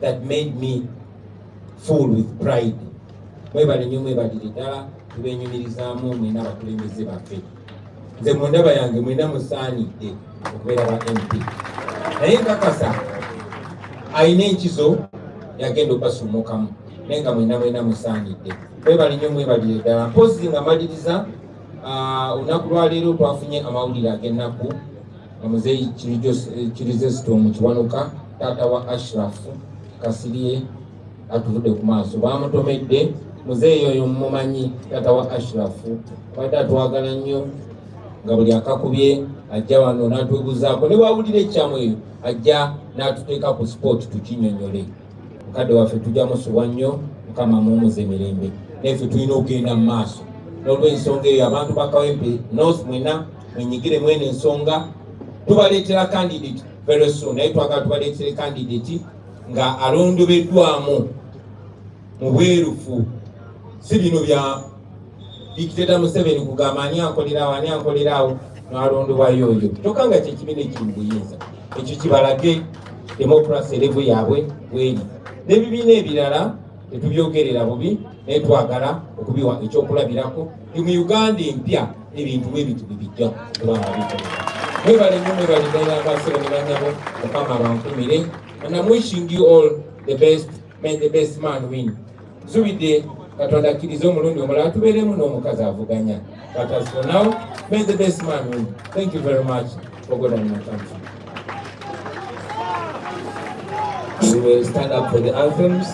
that made me full with pride. Mwebale nnyo mwebalire ddala tubenyumirizaamu mwena abakulembeze baffe. Nze mu ndaba yange mwena musaanidde okubeera ba MP. Naye nkakasa alina enkizo yagenda okubasumukamu naye nga mwena musaanidde. Mwebale nnyo mwebalire ddala. Mpozi nga maliriza olunaku lwaleero twafunye amawulire ag'ennaku nga muzeeyi Kirizesito mu Kiwanuka taata wa Ashraf Kasirye atuvudde ku maaso. Bamutomedde muzeeyi oyo mumumanyi taata wa Ashraf abadde atwagala nnyo nga buli akakubye ajja wano n'atwebuzaako ne bwawulira ekyamu eyo ajja n'atuteeka ku sport tukinyonyole. Mukadde waffe tujja musuwa nnyo, Mukama mumuze emirembe. Naffe tulina okugenda mu maaso n'olw'ensonga eyo abantu ba Kawempe North mwena mwenyigire mwene ensonga. Tubaleetera candidate very soon naye twagala tubaleetere candidate nga alondobeddwamu mu bwerufu, si bino bya Dictator Museveni kugamba ani ankolerawo n'alondobwayo oyo. Kyokka nga kyekibiina ekiri mu buyinza ekyo kibalage democracy level yaabwe bweri. N'ebibiina ebirala tetubyogerera bubi naye twagala okubiwa ekyokulabirako mu Uganda empya ebintu bwebintu bibijja kubanga bikolera. Mwebale nnyo mwebale ddala abasebo ne banyabo Mukama abankumire. And I'm wishing you all the best. May the best man win. Nsuubidde Katonda akkiriza omulundi omulala tubeeremu n'omukazi avuganya. But as for now, may the best man win. Thank you very much for God and my country. We will stand up for the anthems.